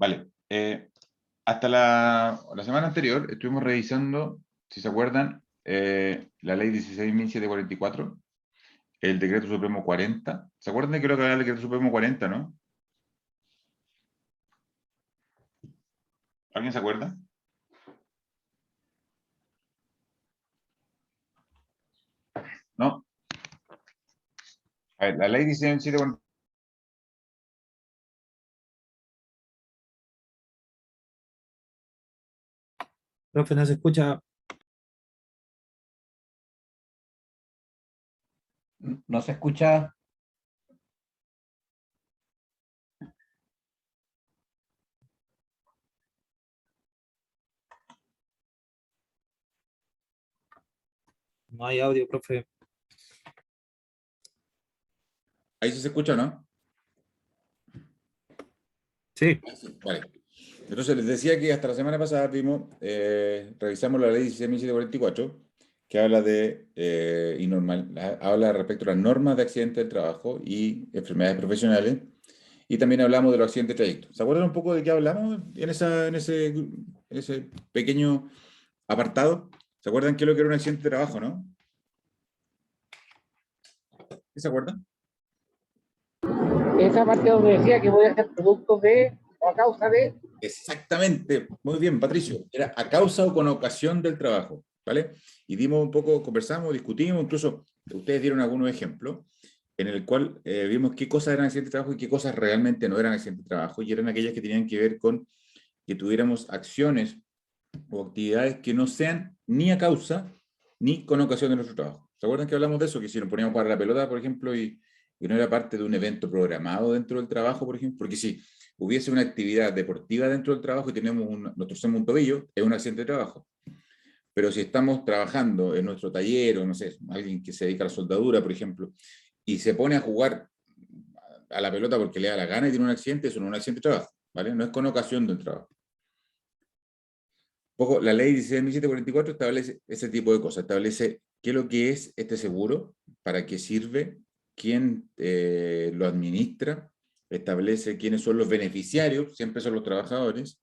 Vale. Hasta la semana anterior estuvimos revisando, si se acuerdan, la ley 16.744, el decreto supremo 40. ¿Se acuerdan de que lo que era el decreto supremo 40, no? ¿Alguien se acuerda? ¿No? A ver, la ley 16.744. Profe, no se escucha. No se escucha. No hay audio, profe. ¿Ahí sí se escucha o no? Sí. Vale. Entonces les decía que hasta la semana pasada revisamos la ley 16.744, que habla habla respecto a las normas de accidentes del trabajo y enfermedades profesionales, y también hablamos de los accidentes de trayecto. ¿Se acuerdan un poco de qué hablamos en ese pequeño apartado? ¿Se acuerdan qué es lo que era un accidente de trabajo, no? ¿Sí se acuerdan? Esa parte donde decía que voy a ser producto de o a causa de. Exactamente, muy bien, Patricio. Era a causa o con ocasión del trabajo, ¿vale? Y dimos un poco, conversamos, discutimos, incluso ustedes dieron algunos ejemplos en el cual vimos qué cosas eran accidentes de trabajo y qué cosas realmente no eran accidentes de trabajo, y eran aquellas que tenían que ver con que tuviéramos acciones o actividades que no sean ni a causa ni con ocasión de nuestro trabajo. ¿Se acuerdan que hablamos de eso? Que si nos poníamos a jugar a la pelota, por ejemplo, y no era parte de un evento programado dentro del trabajo, por ejemplo, porque si hubiese una actividad deportiva dentro del trabajo y nos torcemos un tobillo, es un accidente de trabajo. Pero si estamos trabajando en nuestro taller, o no sé, alguien que se dedica a la soldadura, por ejemplo, y se pone a jugar a la pelota porque le da la gana y tiene un accidente, eso no es un accidente de trabajo, ¿vale? No es con ocasión del trabajo. Poco, la ley 16.744 establece ese tipo de cosas, establece qué es lo que es este seguro, para qué sirve, quién lo administra, establece quiénes son los beneficiarios, siempre son los trabajadores,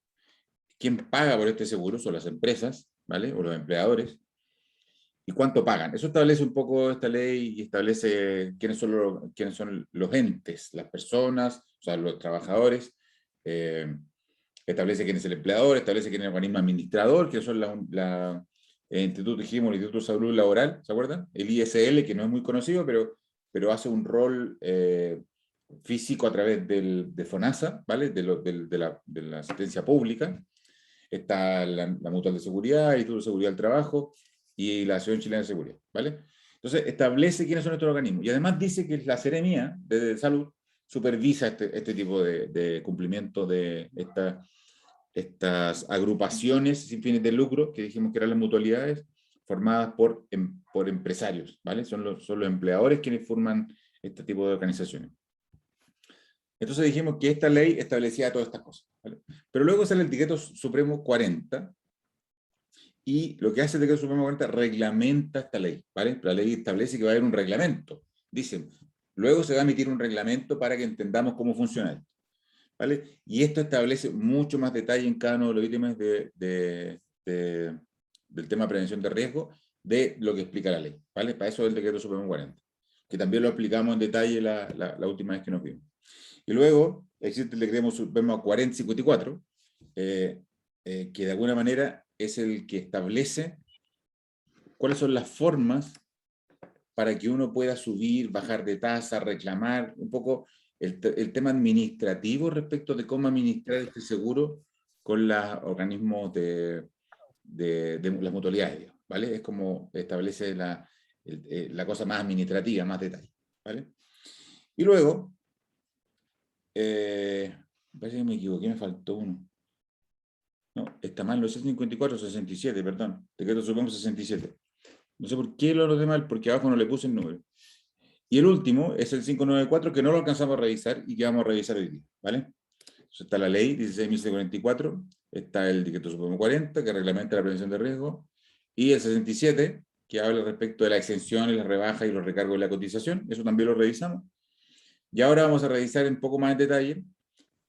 quién paga por este seguro, son las empresas, ¿vale? O los empleadores, y cuánto pagan. Eso establece un poco esta ley y establece quiénes son los entes, las personas, o sea, los trabajadores, establece quién es el empleador, establece quién es el organismo administrador, que son el Instituto, dijimos, el Instituto de Salud Laboral, ¿se acuerdan? El ISL, que no es muy conocido, pero hace un rol físico a través de FONASA, ¿vale? De la asistencia pública. Está la Mutual de Seguridad, el Instituto de Seguridad del Trabajo y la Asociación Chilena de Seguridad, ¿vale? Entonces, establece quiénes son estos organismos. Y además dice que la Seremía de Salud supervisa este tipo de cumplimiento de estas agrupaciones sin fines de lucro, que dijimos que eran las mutualidades, formadas por empresarios, ¿vale? Son los empleadores quienes forman este tipo de organizaciones. Entonces dijimos que esta ley establecía todas estas cosas, ¿vale? Pero luego sale el Decreto Supremo 40, y lo que hace el Decreto Supremo 40 reglamenta esta ley, ¿vale? La ley establece que va a haber un reglamento. Dicen, luego se va a emitir un reglamento para que entendamos cómo funciona esto, ¿vale? Y esto establece mucho más detalle en cada uno de los ítems del tema de prevención de riesgo de lo que explica la ley, ¿vale? Para eso es el Decreto Supremo 40, que también lo explicamos en detalle la última vez que nos vimos. Y luego existe el Decreto Supremo 4054, que de alguna manera es el que establece cuáles son las formas para que uno pueda subir, bajar de tasa, reclamar, un poco el tema administrativo respecto de cómo administrar este seguro con los organismos de las mutualidades, ¿vale? Es como establece la cosa más administrativa, más detalle, ¿vale? Y luego, parece que me equivoqué, me faltó uno. No, está mal, no es 54, 67, perdón. Decreto Supremo 67. No sé por qué lo anoté mal, porque abajo no le puse el número. Y el último es el 594, que no lo alcanzamos a revisar y que vamos a revisar hoy día, ¿vale? Entonces está la ley 16.144, está el Decreto Supremo 40, que reglamenta la prevención de riesgo, y el 67, que habla respecto de la exención, la rebaja y los recargos de la cotización. Eso también lo revisamos. Y ahora vamos a revisar un poco más en detalle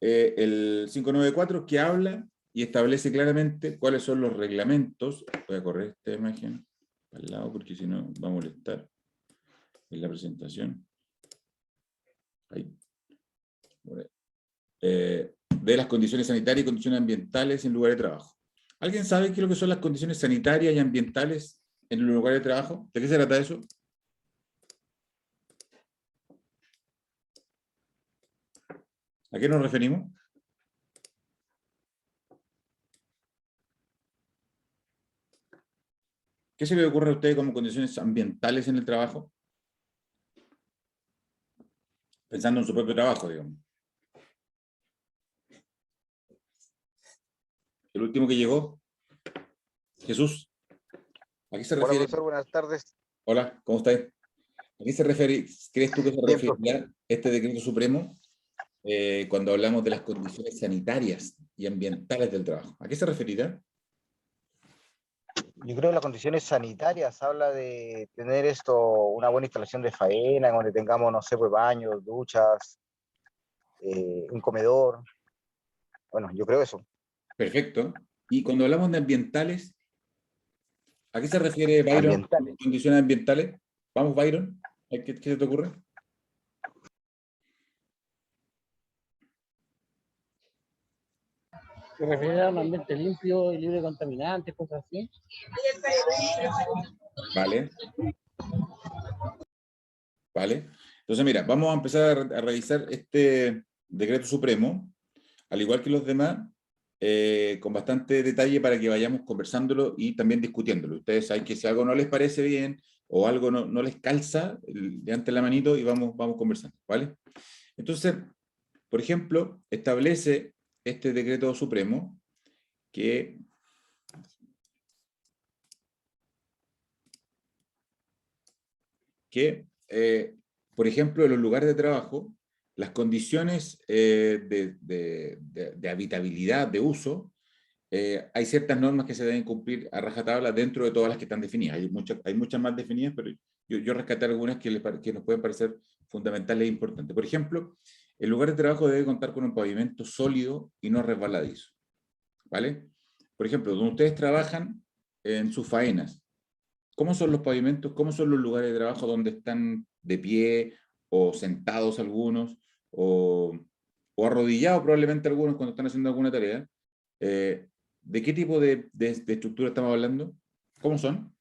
el 594 que habla y establece claramente cuáles son los reglamentos. Voy a correr esta imagen al lado porque si no va a molestar en la presentación. Ahí. De las condiciones sanitarias y condiciones ambientales en lugar de trabajo. ¿Alguien sabe qué es lo que son las condiciones sanitarias y ambientales en el lugar de trabajo? ¿De qué se trata eso? ¿A qué nos referimos? ¿Qué se le ocurre a usted como condiciones ambientales en el trabajo? Pensando en su propio trabajo, digamos. El último que llegó, Jesús. ¿A qué se Hola, refiere? profesor, buenas tardes. Hola, ¿cómo estás? ¿A qué se refiere? ¿Crees tú que se Bien, referirá este decreto supremo cuando hablamos de las condiciones sanitarias y ambientales del trabajo? ¿A qué se referirá? Yo creo que las condiciones sanitarias habla de tener una buena instalación de faena, donde tengamos, no sé, pues baños, duchas, un comedor. Bueno, yo creo eso. Perfecto. Y cuando hablamos de ambientales, ¿a qué se refiere Byron con Ambientales. condiciones ambientales? Vamos, Byron, ¿qué se te ocurre? Se refiere a un ambiente limpio y libre de contaminantes, cosas así. Vale. Vale. Entonces, mira, vamos a empezar a revisar este decreto supremo, al igual que los demás, con bastante detalle para que vayamos conversándolo y también discutiéndolo. Ustedes saben que si algo no les parece bien o algo no les calza, levanten la manito y vamos conversando, ¿vale? Entonces, por ejemplo, establece este decreto supremo que por ejemplo, en los lugares de trabajo, las condiciones de habitabilidad, de uso, hay ciertas normas que se deben cumplir a rajatabla dentro de todas las que están definidas. Hay muchas más definidas, pero yo rescaté algunas que nos pueden parecer fundamentales e importantes. Por ejemplo, el lugar de trabajo debe contar con un pavimento sólido y no resbaladizo. ¿Vale? Por ejemplo, donde ustedes trabajan en sus faenas, ¿cómo son los pavimentos? ¿Cómo son los lugares de trabajo donde están de pie o sentados algunos o arrodillados probablemente algunos cuando están haciendo alguna tarea? ¿De qué tipo de estructura estamos hablando? ¿Cómo son?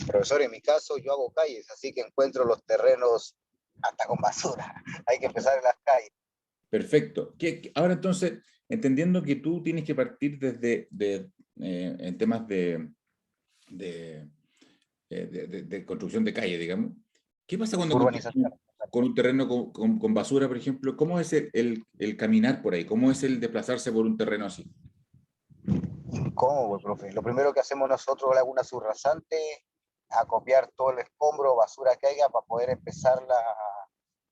Profesor, en mi caso yo hago calles, así que encuentro los terrenos hasta con basura. Hay que empezar en las calles. Perfecto. Ahora entonces, entendiendo que tú tienes que partir desde en temas de construcción de calle, digamos, ¿qué pasa cuando Urbanización. con un terreno con basura, por ejemplo? ¿Cómo es el caminar por ahí? ¿Cómo es el desplazarse por un terreno así? ¿Cómo, profe? Lo primero que hacemos nosotros es la laguna subrasante, acopiar todo el escombro, basura que haya para poder empezar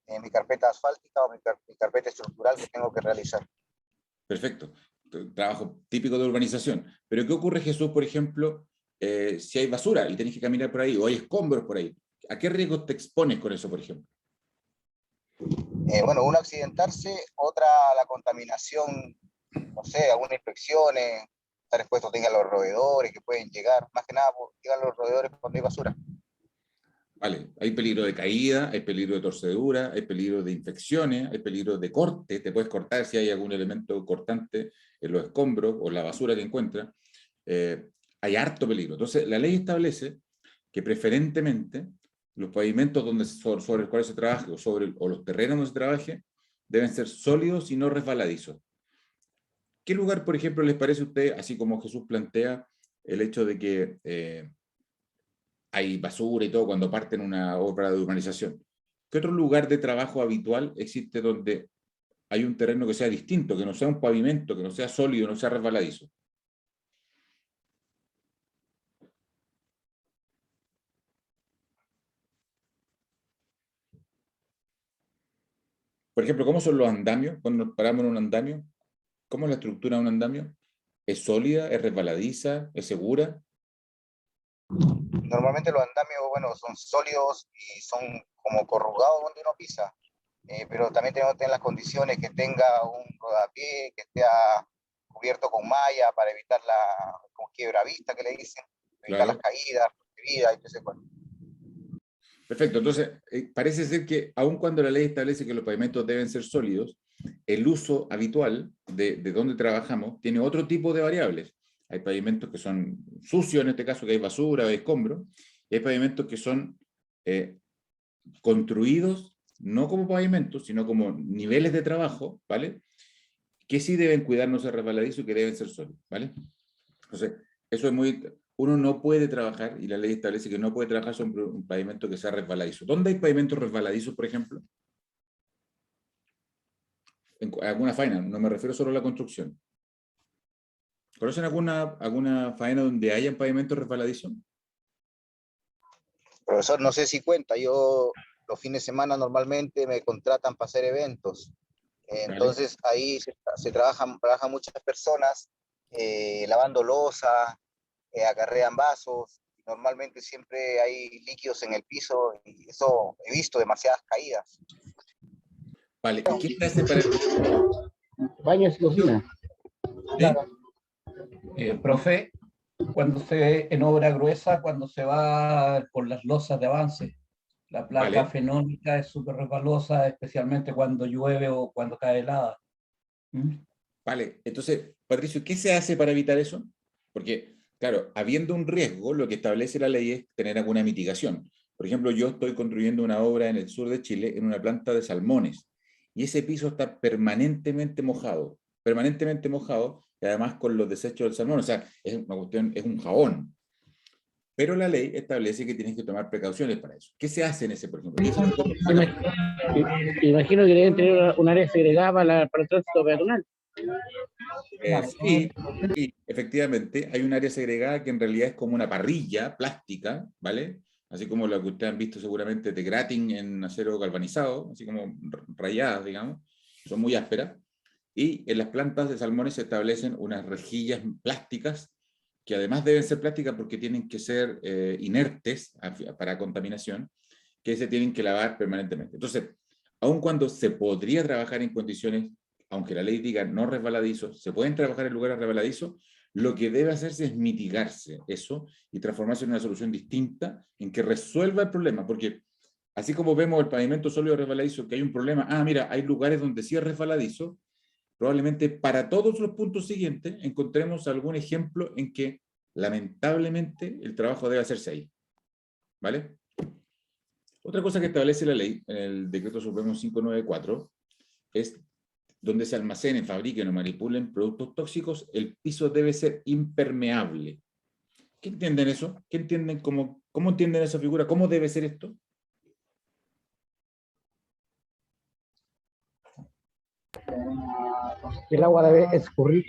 en mi carpeta asfáltica o mi carpeta estructural que tengo que realizar. Perfecto. Trabajo típico de urbanización. Pero ¿qué ocurre, Jesús, por ejemplo, si hay basura y tenés que caminar por ahí o hay escombros por ahí? ¿A qué riesgos te expones con eso, por ejemplo? Bueno, una accidentarse, otra la contaminación, no sé, algunas infecciones, estar expuestos tengan los roedores que pueden llegar, más que nada llegan los roedores cuando hay basura. Vale, hay peligro de caída, hay peligro de torcedura, hay peligro de infecciones, hay peligro de corte, te puedes cortar si hay algún elemento cortante en los escombros o la basura que encuentras. Hay harto peligro. Entonces, la ley establece que preferentemente los pavimentos sobre los cuales se trabaje o los terrenos donde se trabaje deben ser sólidos y no resbaladizos. ¿Qué lugar, por ejemplo, les parece a usted, así como Jesús plantea el hecho de que hay basura y todo cuando parten una obra de urbanización? ¿Qué otro lugar de trabajo habitual existe donde hay un terreno que sea distinto, que no sea un pavimento, que no sea sólido, no sea resbaladizo? Por ejemplo, ¿cómo son los andamios? Cuando nos paramos en un andamio, ¿cómo es la estructura de un andamio? ¿Es sólida? ¿Es resbaladiza? ¿Es segura? Normalmente los andamios, bueno, son sólidos y son como corrugado donde uno pisa. Pero también tenemos que tener las condiciones que tenga un rodapié, que esté cubierto con malla para evitar la con quiebravista que le dicen, evitar las Claro. caídas, vida y todo ese cuento. Perfecto. Entonces, parece ser que aun cuando la ley establece que los pavimentos deben ser sólidos, el uso habitual de donde trabajamos tiene otro tipo de variables. Hay pavimentos que son sucios, en este caso que hay basura o escombro, y hay pavimentos que son construidos no como pavimentos, sino como niveles de trabajo, ¿vale? Que sí deben cuidarnos de resbaladizo y que deben ser sólidos, ¿vale? Entonces, eso es muy... Uno no puede trabajar, y la ley establece que no puede trabajar sobre un pavimento que sea resbaladizo. ¿Dónde hay pavimentos resbaladizos, por ejemplo? En alguna faena, no me refiero solo a la construcción. ¿Conocen alguna faena donde hayan pavimentos resbaladizos? Profesor, no sé si cuenta, yo los fines de semana normalmente me contratan para hacer eventos. ¿Vale? Entonces ahí trabajan muchas personas lavando losa, acarrean vasos. Normalmente siempre hay líquidos en el piso y eso he visto demasiadas caídas. Vale, ¿y qué se hace para... Baños y cocina. ¿Sí? Profe, cuando en obra gruesa, cuando se va por las losas de avance, la placa Vale, fenólica es súper resbalosa, especialmente cuando llueve o cuando cae helada. ¿Mm? vale. Entonces, Patricio, ¿qué se hace para evitar eso? Porque, claro, habiendo un riesgo, lo que establece la ley es tener alguna mitigación. Por ejemplo, yo estoy construyendo una obra en el sur de Chile, en una planta de salmones, y ese piso está permanentemente mojado, y además con los desechos del salmón, o sea, es una cuestión, es un jabón. Pero la ley establece que tienes que tomar precauciones para eso. ¿Qué se hace en ese, por ejemplo? ¿Qué se hace? Imagino que deben tener un área segregada para el tránsito peatonal. Sí, sí, efectivamente, hay un área segregada que en realidad es como una parrilla plástica, ¿vale? Así como la que ustedes han visto seguramente de grating en acero galvanizado, así como rayadas, digamos, son muy ásperas. Y en las plantas de salmones se establecen unas rejillas plásticas que además deben ser plásticas porque tienen que ser inertes para contaminación, que se tienen que lavar permanentemente. Entonces, aun cuando se podría trabajar en condiciones, aunque la ley diga no resbaladizos, se pueden trabajar en lugares resbaladizos, lo que debe hacerse es mitigarse eso y transformarse en una solución distinta en que resuelva el problema, porque así como vemos el pavimento sólido resbaladizo, que hay un problema, mira, hay lugares donde sí es resbaladizo, probablemente para todos los puntos siguientes encontremos algún ejemplo en que lamentablemente el trabajo debe hacerse ahí. ¿Vale? Otra cosa que establece la ley en el decreto supremo 594 es donde se almacenen, fabriquen o manipulen productos tóxicos, el piso debe ser impermeable. ¿Qué entienden eso? ¿Qué entienden? ¿Cómo entienden esa figura? ¿Cómo debe ser esto? El agua debe escurrir.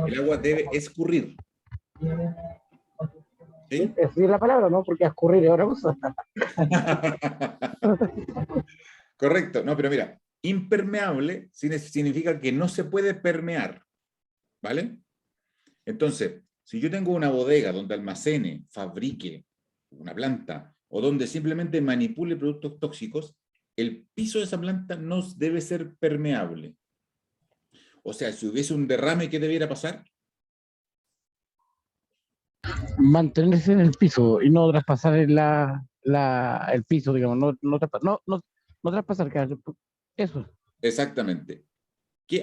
El agua debe escurrir. ¿Sí? Es la palabra, ¿no? Porque escurrir es otra cosa. Correcto. No, pero mira, impermeable significa que no se puede permear. ¿Vale? Entonces, si yo tengo una bodega donde almacene, fabrique una planta o donde simplemente manipule productos tóxicos, el piso de esa planta no debe ser permeable. O sea, si hubiese un derrame, ¿qué debiera pasar? Mantenerse en el piso y no traspasar el piso, digamos, no traspasar, eso. Exactamente.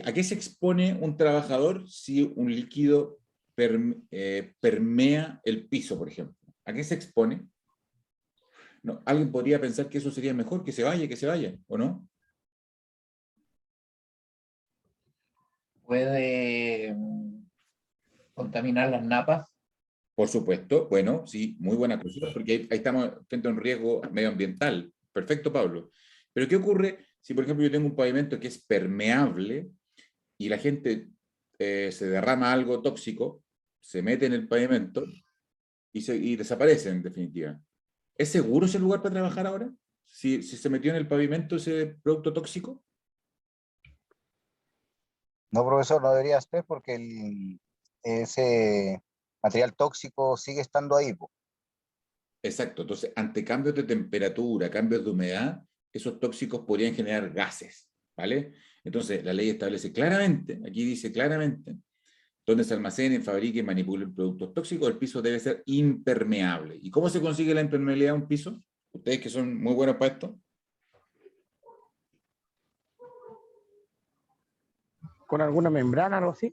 ¿A qué se expone un trabajador si un líquido permea el piso, por ejemplo? ¿A qué se expone? No, alguien podría pensar que eso sería mejor, que se vaya, ¿o no? Puede contaminar las napas. Por supuesto, bueno, sí, muy buena cosa, porque ahí estamos frente a un riesgo medioambiental. Perfecto, Pablo. Pero ¿qué ocurre si, por ejemplo, yo tengo un pavimento que es permeable y la gente se derrama algo tóxico, se mete en el pavimento y desaparece en definitiva? ¿Es seguro ese lugar para trabajar ahora? Si se metió en el pavimento ese producto tóxico. No, profesor, no debería ser porque ese material tóxico sigue estando ahí, po. Exacto. Entonces, ante cambios de temperatura, cambios de humedad, esos tóxicos podrían generar gases, ¿vale? Entonces, la ley establece claramente, aquí dice claramente, donde se almacenen, fabriquen, manipulen productos tóxicos, el piso debe ser impermeable. ¿Y cómo se consigue la impermeabilidad de un piso? Ustedes que son muy buenos para esto. ¿Con alguna membrana o algo así?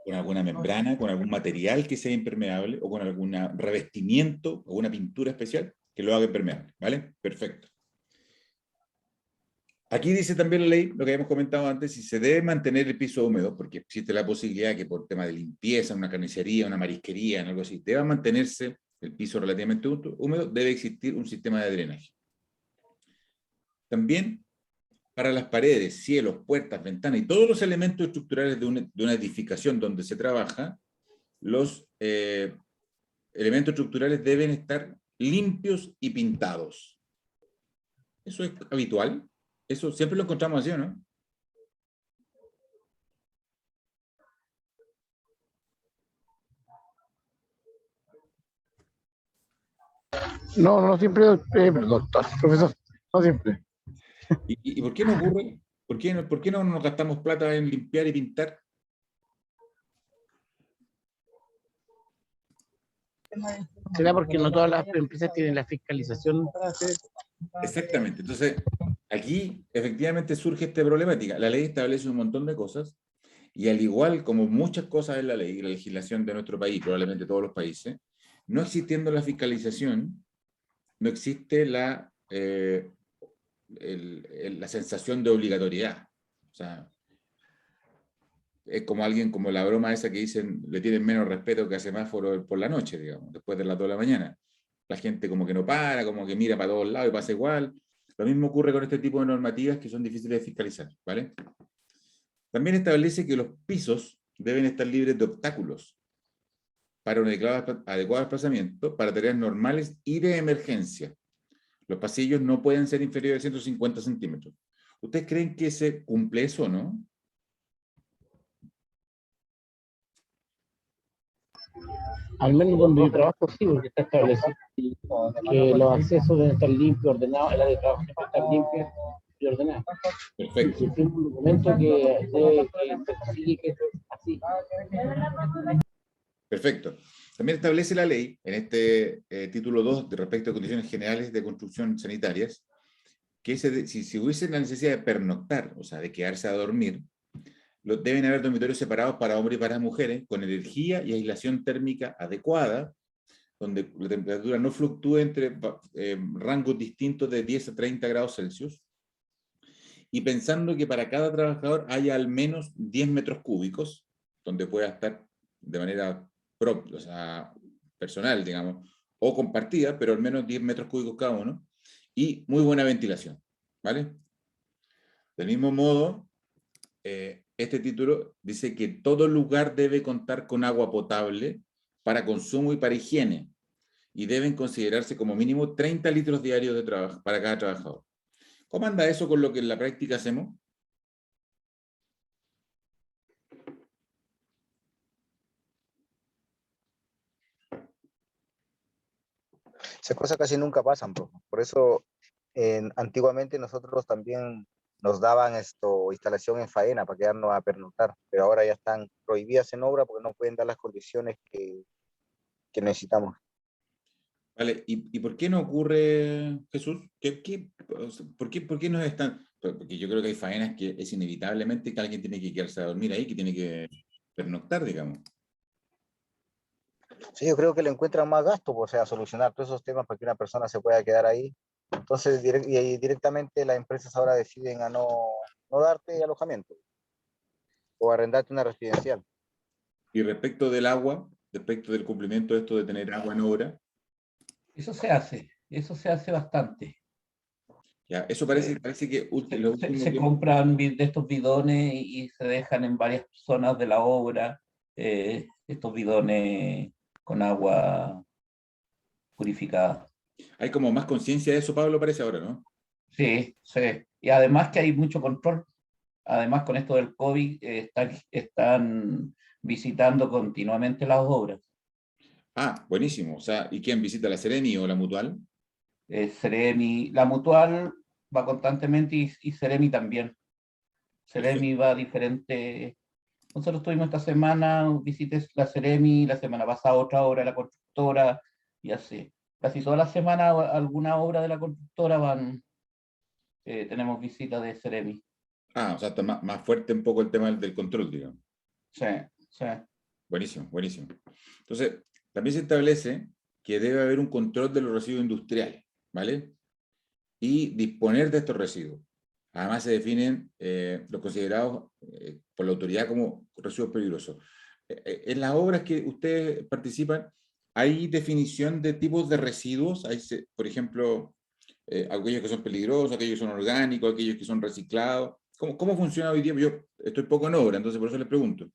Con alguna membrana, con algún material que sea impermeable, o con algún revestimiento, o una pintura especial que lo haga impermeable, ¿vale? Perfecto. Aquí dice también la ley, lo que habíamos comentado antes, si se debe mantener el piso húmedo, porque existe la posibilidad que por tema de limpieza, una carnicería, una marisquería, algo así, deba mantenerse el piso relativamente húmedo, debe existir un sistema de drenaje. También, para las paredes, cielos, puertas, ventanas y todos los elementos estructurales de una edificación donde se trabaja, los elementos estructurales deben estar limpios y pintados. Eso es habitual. Eso siempre lo encontramos así, ¿o no? No, no siempre, doctor, profesor, no siempre. ¿Y por qué no ocurre? ¿Por qué no nos gastamos plata en limpiar y pintar? ¿Será porque no todas las empresas tienen la fiscalización para hacer eso? Exactamente. Entonces, aquí efectivamente surge esta problemática. La ley establece un montón de cosas y al igual como muchas cosas en la ley, la legislación de nuestro país, probablemente todos los países, no existiendo la fiscalización, no existe la sensación de obligatoriedad. O sea, es como alguien, como la broma esa que dicen, le tienen menos respeto que a semáforo por la noche, digamos, después de las 2 de la mañana. La gente como que no para, como que mira para todos lados y pasa igual. Lo mismo ocurre con este tipo de normativas que son difíciles de fiscalizar, ¿vale? También establece que los pisos deben estar libres de obstáculos para un adecuado desplazamiento, para tareas normales y de emergencia. Los pasillos no pueden ser inferiores a 150 centímetros. ¿Ustedes creen que se cumple eso, no? Al menos donde yo trabajo, sí, porque está establecido que los accesos deben estar limpios, ordenados, el área de trabajo debe estar limpia y ordenada. Perfecto. Y firma un documento que sigue que esto es así. Perfecto. También establece la ley, en este título 2, de respecto a condiciones generales de construcción sanitarias, que si hubiese la necesidad de pernoctar, o sea, de quedarse a dormir, deben haber dormitorios separados para hombres y para mujeres, con energía y aislación térmica adecuada, donde la temperatura no fluctúe entre rangos distintos de 10 a 30 grados Celsius, y pensando que para cada trabajador haya al menos 10 metros cúbicos, donde pueda estar de manera propia, o sea, personal, digamos, o compartida, pero al menos 10 metros cúbicos cada uno, y muy buena ventilación, ¿vale? Del mismo modo, este título dice que todo lugar debe contar con agua potable para consumo y para higiene, y deben considerarse como mínimo 30 litros diarios de trabajo para cada trabajador. ¿Cómo anda eso con lo que en la práctica hacemos? Esas cosas casi nunca pasan, profe. Por eso, antiguamente nosotros también nos daban instalación en faena para quedarnos a pernoctar, pero ahora ya están prohibidas en obra porque no pueden dar las condiciones que necesitamos. Vale, ¿y por qué no ocurre, Jesús? ¿Por qué no están? Porque yo creo que hay faenas que es inevitablemente que alguien tiene que quedarse a dormir ahí, que tiene que pernoctar, digamos. Sí, yo creo que le encuentran más gasto, o sea, solucionar todos esos temas para que una persona se pueda quedar ahí. Entonces, directamente las empresas ahora deciden a no darte alojamiento o arrendarte una residencial. Y respecto del agua, respecto del cumplimiento de esto de tener agua en obra, Eso se hace bastante. ya, eso parece que Se compran de estos bidones y se dejan en varias zonas de la obra, estos bidones con agua purificada. hay como más conciencia de eso, Pablo, parece ahora, ¿no? Sí, sí. Y además que hay mucho control. Además, con esto del COVID, están visitando continuamente las obras. Ah, buenísimo. O sea, ¿y quién visita la Sereni o la Mutual? Ceremi, la Mutual va constantemente y Ceremi también. Perfecto. Ceremi va a diferentes. Nosotros estuvimos esta semana, visité la Ceremi, la semana pasada otra obra de la constructora, y así. Casi toda la semana alguna obra de la constructora van, tenemos visita de Ceremi. Ah, o sea, está más fuerte un poco el tema del control, digamos. Sí, sí. Buenísimo, buenísimo. Entonces, también se establece que debe haber un control de los residuos industriales, ¿vale? Y disponer de estos residuos. Además, se definen los considerados por la autoridad como residuos peligrosos. En las obras que ustedes participan, ¿hay definición de tipos de residuos? Hay, por ejemplo, aquellos que son peligrosos, aquellos que son orgánicos, aquellos que son reciclados. ¿Cómo funciona hoy día? Yo estoy poco en obra, entonces por eso les pregunto.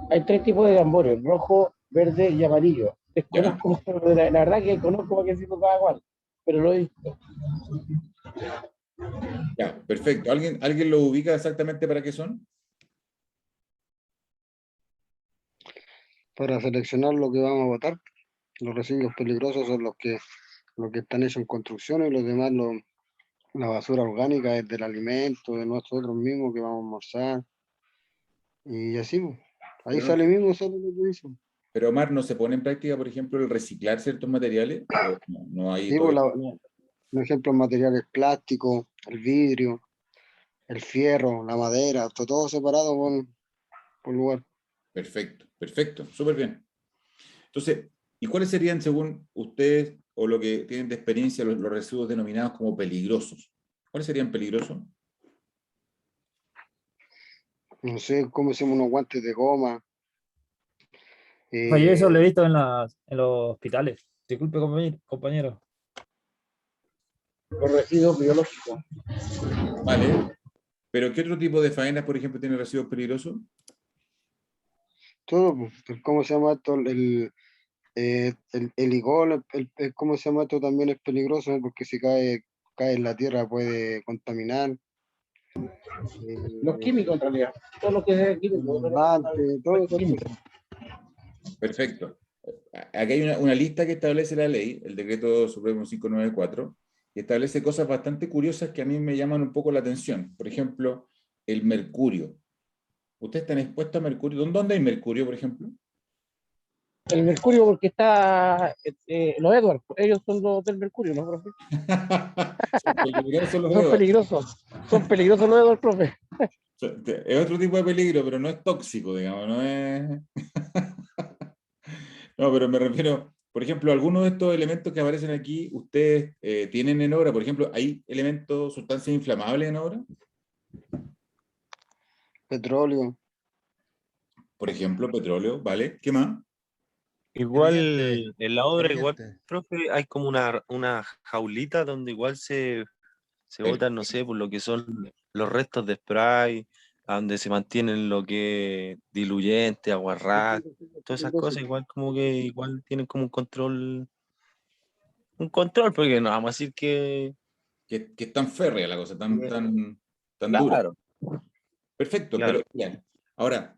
Hay 3 tipos de tambores, rojo, verde y amarillo. ¿Ya? Desconozco, la verdad que conozco para qué sirve cada cual, pero lo he visto. Ya, perfecto. ¿Alguien lo ubica exactamente para qué son? Para seleccionar lo que vamos a votar. Los residuos peligrosos son los que están hechos en construcción y los demás, la basura orgánica es del alimento, de nosotros mismos que vamos a almorzar. Y así, pues. Ahí Pero, sale mismo, sale lo que dicen. pero Omar, ¿no se pone en práctica, por ejemplo, el reciclar ciertos materiales? ¿O no hay Sí, pues, todavía? por ejemplo, materiales plásticos, el vidrio, el fierro, la madera, todo separado por lugar. Perfecto, perfecto, súper bien. Entonces, ¿y cuáles serían, según ustedes, o lo que tienen de experiencia, los residuos denominados como peligrosos? ¿Cuáles serían peligrosos? No sé, cómo hacemos unos guantes de goma. Oye, eso lo he eh, visto en los hospitales. Disculpe, compañero. Los residuos biológicos. Vale. ¿Pero qué otro tipo de faenas, por ejemplo, tiene residuos peligrosos? todo, pues, ¿cómo se llama esto? El licor, ¿cómo se llama esto? También es peligroso, ¿no? Porque si cae en la tierra puede contaminar. Los Eh, químicos, en realidad. Todo lo que es el químico. desodorante, todo, todo eso. Perfecto. Aquí hay una lista que establece la ley, el decreto supremo 594, y establece cosas bastante curiosas que a mí me llaman un poco la atención. Por ejemplo, el mercurio. ¿Ustedes están expuestos a mercurio? ¿Dónde hay mercurio, por ejemplo? El mercurio, porque está los Edwards, ellos son los del mercurio, ¿no, profe? Son peligrosos los Son Edwards. peligrosos. Son peligrosos los Edwards, profe. Es otro tipo de peligro, pero no es tóxico, digamos, no es... No, pero me refiero, por ejemplo, algunos de estos elementos que aparecen aquí, ¿ustedes tienen en obra? Por ejemplo, ¿hay elementos, sustancias inflamables en obra? Petróleo. Por ejemplo, petróleo, ¿vale? ¿Qué más? Igual, en la obra, igual, Detergente. profe, hay como una jaulita donde igual se botan, no sé, por lo que son los restos de spray, a donde se mantienen lo que es diluyente, aguarrás, todas esas cosas, igual como que igual tienen como un control, porque no vamos a decir que, Que es tan férrea la cosa, tan dura. claro, Perfecto, claro, pero bien. Ahora,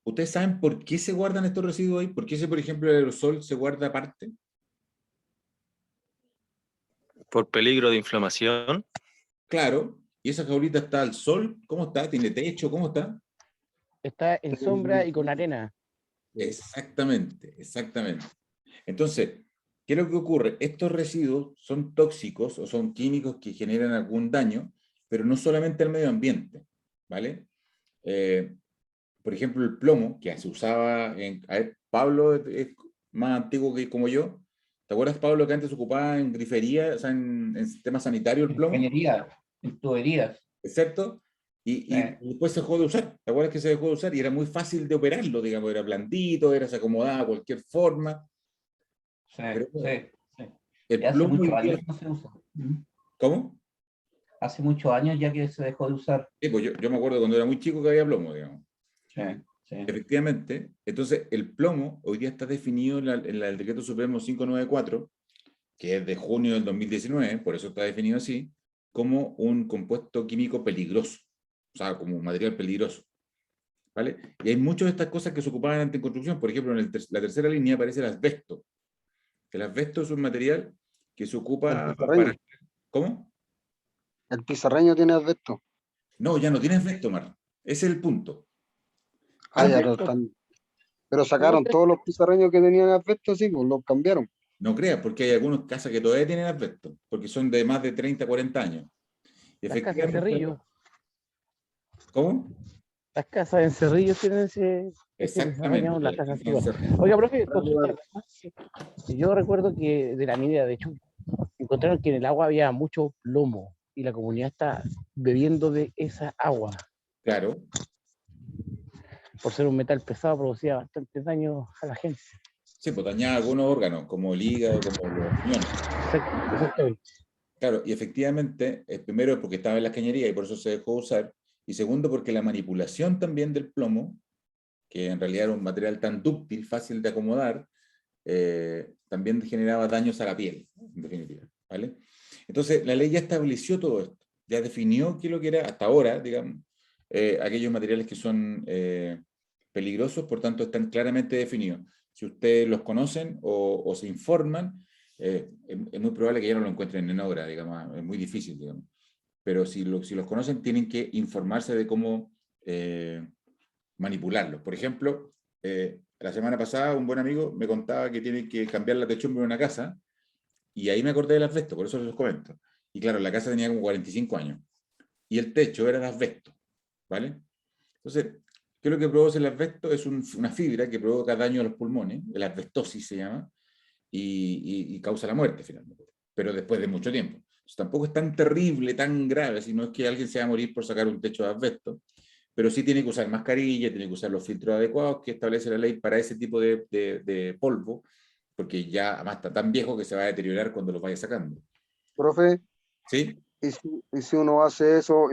¿ustedes saben por qué se guardan estos residuos ahí? ¿Por qué, por ejemplo, el aerosol se guarda aparte? por peligro de inflamación. Claro, y esa jaulita está al sol, ¿cómo está? ¿Tiene techo? ¿Cómo está? Está en sombra y con arena. Exactamente, exactamente. Entonces, ¿qué es lo que ocurre? Estos residuos son tóxicos o son químicos que generan algún daño, pero no solamente al medio ambiente, ¿vale? Por ejemplo, el plomo, que se usaba a ver, Pablo es más antiguo que como yo. ¿Te acuerdas, Pablo, que antes se ocupaba en grifería, o sea, en sistema sanitario el En plomo? ingeniería, en tuberías. ¿Excepto? Eh, Y después se dejó de usar. ¿Te acuerdas que se dejó de usar? Y era muy fácil de operarlo, digamos, era blandito, se acomodaba de cualquier forma. sí, Pero sí, sí. Y el hace plomo muchos hoy años día, que no se usa. ¿cómo? Hace muchos años ya que se dejó de usar. Sí, pues yo me acuerdo cuando era muy chico que había plomo, digamos. Sí, sí. Efectivamente, entonces el plomo hoy día está definido en el Decreto Supremo 594, que es de junio del 2019, por eso está definido así, como un compuesto químico peligroso, o sea, como un material peligroso. ¿vale? Y hay muchas de estas cosas que se ocupaban antes en construcción. Por ejemplo, en la tercera línea aparece el asbesto. El asbesto es un material que se El ocupa pizarreño. para... ¿Cómo? El pizarreño tiene asbesto. No, ya no tiene asbesto, Mar. Ese es el punto. Ah, ya Antes, lo están. Pero sacaron todos los pizarreños que tenían asbesto, sí, pues los cambiaron. no creas, porque hay algunas casas que todavía tienen asbesto, porque son de más de 30, 40 años. Y Las casas en Cerrillo. ¿Cómo? Las casas en Cerrillo tienen ese Exactamente. pizarreño, las casas antiguas. Oiga, profe, consulta. Yo recuerdo que de la mina, de hecho, encontraron que en el agua había mucho plomo y la comunidad está bebiendo de esa agua. Claro. Por ser un metal pesado, producía bastante daño a la gente. Sí, pues dañaba algunos órganos, como el hígado, como los riñones. Exactamente. Claro, y efectivamente, primero es porque estaba en las cañerías y por eso se dejó usar, y segundo porque la manipulación también del plomo, que en realidad era un material tan dúctil, fácil de acomodar, también generaba daños a la piel, en definitiva, ¿vale? Entonces, la ley ya estableció todo esto, ya definió qué es lo que era, hasta ahora, digamos, aquellos materiales que son peligrosos, por tanto, están claramente definidos. Si ustedes los conocen o se informan, es muy probable que ya no lo encuentren en obra, digamos, es muy difícil, digamos. Pero si los conocen, tienen que informarse de cómo manipularlos. Por ejemplo, la semana pasada un buen amigo me contaba que tiene que cambiar la techumbre de una casa, y ahí me acordé del asbesto, por eso les comento. Y claro, la casa tenía como 45 años, y el techo era de asbesto, ¿vale? Entonces, ¿qué es lo que produce el asbesto? Es una fibra que provoca daño a los pulmones, el asbestosis se llama, y causa la muerte finalmente, pero después de mucho tiempo. Entonces, tampoco es tan terrible, tan grave, si no es que alguien se va a morir por sacar un techo de asbesto, pero sí tiene que usar mascarilla, tiene que usar los filtros adecuados que establece la ley para ese tipo de polvo, porque ya además está tan viejo que se va a deteriorar cuando lo vaya sacando. Profe, ¿Sí? y si uno hace eso,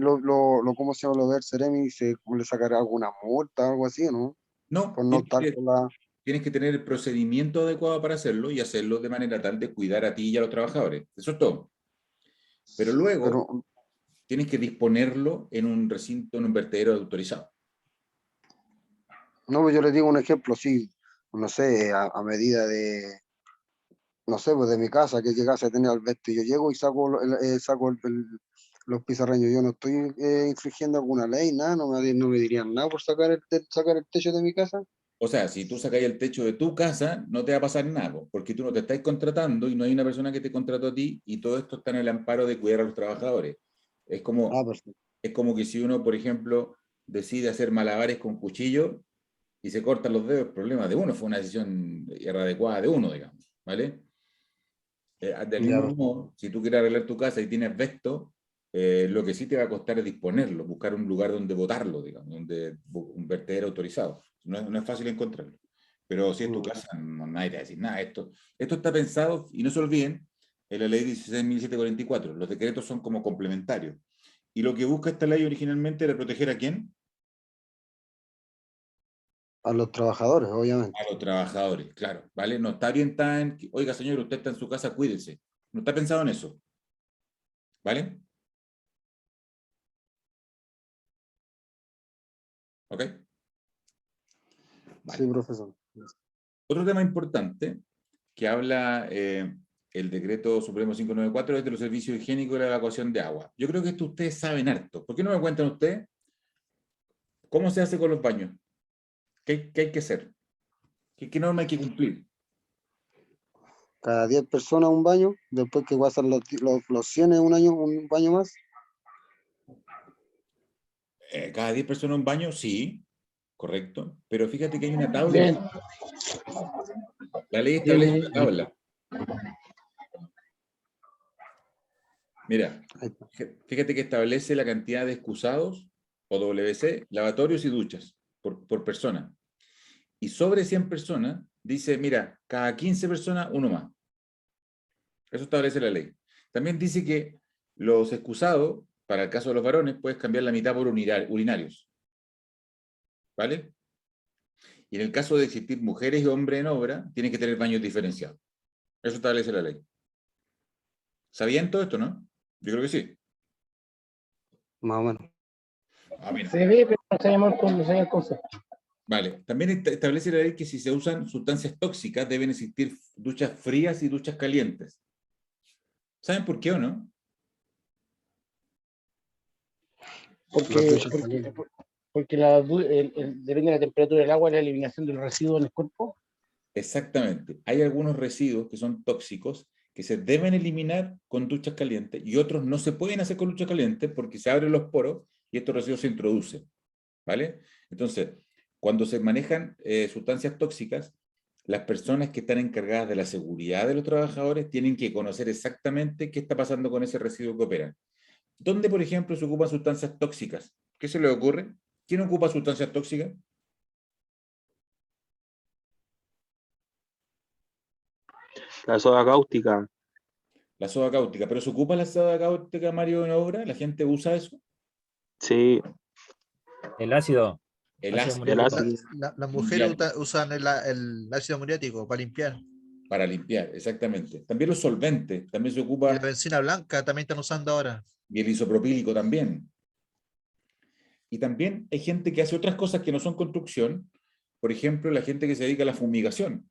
¿cómo se llama lo del Ceremi? ¿Le sacará alguna multa o algo así, no? No, Por no estar con la... tienes que tener el procedimiento adecuado para hacerlo y hacerlo de manera tal de cuidar a ti y a los trabajadores. Eso es todo. Pero luego Pero, tienes que disponerlo en un recinto, en un vertedero autorizado. no, pues yo les digo un ejemplo, sí, no sé, a medida de, no sé, pues de mi casa, que llegase a tener asbesto, y yo llego y saco los pizarreños, yo no estoy infringiendo alguna ley, nada, no me dirían nada por sacar el techo de mi casa. O sea, si tú sacas el techo de tu casa, no te va a pasar nada, porque tú no te estás contratando y no hay una persona que te contrató a ti, y todo esto está en el amparo de cuidar a los trabajadores. Es Ah, como, perfecto. es como que si uno, por ejemplo, decide hacer malabares con cuchillo y se cortan los dedos, el problema de uno, fue una decisión inadecuada de uno, digamos, ¿vale? Del Ya, mismo perfecto. modo, si tú quieres arreglar tu casa y tienes asbesto, lo que sí te va a costar es disponerlo, buscar un lugar donde botarlo, digamos, un vertedero autorizado. No es fácil encontrarlo. Pero si es tu casa, nadie te va a decir nada. Esto está pensado, y no se olviden, en la ley 16.744. Los decretos son como complementarios. Y lo que busca esta ley originalmente era proteger ¿a quién? A los trabajadores, obviamente. A los trabajadores, claro, ¿vale? No está orientada en, oiga señor, usted está en su casa, cuídese. No está pensado en eso, ¿vale? ¿Ok? Sí, Vale. profesor. Otro tema importante que habla el decreto Supremo 594 es de los servicios higiénicos y la evacuación de agua. Yo creo que esto ustedes saben harto. ¿Por qué no me cuentan ustedes cómo se hace con los baños? ¿Qué hay que hacer? ¿Qué norma hay que cumplir? Cada 10 personas un baño, después que pasan los 100 en un año, un baño más. Cada 10 personas un baño, sí, correcto. Pero fíjate que hay una tabla. Bien. La ley establece una tabla. Mira, fíjate que establece la cantidad de excusados, o WC, lavatorios y duchas por persona. Y sobre 100 personas, dice, mira, cada 15 personas, uno más. Eso establece la ley. También dice que los excusados, para el caso de los varones, puedes cambiar la mitad por urinarios. ¿Vale? Y en el caso de existir mujeres y hombres en obra, tienen que tener baños diferenciados. Eso establece la ley. ¿Sabían todo esto, no? Yo creo que sí. Más o menos. Mira. Se ve, pero no sabemos el concepto. Vale, también establece la ley que si se usan sustancias tóxicas deben existir duchas frías y duchas calientes. ¿Saben por qué o no? Porque depende de la temperatura del agua y la eliminación de los residuos en el cuerpo. Exactamente. Hay algunos residuos que son tóxicos que se deben eliminar con duchas calientes y otros no se pueden hacer con duchas calientes porque se abren los poros y estos residuos se introducen. ¿Vale? Entonces, cuando se manejan sustancias tóxicas, las personas que están encargadas de la seguridad de los trabajadores tienen que conocer exactamente qué está pasando con ese residuo que operan. ¿Dónde, por ejemplo, se ocupan sustancias tóxicas? ¿Qué se les ocurre? ¿Quién ocupa sustancias tóxicas? La soda cáustica. La soda cáustica. ¿Pero se ocupa la soda cáustica, Mario, en obra? ¿La gente usa eso? Sí, El ácido. El ácido. el ácido. Las mujeres muriático. usan el ácido muriático para limpiar. Para limpiar, exactamente. También los solventes, también se Y la ocupa, benzina blanca también están usando ahora. y el isopropílico también. Y también hay gente que hace otras cosas que no son construcción, por ejemplo, la gente que se dedica a la fumigación.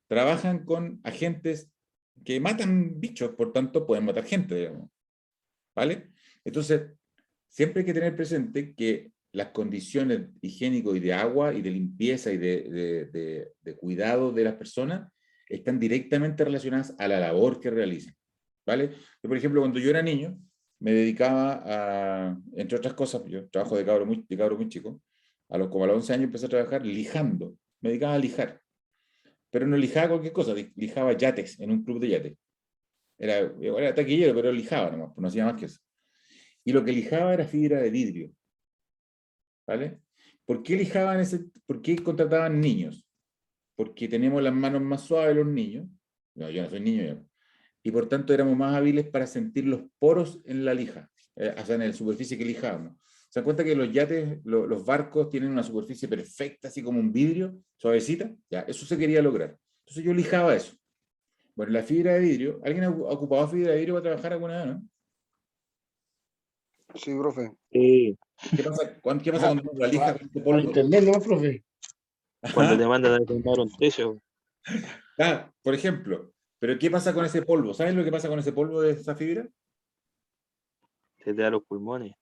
Trabajan con agentes que matan bichos, por tanto pueden matar gente, digamos. ¿Vale? Entonces, siempre hay que tener presente que las condiciones higiénicas y de agua y de limpieza y de cuidado de las personas están directamente relacionadas a la labor que realizan. ¿Vale? Yo, por ejemplo, cuando yo era niño, me dedicaba a, entre otras cosas, yo trabajo de cabro muy chico, como a los 11 años empecé a trabajar lijando, me dedicaba a lijar, pero no lijaba cualquier cosa, lijaba yates en un club de yates. Era taquillero, pero lijaba nomás, no hacía más que eso. Y lo que lijaba era fibra de vidrio. ¿Vale? ¿Por qué contrataban niños? Porque tenemos las manos más suaves los niños. No, yo no soy niño ya. Y por tanto éramos más hábiles para sentir los poros en la lija, o sea, en la superficie que lijábamos. ¿Se dan cuenta que los yates, los barcos tienen una superficie perfecta, así como un vidrio, suavecita? Ya, eso se quería lograr. Entonces yo lijaba eso. Bueno, la fibra de vidrio, ¿alguien ha ocupado fibra de vidrio para trabajar alguna vez, no? Sí, profe. Sí, ¿Qué pasa cuando uno la lija con este Para polvo? entender, ¿no, profe? cuando te mandan a desmontar un techo. Ah, por ejemplo, pero ¿qué pasa con ese polvo? ¿Sabes lo que pasa con ese polvo de esa fibra? Se te da los pulmones.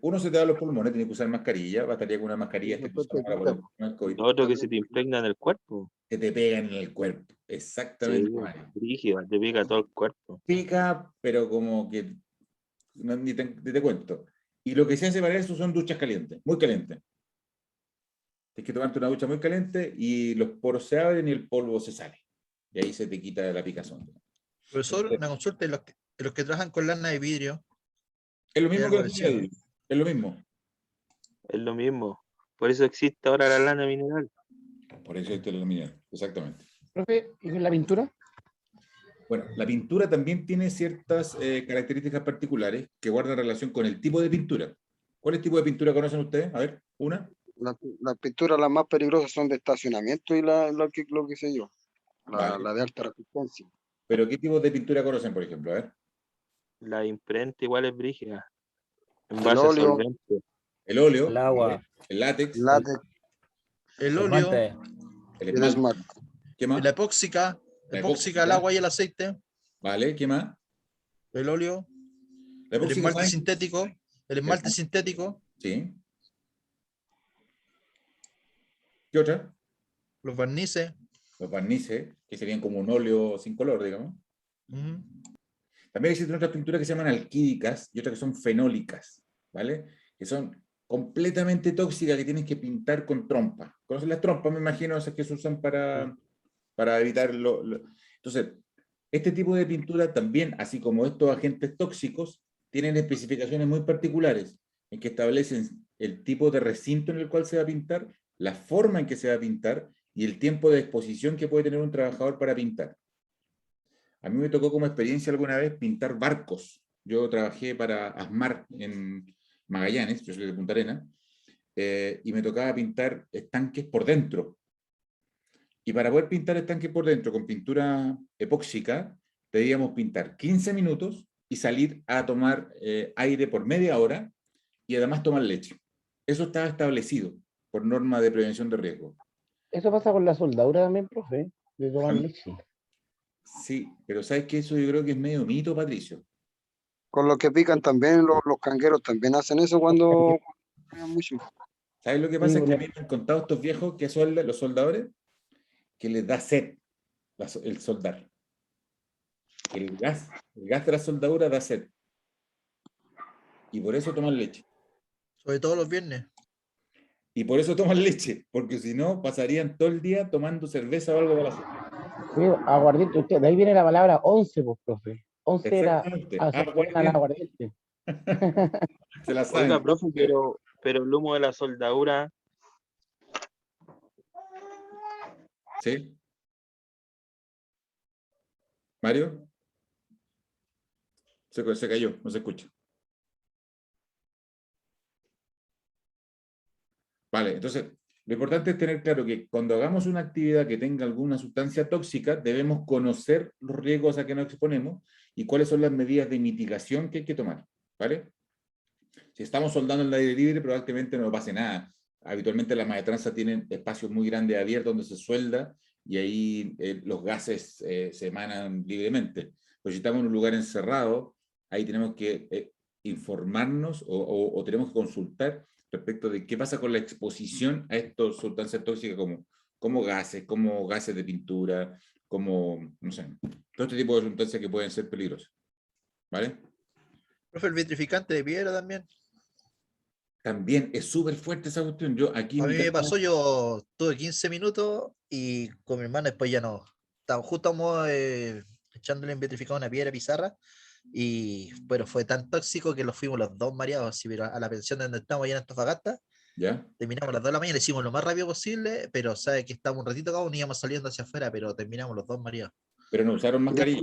Uno se te da los pulmones, tiene que usar mascarilla, bastaría con una mascarilla que Después te usamos para quita. poner el COVID. Lo otro que se te impregna en el cuerpo. Que te pegan en el cuerpo. Exactamente, Sí, Mario. rígida, te pica todo el cuerpo. Pica, pero como que ni te cuento. Y lo que se hace para eso son duchas calientes, muy calientes. Tienes que tomarte una ducha muy caliente y los poros se abren y el polvo se sale. Y ahí se te quita la picazón. Profesor, una consulta, los que trabajan con lana de vidrio, Es lo mismo Es que algo la fibra de parecido. vidrio. Es lo mismo. Es lo mismo. Por eso existe ahora la lana mineral. Por eso es lo mismo. Exactamente. Profe, ¿y con la pintura? Bueno, la pintura también tiene ciertas características particulares que guardan relación con el tipo de pintura. ¿Cuál tipo de pintura conocen ustedes? A ver, una. Las pinturas las más peligrosas son de estacionamiento y lo que sé yo. Vale. La de alta resistencia. ¿Pero qué tipo de pintura conocen, por ejemplo? A ver. La imprenta igual es brígida. En El base a óleo. solvente. El óleo, El agua. el látex, Látex, el óleo, Esmalte. el el esmalte. esmalte. ¿Qué más? la epóxica, La epóxica, el agua y el aceite, Vale, ¿qué más? el óleo, La el epóxica, esmalte ¿saben? sintético, el esmalte sintético, Sí. ¿Qué otra? los barnices. Los barnices, que serían como un óleo sin color, digamos. Ujú. También existen otras pinturas que se llaman alquídicas y otras que son fenólicas, ¿vale? Que son completamente tóxicas, que tienes que pintar con trompa. ¿Conocen las trompas? Me imagino, esas que se usan para evitar Entonces, este tipo de pintura también, así como estos agentes tóxicos, tienen especificaciones muy particulares, en que establecen el tipo de recinto en el cual se va a pintar, la forma en que se va a pintar y el tiempo de exposición que puede tener un trabajador para pintar. A mí me tocó como experiencia alguna vez pintar barcos. Yo trabajé para ASMAR en Magallanes, yo soy de Punta Arenas, y me tocaba pintar estanques por dentro. Y para poder pintar estanques por dentro con pintura epóxica, debíamos pintar 15 minutos y salir a tomar aire por media hora y además toman leche. Eso está establecido por norma de prevención de riesgo. Eso pasa con la soldadura también, profe, de tomar leche. Sí, pero ¿sabes qué? Eso yo creo que es medio mito, Patricio. Con los que pican también, los cangueros también hacen eso cuando pican mucho. ¿Sabes lo que pasa? Es que a mí me han contado estos viejos que soldan, los soldadores, que les da sed el soldar. El gas de la soldadura da sed. Y por eso toman leche. Sobre todo los viernes. Y por eso toman leche, porque si no, pasarían todo el día tomando cerveza o algo para la sed. Aguardiente, usted, de ahí viene la palabra 11, pues, profe. 11 era Exactamente. al aguardiente. Se la saben. Oiga, profe, pero el humo de la soldadura, ¿Sí? ¿Mario? Se cayó, no se escucha. Vale, entonces, lo importante es tener claro que cuando hagamos una actividad que tenga alguna sustancia tóxica, debemos conocer los riesgos a que nos exponemos y cuáles son las medidas de mitigación que hay que tomar, ¿vale? Si estamos soldando en el aire libre, probablemente no pase nada. Habitualmente las maestranzas tienen espacios muy grandes abiertos donde se suelda y ahí los gases se emanan libremente. Pero si estamos en un lugar encerrado, ahí tenemos que informarnos o tenemos que consultar respecto de qué pasa con la exposición a estas sustancias tóxicas como gases de pintura, como, no sé, todo este tipo de sustancias que pueden ser peligrosas. ¿Vale? Profe, el vitrificante de piedra también. También es súper fuerte esa cuestión. Yo aquí A en mí mi me casa- pasó, yo tuve 15 minutos y con mi hermana después ya no. Estábamos echándole en vitrificado una piedra pizarra y pero fue tan tóxico que los fuimos los dos mareados, así, pero a la pensión donde estamos allá en Antofagasta, ¿Ya? terminamos a las 2 de la mañana, hicimos lo más rápido posible, pero sabe que estábamos un ratito acá, íbamos saliendo hacia afuera, pero terminamos los dos mareados. Pero no usaron mascarilla.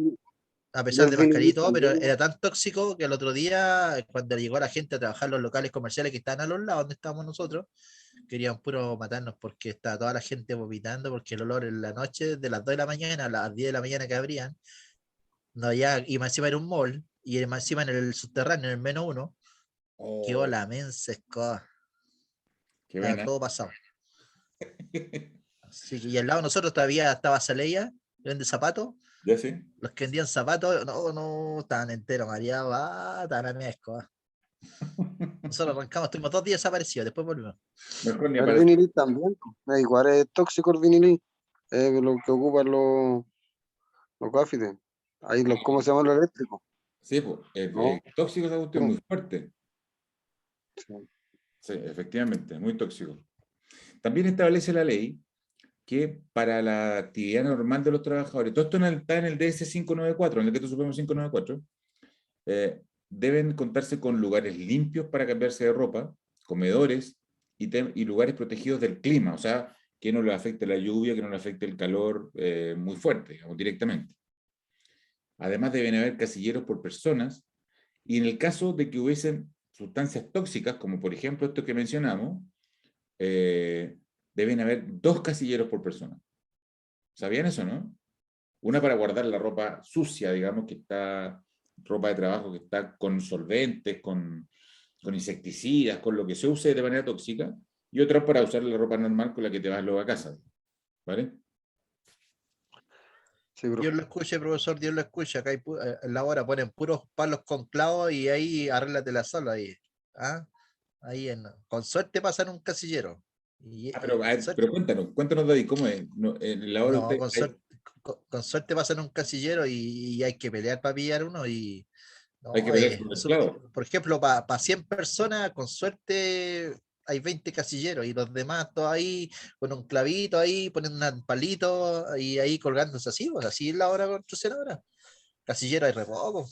A Y pesar el de mascarilla y todo, pero vinilito era tan tóxico que al otro día, cuando llegó la gente a trabajar en los locales comerciales que estaban a los lados donde estábamos nosotros, querían puro matarnos porque estaba toda la gente vomitando, porque el olor en la noche, de las 2 de la mañana a las 10 de la mañana que abrían, no había, y más encima era un mall, y más encima en el subterráneo, en el -1, quedó Oh, la mensa escoba, qué estaba buena. todo pasado. Así que, y al lado de nosotros todavía estaba Saleya, que vende zapatos, ¿Ya sí? los que vendían zapatos, no, estaban enteros, mareados, estaban a media escoba. Nosotros arrancamos, estuvimos 2 días desaparecidos, después volvimos. Mejor ni el aparece. vinilito también. Igual es tóxico el vinilito. Lo que ocupan los gafites. Ahí ¿cómo se llama lo eléctrico? Sí, pues, ¿No? tóxico esa cuestión, No. muy fuerte. Sí. Sí, efectivamente, muy tóxico. También establece la ley que para la actividad normal de los trabajadores, todo esto está en el DS 594, en el Decreto Supremo 594, deben contarse con lugares limpios para cambiarse de ropa, comedores y lugares protegidos del clima, o sea, que no le afecte la lluvia, que no le afecte el calor muy fuerte, digamos, directamente. Además deben haber casilleros por personas, y en el caso de que hubiesen sustancias tóxicas, como por ejemplo esto que mencionamos, deben haber 2 casilleros por persona. ¿Sabían eso, no? Una para guardar la ropa sucia, digamos, que está, ropa de trabajo que está con solventes, con insecticidas, con lo que se use de manera tóxica, y otra para usar la ropa normal con la que te vas luego a casa. ¿Vale? Sí, profe. Dios lo escuche, profesor, Dios lo escuche. Acá hay en la hora ponen puros palos con clavos y ahí arréglate la sala ahí. ¿Ah? Ahí con suerte pasan un casillero. Pero, pero cuéntanos, David, ¿cómo es? No, en la hora No, usted, con suerte pasan un casillero y hay que pelear para pillar uno y hay que no, pelear con el clavo. por ejemplo, para 100 personas, con suerte hay 20 casilleros y los demás todos ahí con un clavito ahí, poniendo un palito y ahí colgándose así, pues así es la hora construcción ahora. Casillero hay re poco.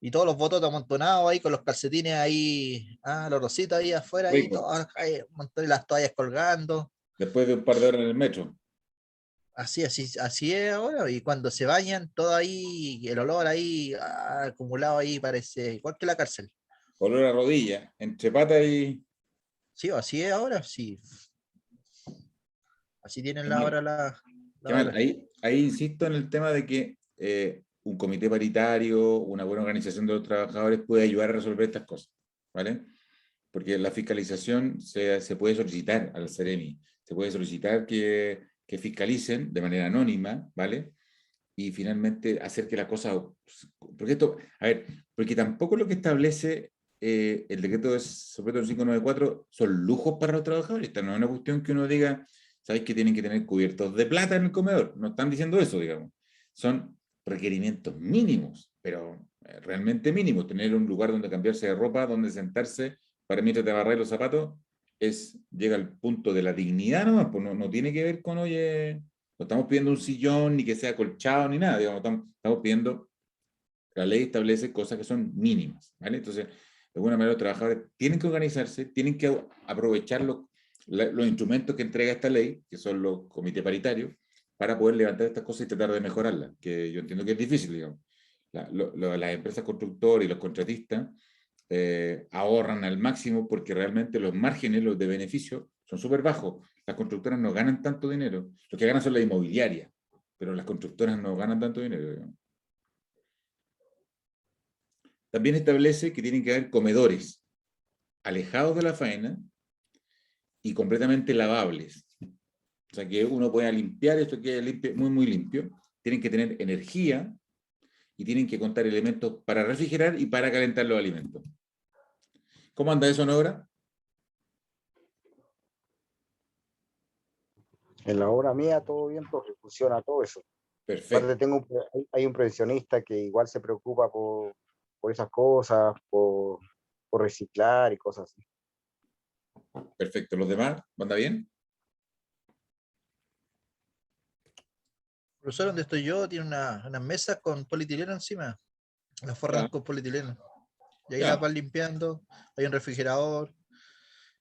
Y todos los bototos amontonados ahí con los calcetines ahí, los rositos ahí afuera, ahí, Rico. todos ahí, un montón de las toallas colgando. Después de un par de horas en el metro. Así es ahora, y cuando se bañan, todo ahí, el olor ahí acumulado ahí, parece igual que la cárcel. Olor a rodilla, entre pata y... Sí, así es ahora, sí. Así tienen Qué la hora mal. la Qué mal. hora. Ahí insisto en el tema de que un comité paritario, una buena organización de los trabajadores puede ayudar a resolver estas cosas. ¿vale? Porque la fiscalización se puede solicitar al Ceremi, se puede solicitar que fiscalicen de manera anónima, ¿vale? Y finalmente hacer que la cosa... Porque esto, a ver, porque tampoco lo que establece el decreto de Supremo 594 son lujos para los trabajadores. Esta no es una cuestión que uno diga, ¿sabéis que tienen que tener cubiertos de plata en el comedor? No están diciendo eso, digamos. Son requerimientos mínimos, pero realmente mínimos. Tener un lugar donde cambiarse de ropa, donde sentarse para mientras te agarráis los zapatos, llega al punto de la dignidad nomás, pues no tiene que ver con, oye, no estamos pidiendo un sillón, ni que sea acolchado, ni nada, digamos, estamos pidiendo, la ley establece cosas que son mínimas, ¿vale? Entonces, de alguna manera los trabajadores tienen que organizarse, tienen que aprovechar los instrumentos que entrega esta ley, que son los comités paritarios, para poder levantar estas cosas y tratar de mejorarlas, que yo entiendo que es difícil, digamos. Las empresas constructoras y los contratistas ahorran al máximo porque realmente los márgenes, los de beneficio, son súper bajos. Las constructoras no ganan tanto dinero. Lo que ganan son las inmobiliarias, pero las constructoras no ganan tanto dinero, digamos. También establece que tienen que haber comedores alejados de la faena y completamente lavables. O sea, que uno pueda limpiar, esto quede limpio, muy, muy limpio. Tienen que tener energía y tienen que contar elementos para refrigerar y para calentar los alimentos. ¿Cómo anda eso en obra? En la obra mía todo bien, profe, funciona todo eso. Perfecto. Aparte hay un prevencionista que igual se preocupa por esas cosas, por reciclar y cosas así. Perfecto. ¿Los demás? ¿Anda bien? Profesor, donde estoy yo, tiene unas mesas con polietileno encima. Las forran Ya. con polietileno. Y ahí Ya. las van limpiando. Hay un refrigerador.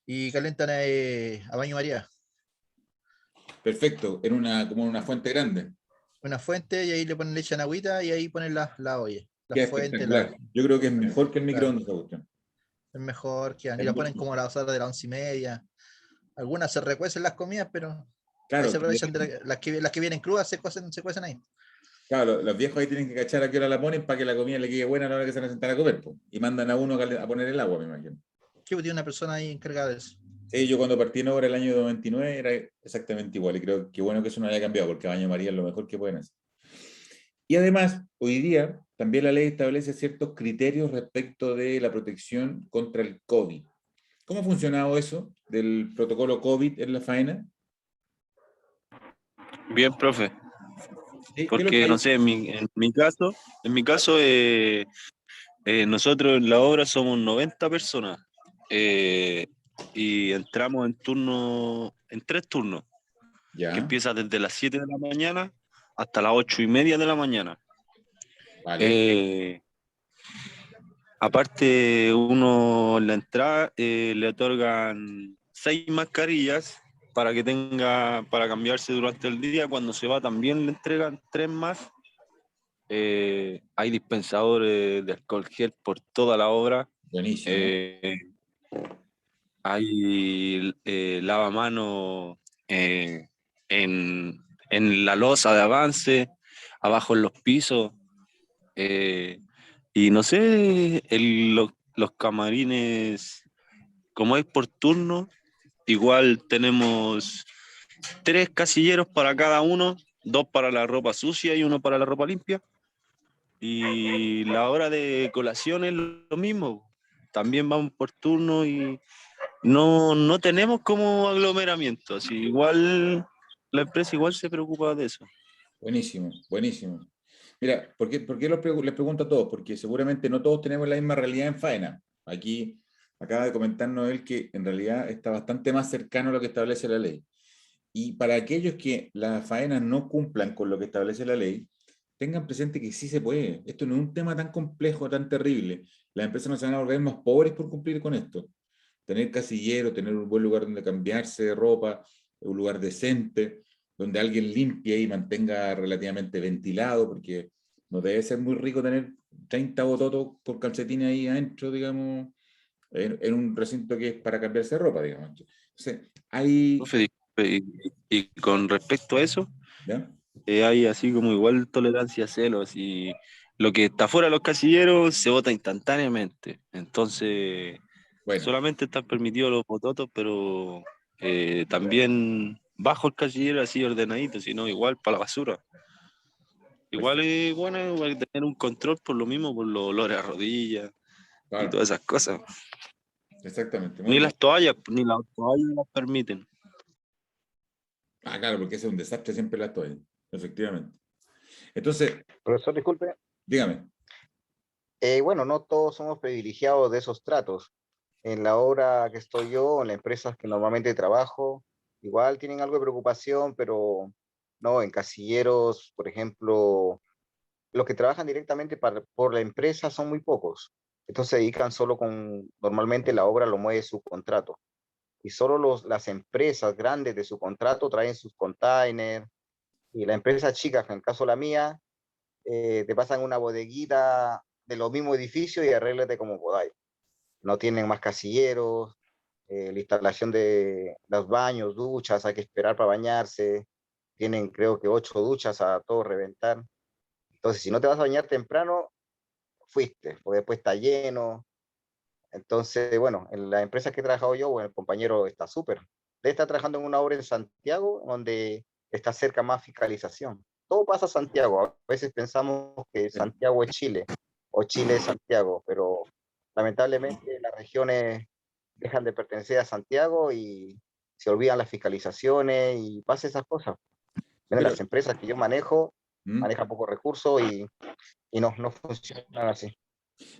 Y calientan a baño María. Perfecto. Como en una fuente grande. Una fuente y ahí le echan agüita y ahí ponen la olla. La Queda fuente, espectacular. Yo creo que es mejor que el claro, microondas esa cuestión. es mejor que. Y Es la ponen mucho. como a las horas de las 11:30. Algunas se recuecen las comidas, pero ahí Claro, se aprovechan de las que vienen crudas, se cuecen ahí. claro, los viejos ahí tienen que cachar a qué hora la ponen para que la comida le quede buena a la hora que se van a sentar a comer, po. Y mandan a uno a poner el agua, me imagino. Sí, pues tiene una persona ahí encargada de eso. Sí, yo cuando partí en obra el año 99 era exactamente igual. Y creo que bueno que eso no haya cambiado, porque baño María es lo mejor que pueden hacer. Y además, hoy día también la ley establece ciertos criterios respecto de la protección contra el COVID. ¿Cómo ha funcionado eso del protocolo COVID en la faena? Bien, profe. ¿Qué es lo Porque, que no sé, en mi caso nosotros en la obra somos 90 personas y entramos en 3 turnos, que Ya, empieza desde las 7 de la mañana hasta las 8:30 de la mañana. vale. Aparte, uno en la entrada le otorgan 6 mascarillas para cambiarse durante el día. Cuando se va también le entregan 3 más. Hay dispensadores de alcohol gel por toda la obra. Buenísimo. Hay lavamanos en la losa de avance, abajo en los pisos. Y no sé, los camarines, como es por turno, igual tenemos 3 casilleros para cada uno, 2 para la ropa sucia y 1 para la ropa limpia. Y la hora de colación es lo mismo, también vamos por turno y no tenemos como aglomeramiento, así igual la empresa igual se preocupa de eso. Buenísimo, buenísimo. Mira, ¿por qué les pregunto a todos? Porque seguramente no todos tenemos la misma realidad en faena. Aquí acaba de comentarnos él que en realidad está bastante más cercano a lo que establece la ley. Y para aquellos que las faenas no cumplan con lo que establece la ley, tengan presente que sí se puede. Esto no es un tema tan complejo, tan terrible. Las empresas no se van a volver más pobres por cumplir con esto. Tener casillero, tener un buen lugar donde cambiarse de ropa, un lugar decente, donde alguien limpie y mantenga relativamente ventilado, porque no debe ser muy rico tener 30 bototos por calcetines ahí adentro, digamos, en un recinto que es para cambiarse de ropa, digamos. Entonces, hay... Profe, disculpe, y con respecto a eso, ¿Ya? hay así como igual tolerancia a celos y lo que está fuera de los casilleros se vota instantáneamente. Entonces, Bueno, solamente están permitidos los bototos, pero también bajo el casillero así ordenadito, sino igual para la basura. Igual es bueno igual tener un control por lo mismo, por los olores a rodillas y claro, todas esas cosas. exactamente, muy Ni bien. las toallas, ni las toallas las permiten. Ah, claro, porque ese es un desastre siempre la toalla, efectivamente. Entonces, Profesor, disculpe. dígame. Bueno, no todos somos privilegiados de esos tratos. En la obra que estoy yo, en las empresas que normalmente trabajo, igual tienen algo de preocupación, pero no, en casilleros, por ejemplo, los que trabajan directamente por la empresa son muy pocos. Entonces se dedican solo normalmente la obra lo mueve su contrato. Y solo las empresas grandes de su contrato traen sus containers. Y la empresa chica, en el caso la mía, te pasan una bodeguita de los mismos edificios y arréglate como podáis. No tienen más casilleros, la instalación de los baños, duchas, hay que esperar para bañarse. Tienen creo que 8 duchas a todo reventar. Entonces, si no te vas a bañar temprano, fuiste, porque después está lleno. Entonces, bueno, en la empresa que he trabajado yo, bueno, el compañero está súper. Él está trabajando en una obra en Santiago, donde está cerca más fiscalización. Todo pasa a Santiago. A veces pensamos que Santiago es Chile, o Chile es Santiago, pero lamentablemente las regiones dejan de pertenecer a Santiago y se olvidan las fiscalizaciones y pasa esas cosas. Bueno, Pero, las empresas que yo manejo ¿Mm? manejan pocos recursos y no funcionan así.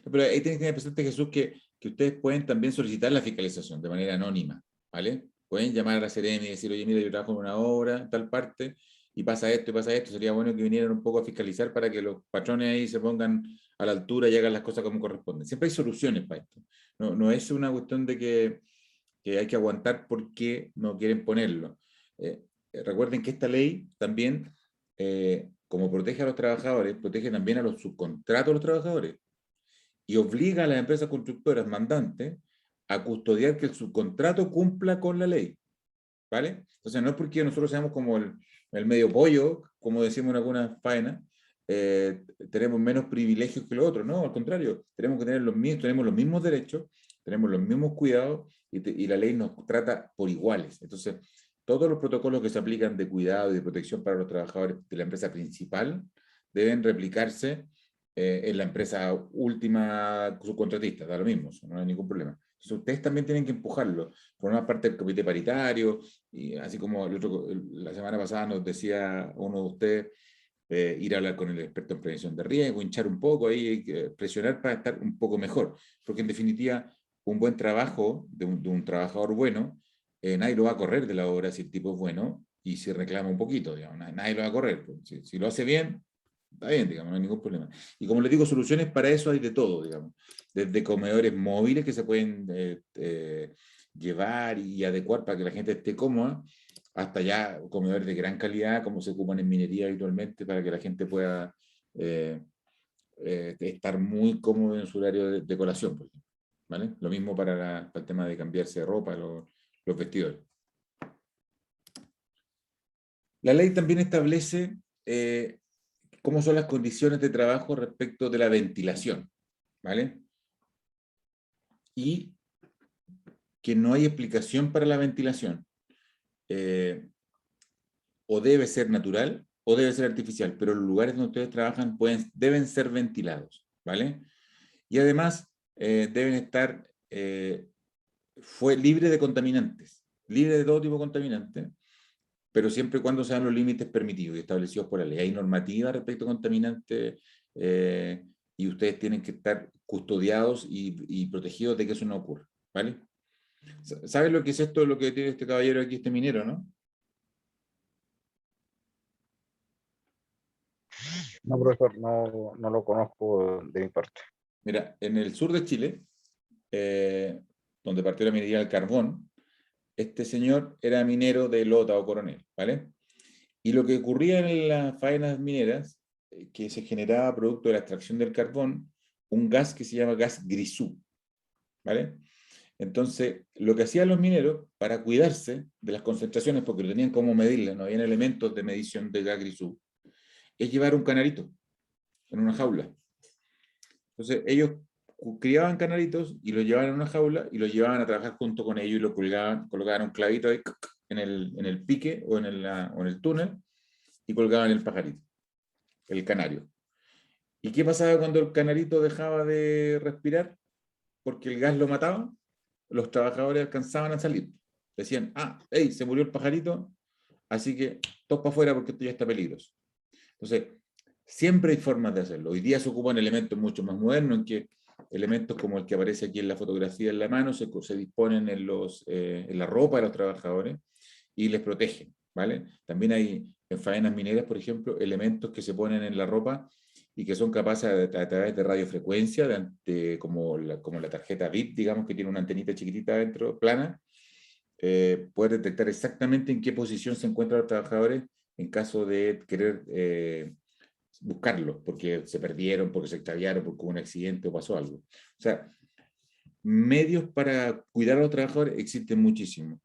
Pero ahí tienes que tener presente, Jesús, que ustedes pueden también solicitar la fiscalización de manera anónima, ¿vale? Pueden llamar a la Seremi y decir, oye, mira, yo trabajo en una obra, en tal parte, y pasa esto, sería bueno que vinieran un poco a fiscalizar para que los patrones ahí se pongan a la altura y hagan las cosas como corresponden. Siempre hay soluciones para esto. No es una cuestión de que hay que aguantar porque no quieren ponerlo. Recuerden que esta ley también, como protege a los trabajadores, protege también a los subcontratos de los trabajadores y obliga a las empresas constructoras mandantes a custodiar que el subcontrato cumpla con la ley, ¿vale? Entonces no es porque nosotros seamos como el medio pollo, como decimos en algunas faenas, tenemos menos privilegios que los otros, no, al contrario, tenemos los mismos derechos, tenemos los mismos cuidados y la ley nos trata por iguales. Entonces, todos los protocolos que se aplican de cuidado y de protección para los trabajadores de la empresa principal deben replicarse en la empresa última subcontratista, da lo mismo, no hay ningún problema. Entonces, ustedes también tienen que empujarlo, formar parte del comité paritario, y así como la semana pasada nos decía uno de ustedes, ir a hablar con el experto en prevención de riesgo, hinchar un poco ahí, presionar para estar un poco mejor, porque en definitiva un buen trabajo de un trabajador bueno, nadie lo va a correr de la obra si el tipo es bueno y se reclama un poquito, digamos, nadie lo va a correr. Si lo hace bien, está bien, digamos, no hay ningún problema. Y como les digo, soluciones para eso hay de todo, digamos, desde comedores móviles que se pueden llevar y adecuar para que la gente esté cómoda, hasta ya comedores de gran calidad, como se ocupan en minería habitualmente, para que la gente pueda estar muy cómodo en su horario de colación, por ejemplo, ¿vale? Lo mismo para el tema de cambiarse de ropa, los vestidores. La ley también establece cómo son las condiciones de trabajo respecto de la ventilación, ¿vale? Y que no hay explicación para la ventilación. O debe ser natural o debe ser artificial, pero los lugares donde ustedes trabajan deben ser ventilados, ¿vale? Y además deben estar libre de contaminantes, libre de todo tipo de contaminantes, pero siempre y cuando sean los límites permitidos y establecidos por la ley. Hay normativa respecto a contaminantes y ustedes tienen que estar custodiados y protegidos de que eso no ocurra, ¿vale? ¿Sabes lo que es esto, lo que tiene este caballero aquí, este minero, no? No, profesor, no lo conozco de mi parte. Mira, en el sur de Chile, donde partió la minería del carbón, este señor era minero de Lota o Coronel, ¿vale? Y lo que ocurría en las faenas mineras, que se generaba producto de la extracción del carbón, un gas que se llama gas grisú, ¿vale? Entonces, lo que hacían los mineros para cuidarse de las concentraciones, porque no tenían cómo medirlas, no habían elementos de medición de gas grisú, es llevar un canarito en una jaula. Entonces, ellos criaban canaritos y los llevaban a una jaula y los llevaban a trabajar junto con ellos y lo colocaban un clavito ahí en el pique o en el túnel y colgaban el pajarito, el canario. ¿Y qué pasaba cuando el canarito dejaba de respirar? Porque el gas lo mataba, los trabajadores alcanzaban a salir. Decían, hey, se murió el pajarito, así que todos para afuera porque esto ya está peligroso. Entonces, siempre hay formas de hacerlo. Hoy día se ocupan elementos mucho más modernos, en que elementos como el que aparece aquí en la fotografía en la mano se disponen en la ropa de los trabajadores y les protegen, ¿vale? También hay en faenas mineras, por ejemplo, elementos que se ponen en la ropa y que son capaces a través de radiofrecuencia, como la tarjeta VIP, digamos, que tiene una antenita chiquitita adentro, plana, poder detectar exactamente en qué posición se encuentran los trabajadores en caso de querer buscarlos, porque se perdieron, porque se extraviaron, porque hubo un accidente o pasó algo. O sea, medios para cuidar a los trabajadores existen muchísimos.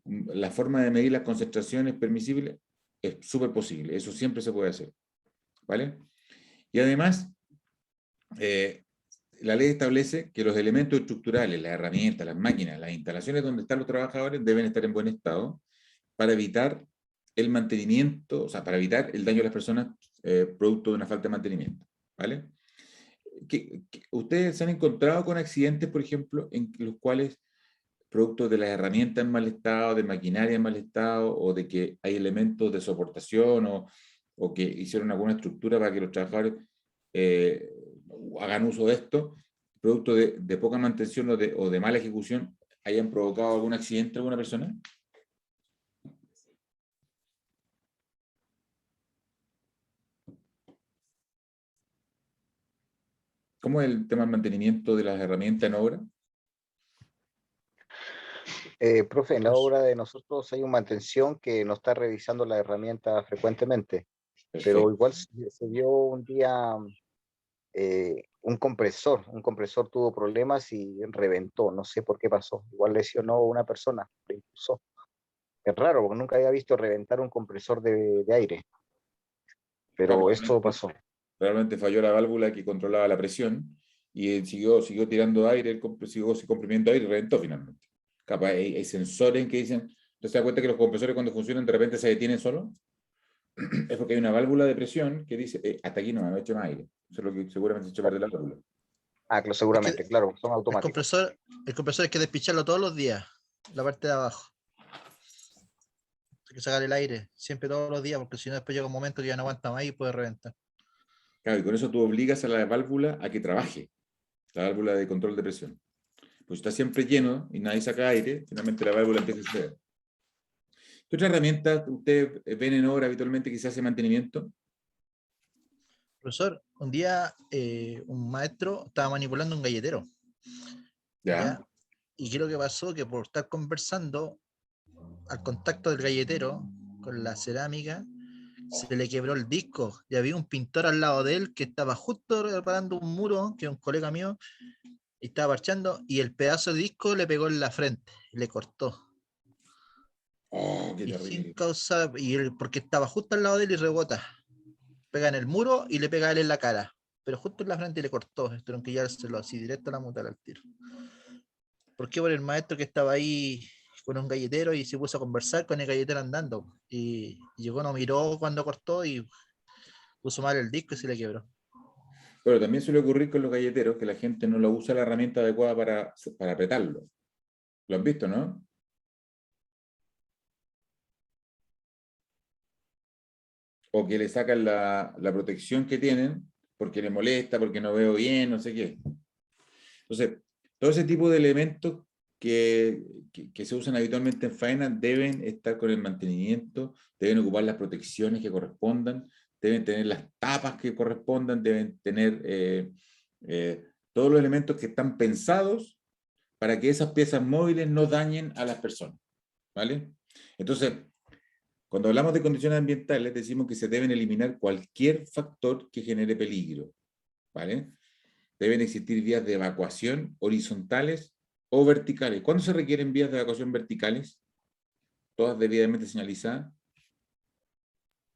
La forma de medir las concentraciones permisibles es súper posible, eso siempre se puede hacer, ¿vale? Y además, la ley establece que los elementos estructurales, las herramientas, las máquinas, las instalaciones donde están los trabajadores deben estar en buen estado para evitar el mantenimiento, o sea, para evitar el daño a las personas producto de una falta de mantenimiento, ¿vale? ¿Ustedes se han encontrado con accidentes, por ejemplo, en los cuales producto de las herramientas en mal estado, de maquinaria en mal estado, o de que hay elementos de soportación, o que hicieron alguna estructura para que los trabajadores hagan uso de esto, producto de poca mantención o de mala ejecución, hayan provocado algún accidente a alguna persona? ¿Cómo es el tema del mantenimiento de las herramientas en obra? Profe, en la obra de nosotros hay una mantención que nos está revisando la herramienta frecuentemente, pero Perfecto. igual se dio un día un compresor tuvo problemas y reventó, no sé por qué pasó, igual lesionó a una persona, le impulsó. Es raro, porque nunca había visto reventar un compresor de aire, pero esto pasó. Realmente falló la válvula que controlaba la presión y siguió tirando aire, siguió comprimiendo aire y reventó finalmente. Capaz hay sensores que dicen, ¿usted se da cuenta que los compresores cuando funcionan de repente se detienen solo? Es porque hay una válvula de presión que dice, hasta aquí no me ha hecho más aire. Eso es lo que seguramente se echó a perder la válvula. Claro, Es seguramente, que claro, son el automáticos. compresor hay que despicharlo todos los días, la parte de abajo. Hay que sacar el aire, siempre todos los días, porque si no después llega un momento que ya no aguanta más y puede reventar. Claro, y con eso tú obligas a la válvula a que trabaje, la válvula de control de presión. Pues está siempre lleno y nadie saca aire, finalmente la válvula empieza a ceder. ¿Qué otra herramienta ustedes ven en obra habitualmente que se hace mantenimiento? Profesor, un día un maestro estaba manipulando un galletero. ¿Ya? Y creo que pasó que por estar conversando, al contacto del galletero con la cerámica, se le quebró el disco y había un pintor al lado de él que estaba justo reparando un muro, que es un colega mío, y estaba parchando, y el pedazo de disco le pegó en la frente, le cortó. Oh, qué Y sin terrible. causa, porque estaba justo al lado de él y rebota. Pega en el muro y le pega a él en la cara, pero justo en la frente le cortó, tuvieron que llevárselo así directo a la mutal al tiro. ¿Por qué? Por el maestro que estaba ahí con un galletero y se puso a conversar con el galletero andando. Y llegó, no miró cuando cortó y puso mal el disco y se le quebró. Pero también suele ocurrir con los galleteros que la gente no lo usa la herramienta adecuada para apretarlo. ¿Lo han visto, no? O que le sacan la protección que tienen porque le molesta, porque no veo bien, no sé qué. Entonces, todo ese tipo de elementos que se usan habitualmente en faena deben estar con el mantenimiento, deben ocupar las protecciones que correspondan, deben tener las tapas que correspondan, deben tener todos los elementos que están pensados para que esas piezas móviles no dañen a las personas, ¿vale? Entonces, cuando hablamos de condiciones ambientales, decimos que se deben eliminar cualquier factor que genere peligro, ¿vale? Deben existir vías de evacuación horizontales o verticales. ¿Cuándo se requieren vías de evacuación verticales? Todas debidamente señalizadas.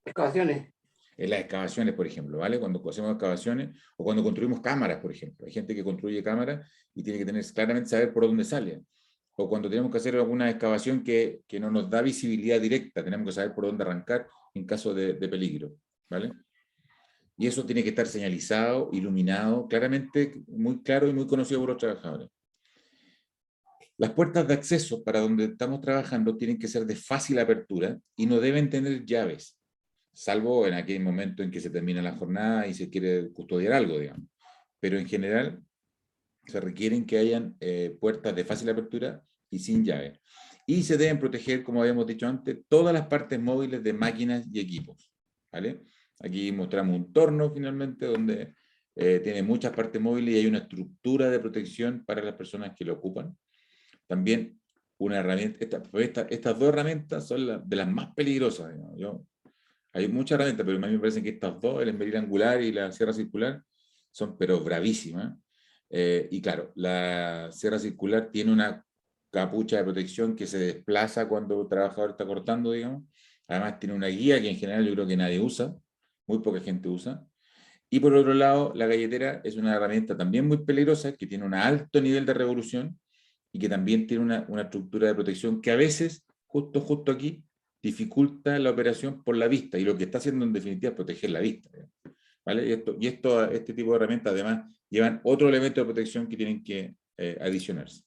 Excavaciones. en las excavaciones, por ejemplo, ¿vale? Cuando hacemos excavaciones o cuando construimos cámaras, por ejemplo. Hay gente que construye cámaras y tiene que tener claramente saber por dónde sale. O cuando tenemos que hacer alguna excavación que no nos da visibilidad directa, tenemos que saber por dónde arrancar en caso de peligro, ¿vale? Y eso tiene que estar señalizado, iluminado, claramente, muy claro y muy conocido por los trabajadores. Las puertas de acceso para donde estamos trabajando tienen que ser de fácil apertura y no deben tener llaves, salvo en aquel momento en que se termina la jornada y se quiere custodiar algo, digamos. Pero en general se requieren que hayan puertas de fácil apertura y sin llave. Y se deben proteger, como habíamos dicho antes, todas las partes móviles de máquinas y equipos, ¿vale? Aquí mostramos un torno finalmente donde tiene muchas partes móviles y hay una estructura de protección para las personas que lo ocupan. También una herramienta, estas dos herramientas son de las más peligrosas. Hay muchas herramientas, pero a mí me parece que estas dos, el esmeril angular y la sierra circular, son pero bravísimas. Y claro, la sierra circular tiene una capucha de protección que se desplaza cuando el trabajador está cortando, digamos. Además tiene una guía que en general yo creo que nadie usa, muy poca gente usa. Y por otro lado, la galletera es una herramienta también muy peligrosa, que tiene un alto nivel de revolución y que también tiene una estructura de protección que a veces, justo aquí, dificulta la operación por la vista, y lo que está haciendo en definitiva es proteger la vista, ¿vale? Este tipo de herramientas además llevan otro elemento de protección que tienen que adicionarse.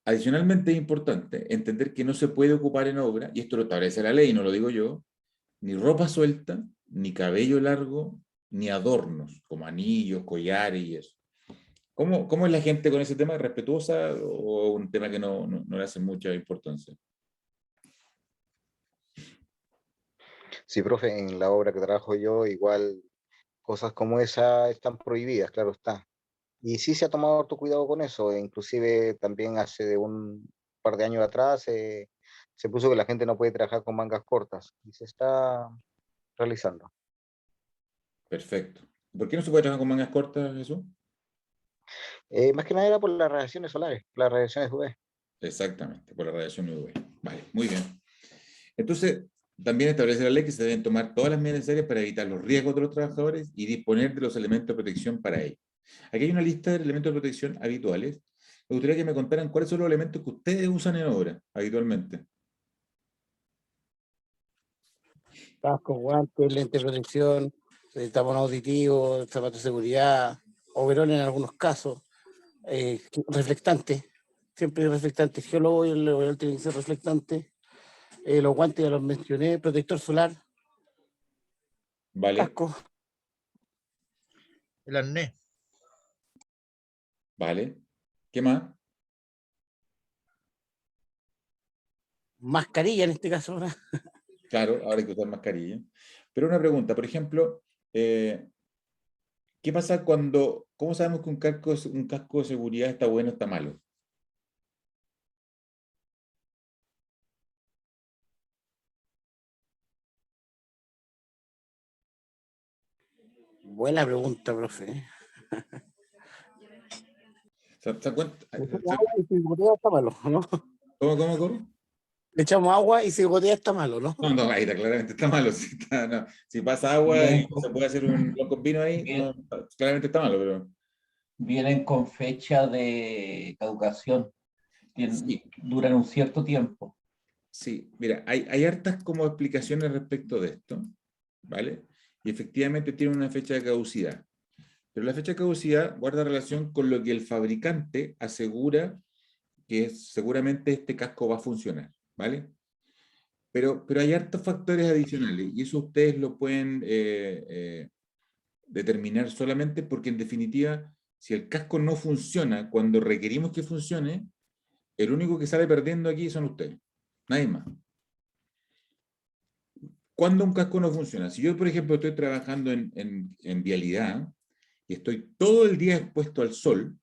Adicionalmente es importante entender que no se puede ocupar en obra, y esto lo establece la ley, no lo digo yo, ni ropa suelta, ni cabello largo, ni adornos, como anillos, collares y eso. ¿Cómo es la gente con ese tema? ¿Respetuosa o un tema que no le hace mucha importancia? Sí, profe, en la obra que trabajo yo, igual cosas como esa están prohibidas, claro está. Y sí se ha tomado harto cuidado con eso, inclusive también hace de un par de años atrás se puso que la gente no puede trabajar con mangas cortas y se está realizando. Perfecto. ¿Por qué no se puede trabajar con mangas cortas, Jesús? Más que nada era por las radiaciones solares, las radiaciones UV. Exactamente, por la radiación UV. Vale, muy bien. Entonces, también establece la ley que se deben tomar todas las medidas necesarias para evitar los riesgos de los trabajadores y disponer de los elementos de protección para ello. Aquí hay una lista de elementos de protección habituales. Me gustaría que me contaran cuáles son los elementos que ustedes usan en obra habitualmente. Casco, guantes, lente de protección, tapón auditivo, zapatos de seguridad, overol en algunos casos, reflectante, siempre reflectante, geólogo y el overol tiene que ser reflectante, los guantes ya los mencioné, protector solar, Vale, casco, El arnés. vale. ¿Qué más? mascarilla en este caso, ¿verdad? Claro, ahora hay que usar mascarilla. Pero una pregunta, por ejemplo, ¿qué pasa cómo sabemos que un casco de seguridad está bueno o está malo? Buena pregunta, profe. ¿Se cuenta? Le echamos agua y si gotea está malo, ¿no? ¿Cómo? Le echamos agua y si gotea está malo, ¿no? No, ahí está, claramente está malo. No. Si pasa agua y se puede hacer un blog con vino ahí, no, claramente está malo, pero... Vienen con fecha de caducación. Sí. Duran un cierto tiempo. Sí, mira, hay hartas como explicaciones respecto de esto, ¿vale? Y efectivamente tiene una fecha de caducidad. Pero la fecha de caducidad guarda relación con lo que el fabricante asegura que seguramente este casco va a funcionar, ¿vale? Pero hay hartos factores adicionales y eso ustedes lo pueden determinar solamente porque en definitiva, si el casco no funciona cuando requerimos que funcione, el único que sale perdiendo aquí son ustedes, nadie más. ¿Cuándo un casco no funciona? Si yo, por ejemplo, estoy trabajando en vialidad y estoy todo el día expuesto al sol,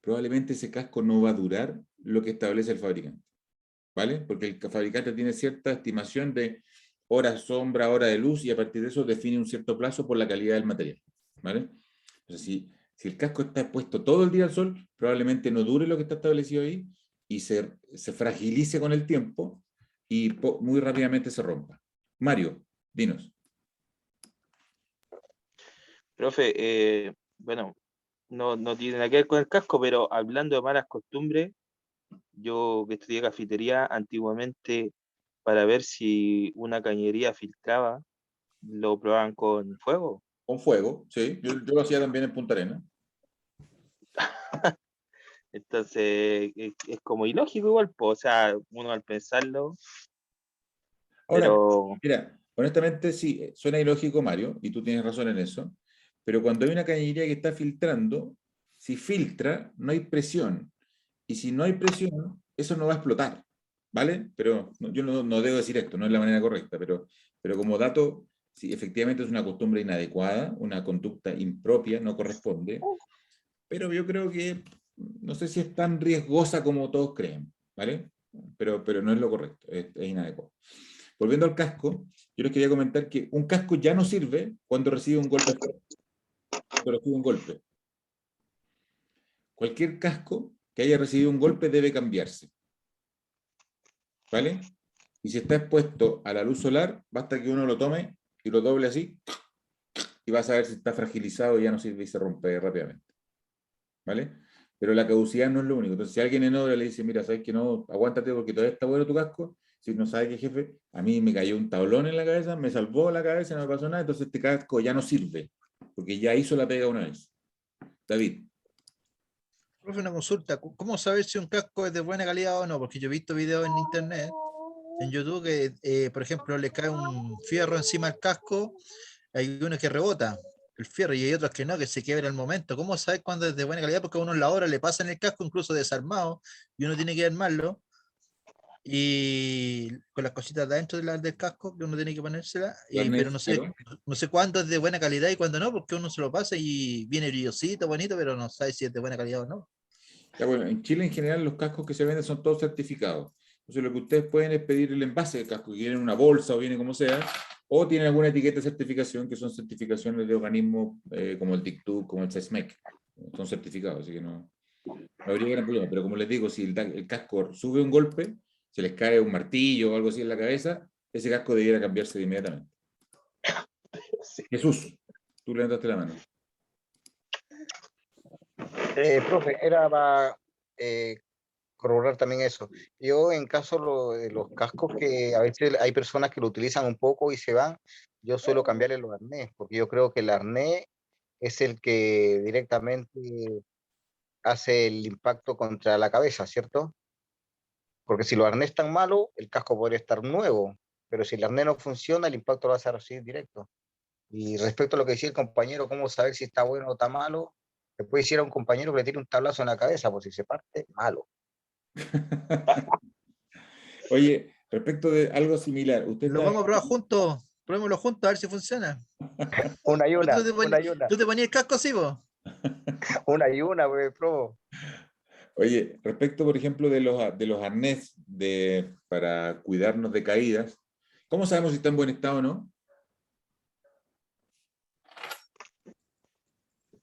probablemente ese casco no va a durar lo que establece el fabricante, ¿vale? Porque el fabricante tiene cierta estimación de hora sombra, hora de luz, y a partir de eso define un cierto plazo por la calidad del material, ¿vale? Entonces, si el casco está expuesto todo el día al sol, probablemente no dure lo que está establecido ahí y se fragilice con el tiempo y muy rápidamente se rompa. Mario. Dinos. Profe, bueno, no tiene nada que ver con el casco, pero hablando de malas costumbres, yo que estudié cafetería antiguamente, para ver si una cañería filtraba, lo probaban con fuego. Con fuego, sí. Yo lo hacía también en Punta Arenas. Entonces, es como ilógico igual, o sea, uno al pensarlo, Ahora, pero mira, honestamente sí, suena ilógico, Mario, y tú tienes razón en eso, pero cuando hay una cañería que está filtrando, si filtra, no hay presión. Y si no hay presión, eso no va a explotar, ¿vale? Pero yo no debo decir esto, no es la manera correcta, pero como dato, sí, efectivamente es una costumbre inadecuada, una conducta impropia, no corresponde, pero yo creo que no sé si es tan riesgosa como todos creen, ¿vale? Pero no es lo correcto, es inadecuado. Volviendo al casco, yo les quería comentar que un casco ya no sirve cuando recibe un golpe fuerte, cuando recibe un golpe. Cualquier casco que haya recibido un golpe debe cambiarse, ¿vale? Y si está expuesto a la luz solar, basta que uno lo tome y lo doble así, y vas a ver si está fragilizado y ya no sirve y se rompe rápidamente, ¿vale? Pero la caducidad no es lo único. Entonces, si alguien en obra le dice, mira, sabes que no, aguántate porque todavía está bueno tu casco, si no sabe qué jefe, a mí me cayó un tablón en la cabeza, me salvó la cabeza, no me pasó nada, entonces este casco ya no sirve, porque ya hizo la pega una vez. David. Profe, una consulta. ¿Cómo saber si un casco es de buena calidad o no? Porque yo he visto videos en internet, en YouTube, que, por ejemplo, le cae un fierro encima del casco, hay uno que rebota el fierro y hay otros que no, que se quiebra al momento. ¿Cómo saber cuándo es de buena calidad? Porque a uno en la hora le pasan el casco incluso desarmado y uno tiene que armarlo y con las cositas de adentro del casco que uno tiene que ponérsela, pero Claro. no sé cuándo es de buena calidad y cuándo no, porque uno se lo pasa y viene brillosito, bonito, pero no sabe si es de buena calidad o no. Ya, bueno, en Chile en general los cascos que se venden son todos certificados. Entonces lo que ustedes pueden es pedir el envase del casco, que viene en una bolsa o viene como sea, o tienen alguna etiqueta de certificación que son certificaciones de organismos como el TICTUC, como el SESMEC. Son certificados, así que no habría gran problema. Pero como les digo, si el casco sube un golpe, se les cae un martillo o algo así en la cabeza, ese casco debiera cambiarse de inmediatamente. Sí. Jesús, tú levantaste la mano. Profe, era para corroborar también eso. Yo, en caso de los cascos, que a veces hay personas que lo utilizan un poco y se van, yo suelo cambiarle los arnés, porque yo creo que el arnés es el que directamente hace el impacto contra la cabeza, ¿cierto? Porque si los arnés están malos, el casco podría estar nuevo, pero si el arnés no funciona, el impacto lo vas a recibir directo. Y respecto a lo que decía el compañero, cómo saber si está bueno o está malo, le puede decir a un compañero que le tire un tablazo en la cabeza, por si se parte, malo. Oye, respecto de algo similar, usted Lo está... vamos a probar juntos, probémoslo juntos a ver si funciona. Una y una, una y una, ¿Tú te ponías el casco así, vos? una y una, pues, probo. Oye, respecto, por ejemplo, de los arnés para cuidarnos de caídas, ¿cómo sabemos si está en buen estado o no?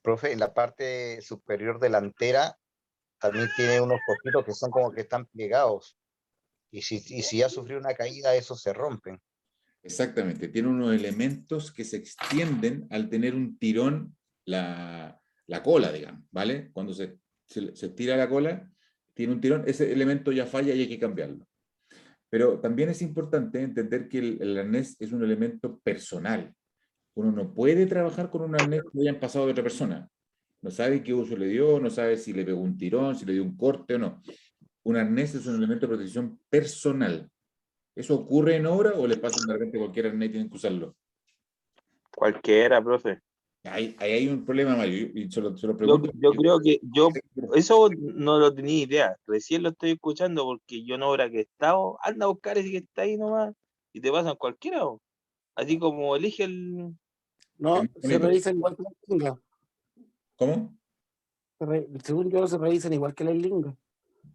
Profe, en la parte superior delantera también tiene unos cositos que son como que están plegados. Y si ya sufrió una caída, esos se rompen. Exactamente, tiene unos elementos que se extienden al tener un tirón la cola, digamos, ¿vale? Cuando se tira la cola, tiene un tirón, ese elemento ya falla y hay que cambiarlo. Pero también es importante entender que el arnés es un elemento personal. Uno no puede trabajar con un arnés que hayan pasado de otra persona. No sabe qué uso le dio, no sabe si le pegó un tirón, si le dio un corte o no. Un arnés es un elemento de protección personal. ¿Eso ocurre en obra o le pasa de repente cualquier arnés y tienen que usarlo? cualquiera, profe. Ahí hay un problema, Mario, y se lo Yo pregunto. creo que eso no lo tenía idea. Recién lo estoy escuchando porque yo no hora que he estado, anda a buscar ese que está ahí nomás y te pasan cualquiera. Así como elige el. No, el se bonito. revisan igual que las lingas. ¿Cómo? Según yo, se revisan igual que las lingas.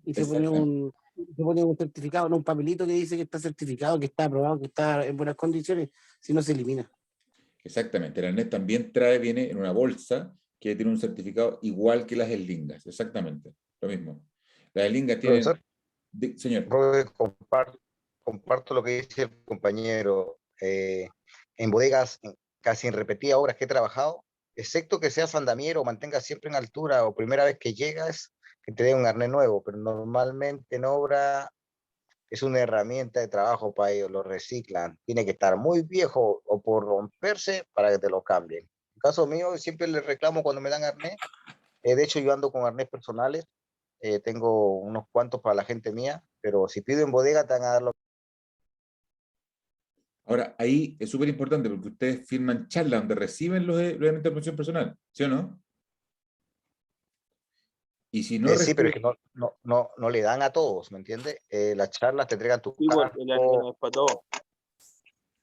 Y Exacto. se pone un certificado, no un papelito que dice que está certificado, que está aprobado, que está en buenas condiciones, si no se elimina. Exactamente. El arnés también viene en una bolsa que tiene un certificado igual que las eslingas. Exactamente. Lo mismo. Las eslingas tienen. Profesor, Señor. profe, comparto lo que dice el compañero. en bodegas casi en repetidas obras que he trabajado, excepto que seas andamiero o mantengas siempre en altura o primera vez que llegas, que te den un arnés nuevo, pero normalmente en obra es una herramienta de trabajo para ellos, lo reciclan. Tiene que estar muy viejo o por romperse para que te lo cambien. En el caso mío, siempre les reclamo cuando me dan arnés. De hecho, yo ando con arnés personales. Tengo unos cuantos para la gente mía, pero si pido en bodega te van a dar lo. Ahora, ahí es súper importante porque ustedes firman charlas donde reciben los elementos de promoción personal, ¿sí o no? Y si no Sí, pero es que reciben, no le dan a todos, ¿me entiendes? Las charlas te entregan tu Sí, pues, el arnés no casco. es para todo.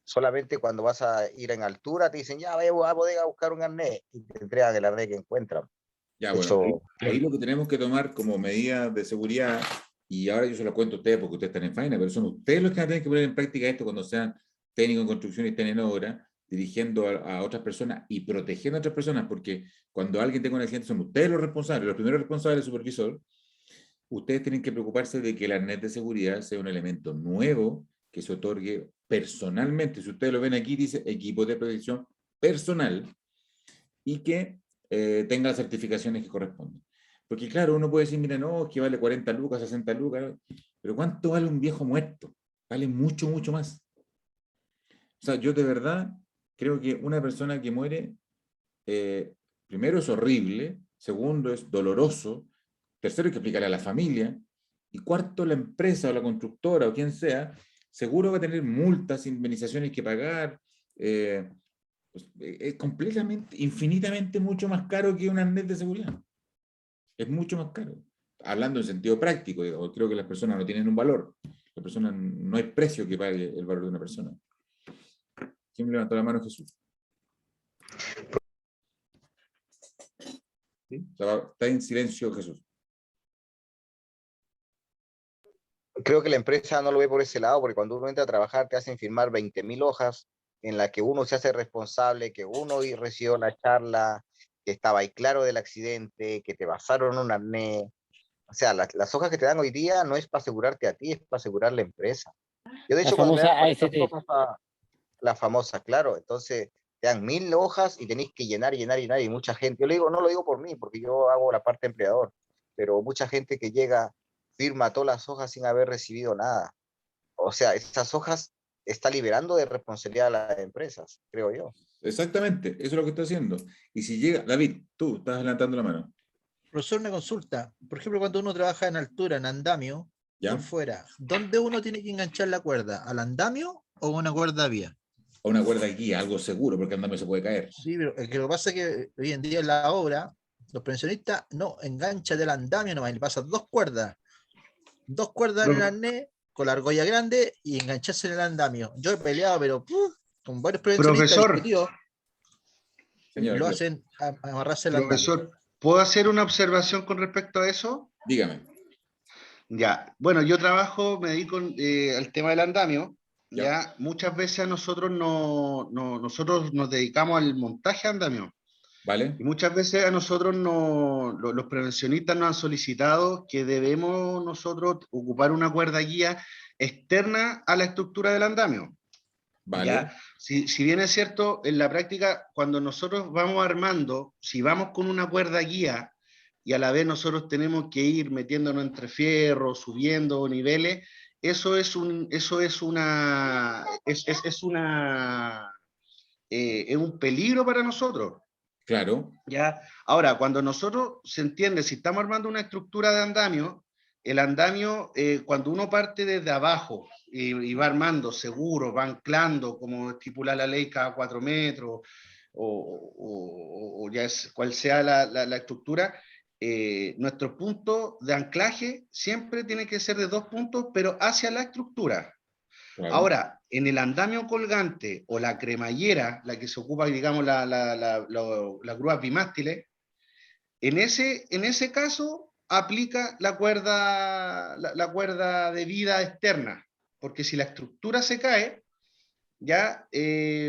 Solamente cuando vas a ir en altura te dicen, ya, vaya a bodega a buscar un arnés y te entregan el arnés que encuentran. ya, De bueno, hecho, ahí lo que tenemos que tomar como medida de seguridad, y ahora yo se lo cuento a ustedes porque ustedes están en faena, pero son ustedes los que van a tener que poner en práctica esto cuando sean técnicos en construcción y estén en obra, dirigiendo a otras personas y protegiendo a otras personas, porque cuando alguien tenga un accidente son ustedes los responsables, los primeros responsables del supervisor. Ustedes tienen que preocuparse de que el arnés de seguridad sea un elemento nuevo que se otorgue personalmente. Si ustedes lo ven aquí, dice equipo de protección personal y que tenga las certificaciones que corresponden. Porque claro, uno puede decir, mira, no, es que vale 40 lucas, 60 lucas, ¿no? Pero ¿cuánto vale un viejo muerto? Vale mucho, mucho más. O sea, yo de verdad creo que una persona que muere, primero es horrible, segundo es doloroso, tercero hay que explicarle a la familia, y cuarto la empresa o la constructora o quien sea, seguro va a tener multas, indemnizaciones que pagar, pues, es completamente, infinitamente mucho más caro que un arnés de seguridad. Es mucho más caro. Hablando en sentido práctico, digo, creo que las personas no tienen un valor. Las personas, no hay precio que pague el valor de una persona. ¿Quién me levantó la mano? Jesús. ¿Sí? O sea, está en silencio Jesús. creo que la empresa no lo ve por ese lado, porque cuando uno entra a trabajar te hacen firmar 20.000 hojas en las que uno se hace responsable, que uno recibió la charla, que estaba ahí claro del accidente, que te basaron un arnés. O sea, las hojas que te dan hoy día no es para asegurarte a ti, es para asegurar la empresa. Yo, de La hecho, cuando me dan famosa 40 AST. hojas, la famosa, claro, entonces te dan 1.000 hojas y tenéis que llenar, llenar, llenar, y mucha gente, yo le digo, no lo digo por mí, porque yo hago la parte empleador, pero mucha gente que llega firma todas las hojas sin haber recibido nada. O sea, esas hojas está liberando de responsabilidad a las empresas, creo yo. Exactamente, eso es lo que está haciendo. Y si llega, David, tú estás levantando la mano. Profesor, una consulta. Por ejemplo, cuando uno trabaja en altura, en andamio, ¿Ya? por fuera, ¿dónde uno tiene que enganchar la cuerda? ¿Al andamio o a una cuerda vía? A una cuerda guía, algo seguro, porque andando se puede caer. Sí, pero lo que pasa es que hoy en día en la obra, los pensionistas no enganchan del andamio nomás, le pasan dos cuerdas en el arnés con la argolla grande y engancharse en el andamio. Yo he peleado, pero con varios pensionistas Profesor, discutidos, y Señor, lo hacen amarrarse el andamio. profesor, ¿puedo hacer una observación con respecto a eso? dígame. Ya, bueno, yo trabajo, me dedico al tema del andamio. Ya. Ya, muchas veces a nosotros nosotros nos dedicamos al montaje de andamio. ¿Vale? Y muchas veces a nosotros los prevencionistas nos han solicitado que debemos nosotros ocupar una cuerda guía externa a la estructura del andamio. ¿Vale? Ya, si bien es cierto, en la práctica, cuando nosotros vamos armando, si vamos con una cuerda guía y a la vez nosotros tenemos que ir metiéndonos entre fierros, subiendo niveles, eso es un peligro para nosotros. Claro. ¿Ya? Ahora, cuando nosotros se entiende, si estamos armando una estructura de andamio, el andamio, cuando uno parte desde abajo y va armando seguro, va anclando, como estipula la ley, cada 4 metros, o ya es cual sea la estructura, nuestro punto de anclaje siempre tiene que ser de 2 puntos, pero hacia la estructura. Claro. Ahora, en el andamio colgante o la cremallera, la que se ocupa, digamos, las grúas bimástiles, en ese caso aplica la cuerda de vida externa, porque si la estructura se cae, ya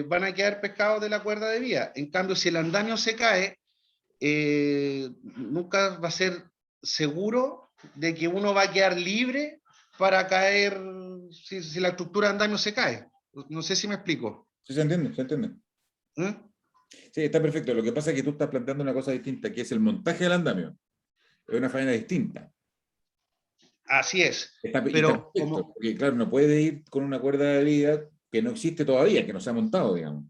van a quedar pescados de la cuerda de vida. En cambio, si el andamio se cae, nunca va a ser seguro de que uno va a quedar libre para caer si la estructura de andamio se cae. No sé si me explico. Sí, se entiende, se entiende. ¿Mm? Sí, está perfecto. Lo que pasa es que tú estás planteando una cosa distinta, que es el montaje del andamio. Es una faena distinta. Así es. Y está Pero perfecto, como, porque claro, no puede ir con una cuerda de vida que no existe todavía, que no se ha montado, digamos.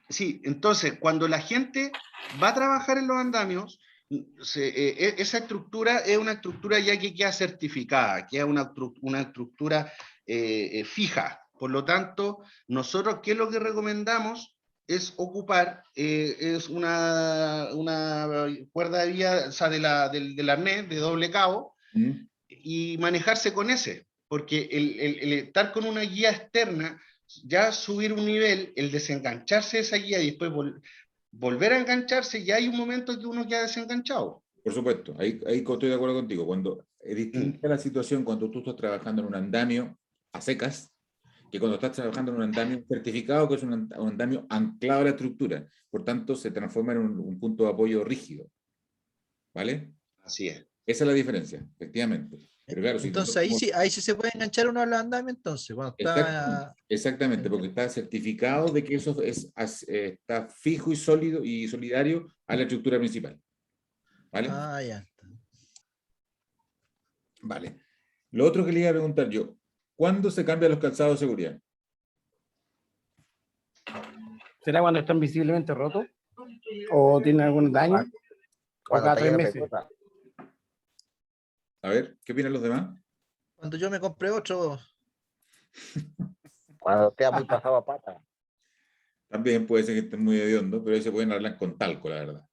sí, entonces, cuando la gente va a trabajar en los andamios, esa estructura es una estructura ya que queda certificada, queda una estructura fija. Por lo tanto, nosotros, ¿qué es lo que recomendamos? Es ocupar es una cuerda de vía, o sea, del arnés de doble cabo, ¿Mm? y manejarse con ese, porque el estar con una guía externa, ya subir un nivel, el desengancharse de esa guía y después volver a engancharse, ya hay un momento que uno queda desenganchado. Por supuesto, ahí estoy de acuerdo contigo. Cuando es distinta la situación cuando tú estás trabajando en un andamio a secas, que cuando estás trabajando en un andamio certificado, que es un andamio anclado a la estructura. Por tanto, se transforma en un punto de apoyo rígido. ¿Vale? Así es. Esa es la diferencia, efectivamente. Pero claro, si Entonces nosotros... ahí sí se puede enganchar uno al andamio, entonces, cuando Exactamente, está. exactamente, porque está certificado de que eso está fijo y sólido y solidario a la estructura principal. ¿Vale? Ah, ya. Vale. Lo otro que le iba a preguntar yo, ¿cuándo se cambian los calzados de seguridad? ¿Será cuando están visiblemente rotos? ¿O tienen algún daño? ¿O Cuando cada está 3 lleno de meses? pelota. A ver, ¿qué opinan los demás? Cuando yo me compré otro, Cuando queda muy pasado a pata. También puede ser que estén muy hediondo, pero ahí se pueden arreglar con talco, la verdad.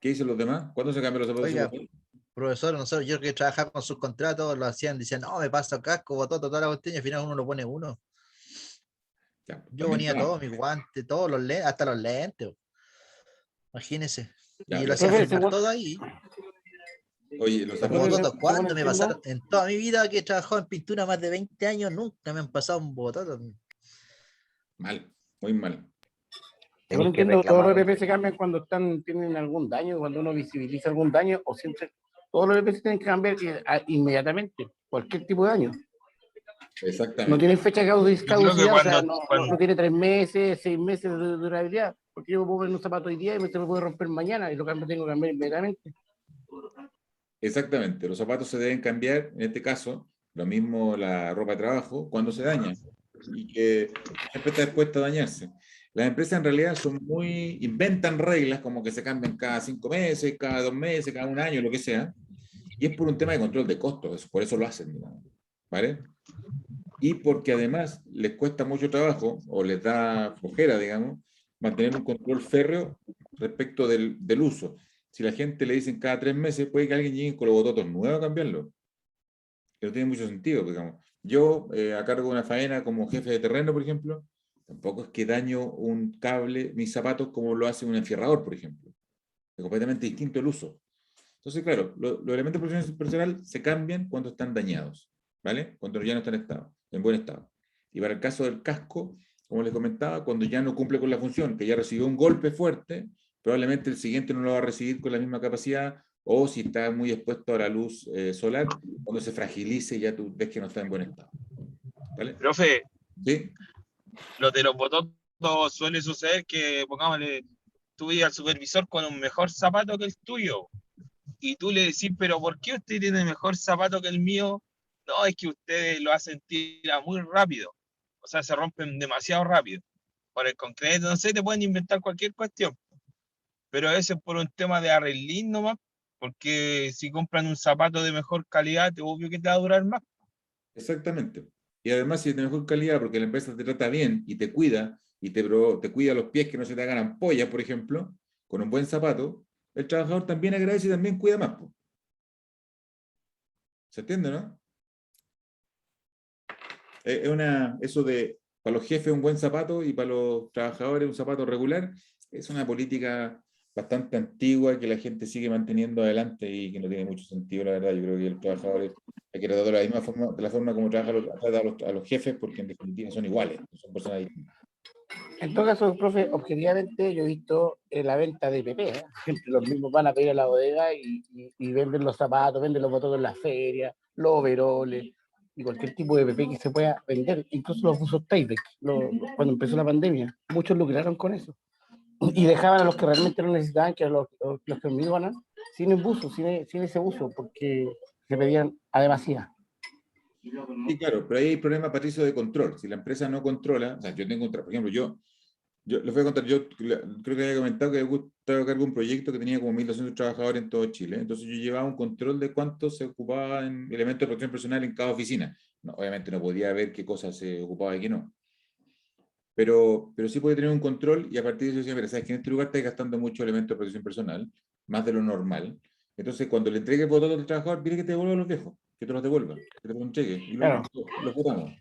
¿Qué dicen los demás? ¿Cuándo se cambian los zapatos de oiga, seguridad? profesor, nosotros, yo que trabajaba con sus contratos, lo hacían, decían, no, me pasa casco, botó toda la cuestión, y al final uno lo pone uno. Ya, Yo también ponía está mal. todo, mis guantes, todos los lentes, hasta los lentes. Imagínense. Ya, Y lo los hacía Profe, zapatos, firmar todo ahí. oye, los Los zapatos, bototos, según ¿cuándo me entiendo, pasaron? En toda mi vida que he trabajado en pintura más de 20 años, nunca me han pasado un bototo. mal, muy mal. según Tenéis que entiendo, todos los reclamar. LP se cambian cuando tienen algún daño, cuando uno visibiliza algún daño, o siempre, todos los LP se tienen que cambiar inmediatamente, cualquier tipo de daño. No Exactamente. tienen fecha de Yo creo que caducidad, o sea, no tiene 3 meses, 6 meses de durabilidad, porque yo me puedo poner un zapato hoy día y se me puede romper mañana y lo cambio, tengo que cambiar inmediatamente. Exactamente, los zapatos se deben cambiar, en este caso, lo mismo la ropa de trabajo, cuando se daña y que siempre está expuesta a dañarse. Las empresas en realidad inventan reglas como que se cambian cada 5 meses, cada 2 meses, cada un año, lo que sea, y es por un tema de control de costos, por eso lo hacen, digamos, ¿vale? Y porque además les cuesta mucho trabajo, o les da flojera, digamos, mantener un control férreo respecto del uso. Si la gente le dicen cada 3 meses, puede que alguien llegue con los bototos nuevos a cambiarlo. Que no tiene mucho sentido, digamos. Yo, a cargo de una faena como jefe de terreno, por ejemplo, tampoco es que daño un cable, mis zapatos, como lo hace un enfierrador, por ejemplo. Es completamente distinto el uso. Entonces, claro, los elementos de protección personal se cambian cuando están dañados, ¿vale? Cuando ya no están en buen estado. Y para el caso del casco, como les comentaba, cuando ya no cumple con la función, que ya recibió un golpe fuerte, probablemente el siguiente no lo va a recibir con la misma capacidad, o si está muy expuesto a la luz solar, cuando se fragilice ya tú ves que no está en buen estado. ¿Vale? Profe, ¿Sí? lo de los bototos suele suceder que, pongámosle, tú vas al supervisor con un mejor zapato que el tuyo. Y tú le decís, pero ¿por qué usted tiene mejor zapato que el mío? No, es que ustedes lo hacen tirar muy rápido. O sea, se rompen demasiado rápido. Por el concreto, no sé, te pueden inventar cualquier cuestión. Pero a veces por un tema de arreglín nomás, porque si compran un zapato de mejor calidad, te obvio que te va a durar más. Exactamente. Y además, si es de mejor calidad, porque la empresa te trata bien y te cuida, y te cuida los pies que no se te hagan ampollas, por ejemplo, con un buen zapato, el trabajador también agradece y también cuida más. Po. ¿Se entiende, no? Eso de, para los jefes un buen zapato y para los trabajadores un zapato regular, es una política bastante antigua que la gente sigue manteniendo adelante y que no tiene mucho sentido, la verdad. Yo creo que los trabajadores hay que tratar de la misma forma, de la forma como trata a los jefes, porque en definitiva son iguales, son personas distintas. En todo caso, profe, objetivamente yo he visto la venta de PP, ¿eh? Siempre los mismos van a pedir a la bodega y venden los zapatos, venden los botones en las ferias, los overoles, y cualquier tipo de EPP que se pueda vender, incluso los buzos Tyvek, cuando empezó la pandemia, muchos lucraron con eso. Y dejaban a los que realmente lo necesitaban, que eran los que me iban sin el buzo, sin ese buzo, porque se pedían a demasía. Sí, claro, pero ahí hay problema, Patricio, de control. Si la empresa no controla, o sea, yo tengo, por ejemplo, yo les voy a contar, yo creo que había comentado que estaba a cargo de un proyecto que tenía como 1.200 trabajadores en todo Chile. Entonces yo llevaba un control de cuánto se ocupaba en elementos de protección personal en cada oficina. No, obviamente no podía ver qué cosas se ocupaba y qué no. Pero sí podía tener un control y a partir de eso decía, mira, sabes que en este lugar estás gastando mucho elementos de protección personal, más de lo normal. Entonces cuando le entregue el botón al trabajador, pide que te devuelva los viejos, que te los devuelva, que te los entregue y Claro. los votamos.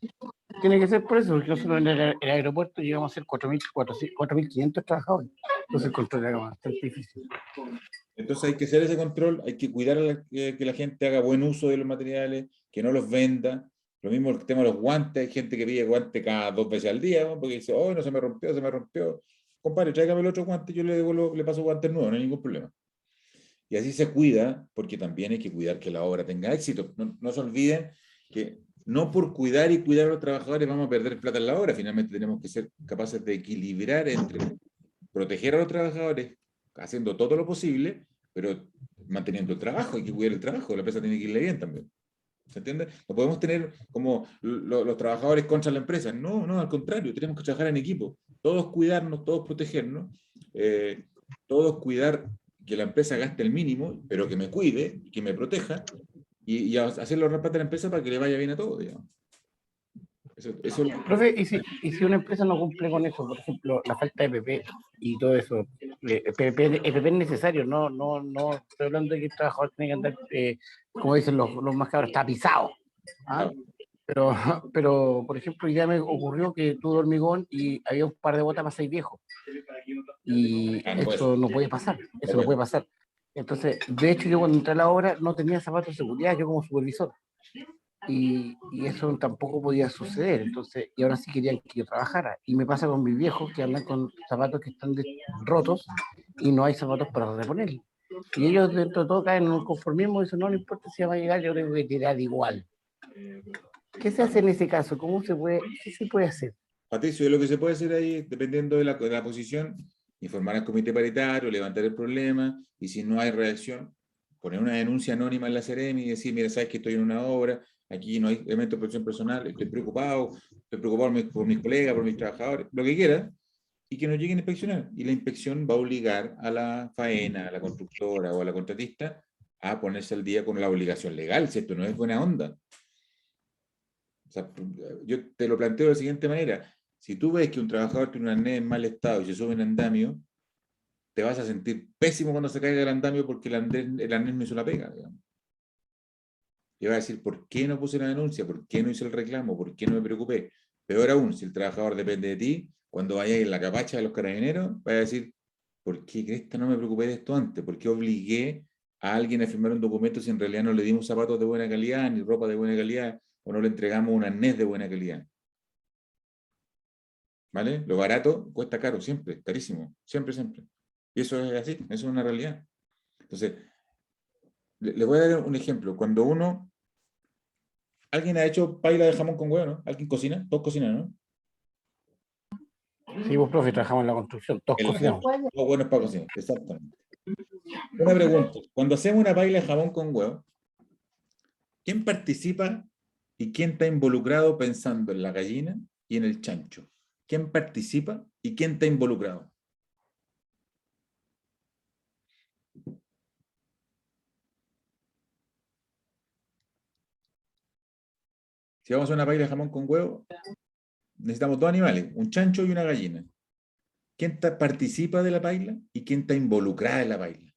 Tiene que ser por eso, porque nosotros en el aeropuerto llegamos a ser 4.500 trabajadores. Entonces el control era bastante difícil. Entonces hay que hacer ese control, hay que cuidar que la gente haga buen uso de los materiales, que no los venda. Lo mismo el tema de los guantes, hay gente que pide guantes cada 2 veces al día, ¿no? Porque dice, oh, no se me rompió, se me rompió. Compadre, tráigame el otro guante, yo le devuelvo, le paso guantes nuevos, no hay ningún problema. Y así se cuida, porque también hay que cuidar que la obra tenga éxito. No se olviden que no por cuidar y cuidar a los trabajadores vamos a perder plata en la obra. Finalmente tenemos que ser capaces de equilibrar entre proteger a los trabajadores, haciendo todo lo posible, pero manteniendo el trabajo. Hay que cuidar el trabajo, la empresa tiene que irle bien también. ¿Se entiende? No podemos tener como los trabajadores contra la empresa. No, al contrario, tenemos que trabajar en equipo. Todos cuidarnos, todos protegernos, todos cuidar que la empresa gaste el mínimo, pero que me cuide, que me proteja, y hacerlo ahorrar de la empresa para que le vaya bien a todos, digamos. Eso Profe, ¿y si una empresa no cumple con eso? Por ejemplo, la falta de EPP y todo eso. EPP es necesario, no estoy hablando de que el trabajador tiene que andar, como dicen los más cabros, tapizado. ¿Ah? Pero, por ejemplo, ya me ocurrió que tuve hormigón y había un par de botas para 6 viejos. Y eso no puede pasar, no puede pasar. Entonces, de hecho, yo cuando entré a la obra no tenía zapatos de seguridad, yo como supervisor. Y eso tampoco podía suceder, entonces, y ahora sí querían que yo trabajara. Y me pasa con mis viejos que andan con zapatos que están rotos y no hay zapatos para reponer. Y ellos dentro de todo caen en un conformismo y dicen, no importa si va a llegar, yo tengo que tirar igual. ¿Qué se hace en ese caso? ¿Qué se puede hacer? Patricio, lo que se puede hacer ahí, dependiendo de la posición, informar al comité paritario, levantar el problema, y si no hay reacción, poner una denuncia anónima en la Seremi y decir, mira, sabes que estoy en una obra, aquí no hay elementos de protección personal, estoy preocupado por mis colegas, por mis trabajadores, lo que quiera, y que nos lleguen a inspeccionar. Y la inspección va a obligar a la faena, a la constructora o a la contratista a ponerse al día con la obligación legal, si esto no es buena onda. O sea, yo te lo planteo de la siguiente manera. Si tú ves que un trabajador tiene un arnés en mal estado y se sube en andamio, te vas a sentir pésimo cuando se caiga el andamio porque el arnés no hizo la pega, digamos. Y vas a decir, ¿por qué no puse la denuncia? ¿Por qué no hice el reclamo? ¿Por qué no me preocupé? Peor aún, si el trabajador depende de ti, cuando vayas en la capacha de los carabineros, vas a decir, ¿por qué cresta no me preocupé de esto antes? ¿Por qué obligué a alguien a firmar un documento si en realidad no le dimos zapatos de buena calidad, ni ropa de buena calidad, o no le entregamos un arnés de buena calidad? ¿Vale? Lo barato cuesta caro, siempre, carísimo, siempre. Y eso es así, eso es una realidad. Entonces, les voy a dar un ejemplo. Cuando alguien ha hecho paila de jamón con huevo, ¿no? ¿Alguien cocina? Todos cocinan, ¿no? Sí, vos, profe, trabajamos en la construcción, todos cocinamos. Todos buenos para cocinar, exactamente. Una pregunta, cuando hacemos una paila de jamón con huevo, ¿quién participa y quién está involucrado pensando en la gallina y en el chancho? ¿Quién participa y quién está involucrado? Si vamos a una paella de jamón con huevo, necesitamos 2 animales, un chancho y una gallina. ¿Quién participa de la paella y quién está involucrada en la paella?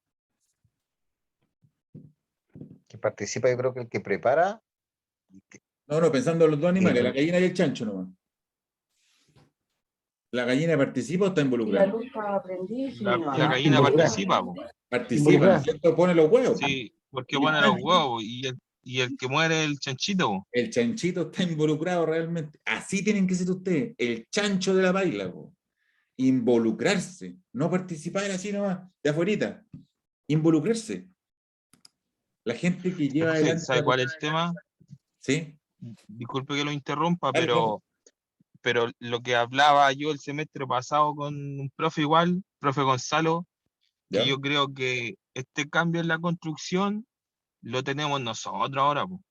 Que participa, yo creo que el que prepara. No, pensando en los 2 animales, la gallina y el chancho nomás. ¿La gallina participa o está involucrada? La gallina participa, po. Participa, ¿cierto? Pone los huevos. Sí, porque pone los huevos y el que muere es el chanchito, po. El chanchito está involucrado realmente. Así tienen que ser ustedes, el chancho de la paila, po. Involucrarse, no participar así nomás, de afuerita. Involucrarse. La gente que lleva adelante... ¿Sabe cuál es el tema? ¿Sí? disculpe que lo interrumpa, Dale, pero lo que hablaba yo el semestre pasado con un profe igual, profe Gonzalo, que ¿ya? yo creo que este cambio en la construcción lo tenemos nosotros ahora, po.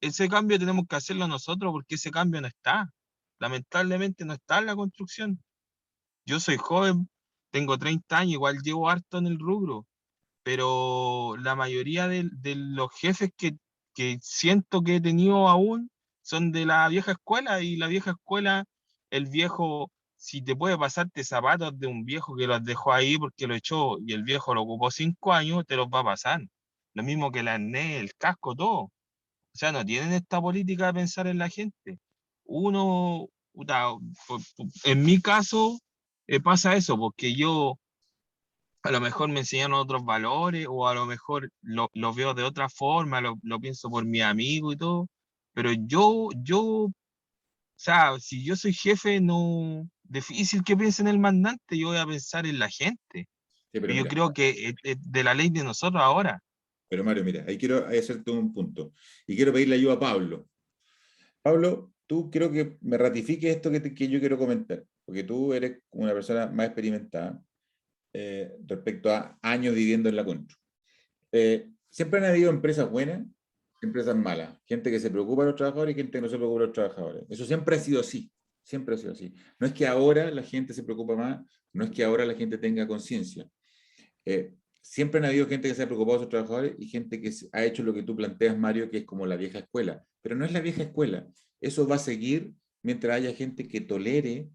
Ese cambio tenemos que hacerlo nosotros porque ese cambio no está. Lamentablemente no está en la construcción. Yo soy joven, tengo 30 años, igual llevo harto en el rubro, pero la mayoría de los jefes que siento que he tenido aún son de la vieja escuela, y la vieja escuela, el viejo, si te puede pasarte zapatos de un viejo que los dejó ahí porque lo echó y el viejo lo ocupó 5 años, te los va a pasar. Lo mismo que el arnés, el casco, todo. O sea, no tienen esta política de pensar en la gente. Uno, puta, en mi caso, pasa eso, porque yo a lo mejor me enseñaron otros valores, o a lo mejor lo veo de otra forma, lo pienso por mi amigo y todo, pero o sea, si yo soy jefe, no, difícil que piense en el mandante, yo voy a pensar en la gente. Sí, pero Y yo mira, creo que es de la ley de nosotros ahora. pero Mario, mira, ahí quiero hacerte un punto. Y quiero pedirle ayuda a Pablo. Pablo, tú creo que me ratifiques esto que yo quiero comentar, porque tú eres una persona más experimentada respecto a años viviendo en la contra. Siempre han habido empresas buenas, empresas malas, gente que se preocupa de los trabajadores y gente que no se preocupa de los trabajadores. Eso siempre ha sido así, siempre ha sido así. No es que ahora la gente se preocupa más, no es que ahora la gente tenga conciencia. Siempre han habido gente que se ha preocupado de sus trabajadores y gente que ha hecho lo que tú planteas, Mario, que es como la vieja escuela. Pero no es la vieja escuela. Eso va a seguir mientras haya gente que tolere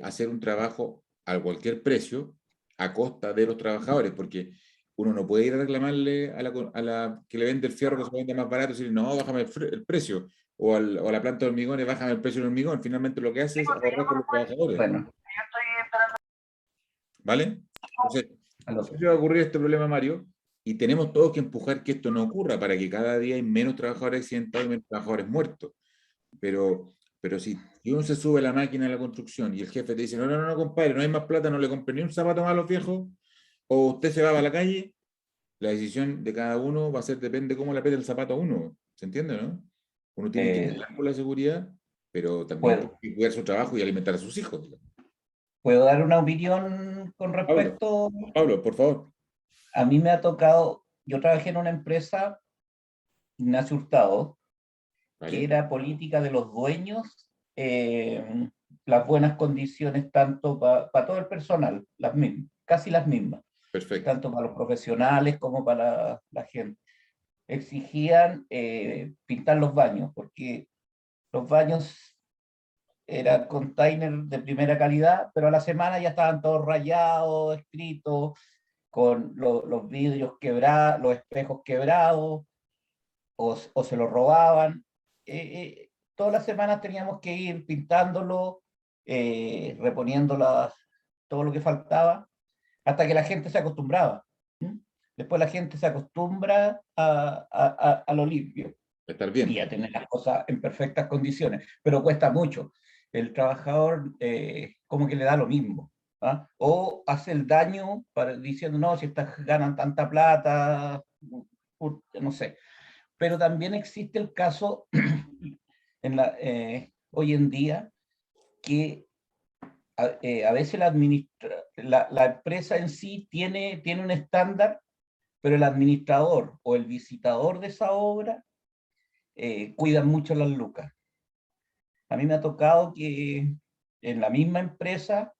hacer un trabajo a cualquier precio a costa de los trabajadores, porque uno no puede ir a reclamarle a la que le vende el fierro que se vende más barato y decir, no, bájame el precio, o a la planta de hormigones, bájame el precio del hormigón. Finalmente lo que hace es ahorrar con los trabajadores. Bueno, ¿Vale? Entonces, aló. siempre va a ocurrir este problema, Mario, y tenemos todos que empujar que esto no ocurra para que cada día hay menos trabajadores accidentados y menos trabajadores muertos. Pero si uno se sube a la máquina de la construcción y el jefe te dice, no, no, no, no, compadre, no hay más plata, no le compre ni un zapato más a los viejos, o usted se va a la calle, la decisión de cada uno va a ser, depende cómo le pete el zapato a uno. ¿Se entiende, no? Uno tiene que Eh, velar por la seguridad, pero también tiene ¿puedo, que cuidar su trabajo y alimentar a sus hijos, digamos. ¿puedo dar una opinión con Pablo, respecto? Pablo, por favor. A mí me ha tocado, yo trabajé en una empresa, Ignacio Hurtado, que ¿Vale? era política de los dueños, las buenas condiciones tanto para todo el personal, las mismas, casi las mismas, Perfecto. tanto para los profesionales como para la gente. Exigían pintar los baños, porque los baños eran containers de primera calidad, pero a la semana ya estaban todos rayados, escritos, con los vidrios quebrados, los espejos quebrados, o se los robaban. Todas las semanas teníamos que ir pintándolo, reponiendo todo lo que faltaba, hasta que la gente se acostumbraba. ¿Mm? Después la gente se acostumbra a lo limpio Estar y bien. a tener las cosas en perfectas condiciones, pero cuesta mucho. El trabajador como que le da lo mismo, ¿ah? O hace el daño diciendo, no, si estas ganan tanta plata, no sé. Pero también existe el caso hoy en día que a veces la empresa en sí tiene un estándar, pero el administrador o el visitador de esa obra cuidan mucho las lucas. A mí me ha tocado que en la misma empresa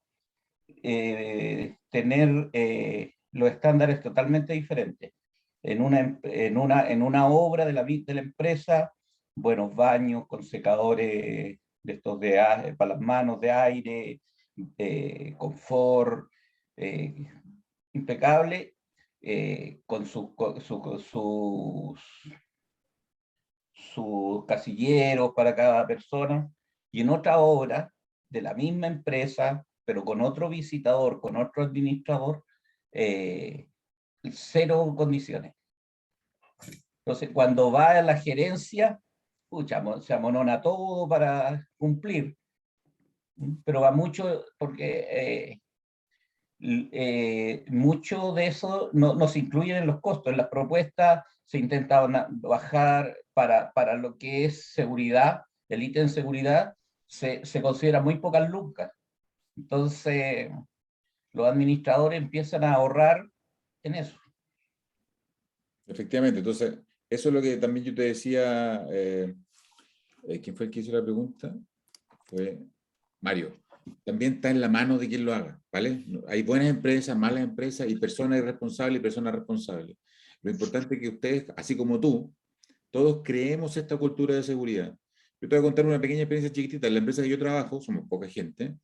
tener los estándares totalmente diferentes. En una obra de la empresa, buenos baños con secadores de estos para las manos de aire, confort, impecable, con sus casilleros para cada persona, y en otra obra de la misma empresa, pero con otro visitador, con otro administrador, cero condiciones. Entonces, cuando va a la gerencia, pucha, se amonona todo para cumplir, pero va mucho porque mucho de eso no se incluye en los costos. En las propuestas se intenta bajar para lo que es seguridad, el ítem seguridad, se considera muy pocas lucas. Entonces, los administradores empiezan a ahorrar en eso. Efectivamente, entonces, eso es lo que también yo te decía, ¿quién fue el que hizo la pregunta? Fue Mario. También está en la mano de quien lo haga, ¿vale? Hay buenas empresas, malas empresas, y personas irresponsables y personas responsables. Lo importante es que ustedes, así como tú, todos creemos esta cultura de seguridad. Yo te voy a contar una pequeña experiencia chiquitita. En la empresa que yo trabajo, somos poca gente,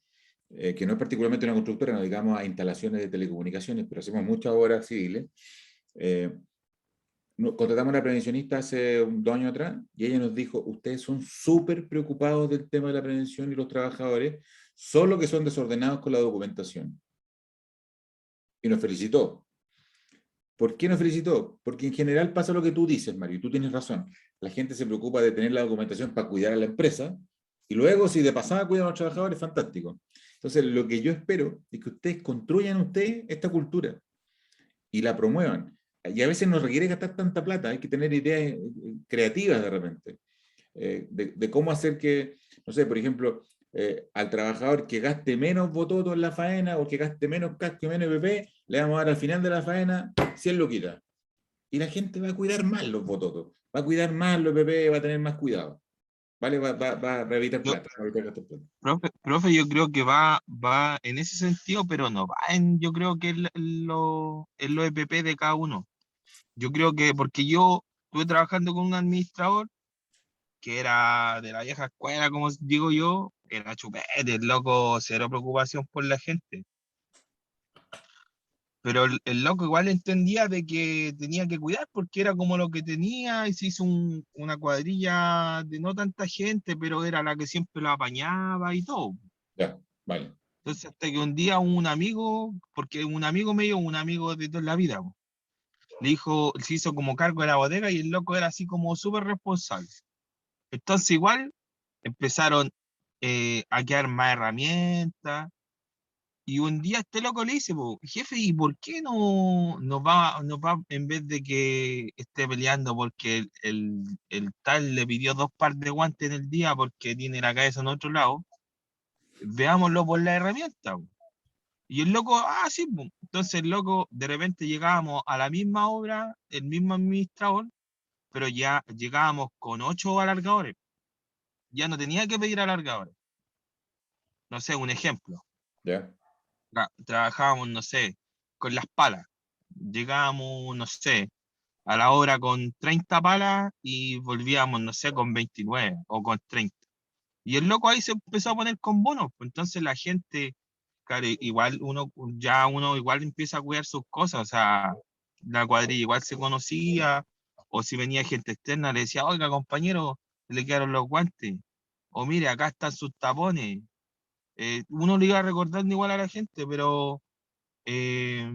que no es particularmente una constructora, nos dedicamos a instalaciones de telecomunicaciones, pero hacemos muchas obras civiles. Contratamos a una prevencionista hace 2 años atrás y ella nos dijo, ustedes son súper preocupados del tema de la prevención y los trabajadores, solo que son desordenados con la documentación. Y nos felicitó. ¿Por qué nos felicitó? Porque en general pasa lo que tú dices, Mario, y tú tienes razón. La gente se preocupa de tener la documentación para cuidar a la empresa, y luego si de pasada cuidan a los trabajadores, fantástico. Entonces, lo que yo espero es que ustedes construyan esta cultura y la promuevan. Y a veces no requiere gastar tanta plata, hay que tener ideas creativas de repente, de cómo hacer que, no sé, por ejemplo, al trabajador que gaste menos bototos en la faena o que gaste menos casco y menos EPP, le vamos a dar al final de la faena 100 loquitas. Y la gente va a cuidar más los bototos, va a cuidar más los EPP, va a tener más cuidado. ¿Vale? Va a evitar Yo, plata, va a evitar gastar plata. profe, yo creo que va en ese sentido, pero no va yo creo que en lo EPP de cada uno. Yo creo que, porque yo estuve trabajando con un administrador que era de la vieja escuela, como digo yo, era chupete, el loco, cero preocupación por la gente. Pero el loco igual entendía de que tenía que cuidar porque era como lo que tenía y se hizo una cuadrilla de no tanta gente, pero era la que siempre lo apañaba y todo. Ya, vale. Entonces hasta que un día un amigo, porque un amigo mío, un amigo de toda la vida, po, le dijo, se hizo como cargo de la bodega y el loco era así como súper responsable. Entonces igual empezaron a quedar más herramientas. Y un día este loco le dice, po, jefe, ¿y por qué no va, en vez de que esté peleando porque el tal le pidió 2 pares de guantes en el día porque tiene la cabeza en otro lado? Veámoslo por la herramienta, po. Y el loco, sí, po. Entonces el loco, de repente llegábamos a la misma obra, el mismo administrador, pero ya llegábamos con 8 alargadores. Ya no tenía que pedir alargadores. No sé, un ejemplo. Ya. Trabajábamos, no sé, con las palas. Llegábamos, no sé, a la obra con 30 palas y volvíamos, no sé, con 29 o con 30. Y el loco ahí se empezó a poner con bonos. Pues entonces la gente, claro, igual uno igual empieza a cuidar sus cosas. O sea, la cuadrilla igual se conocía, o si venía gente externa le decía, oiga, compañero, le quedaron los guantes. O mire, acá están sus tapones. Uno le iba recordando igual a la gente, pero eh,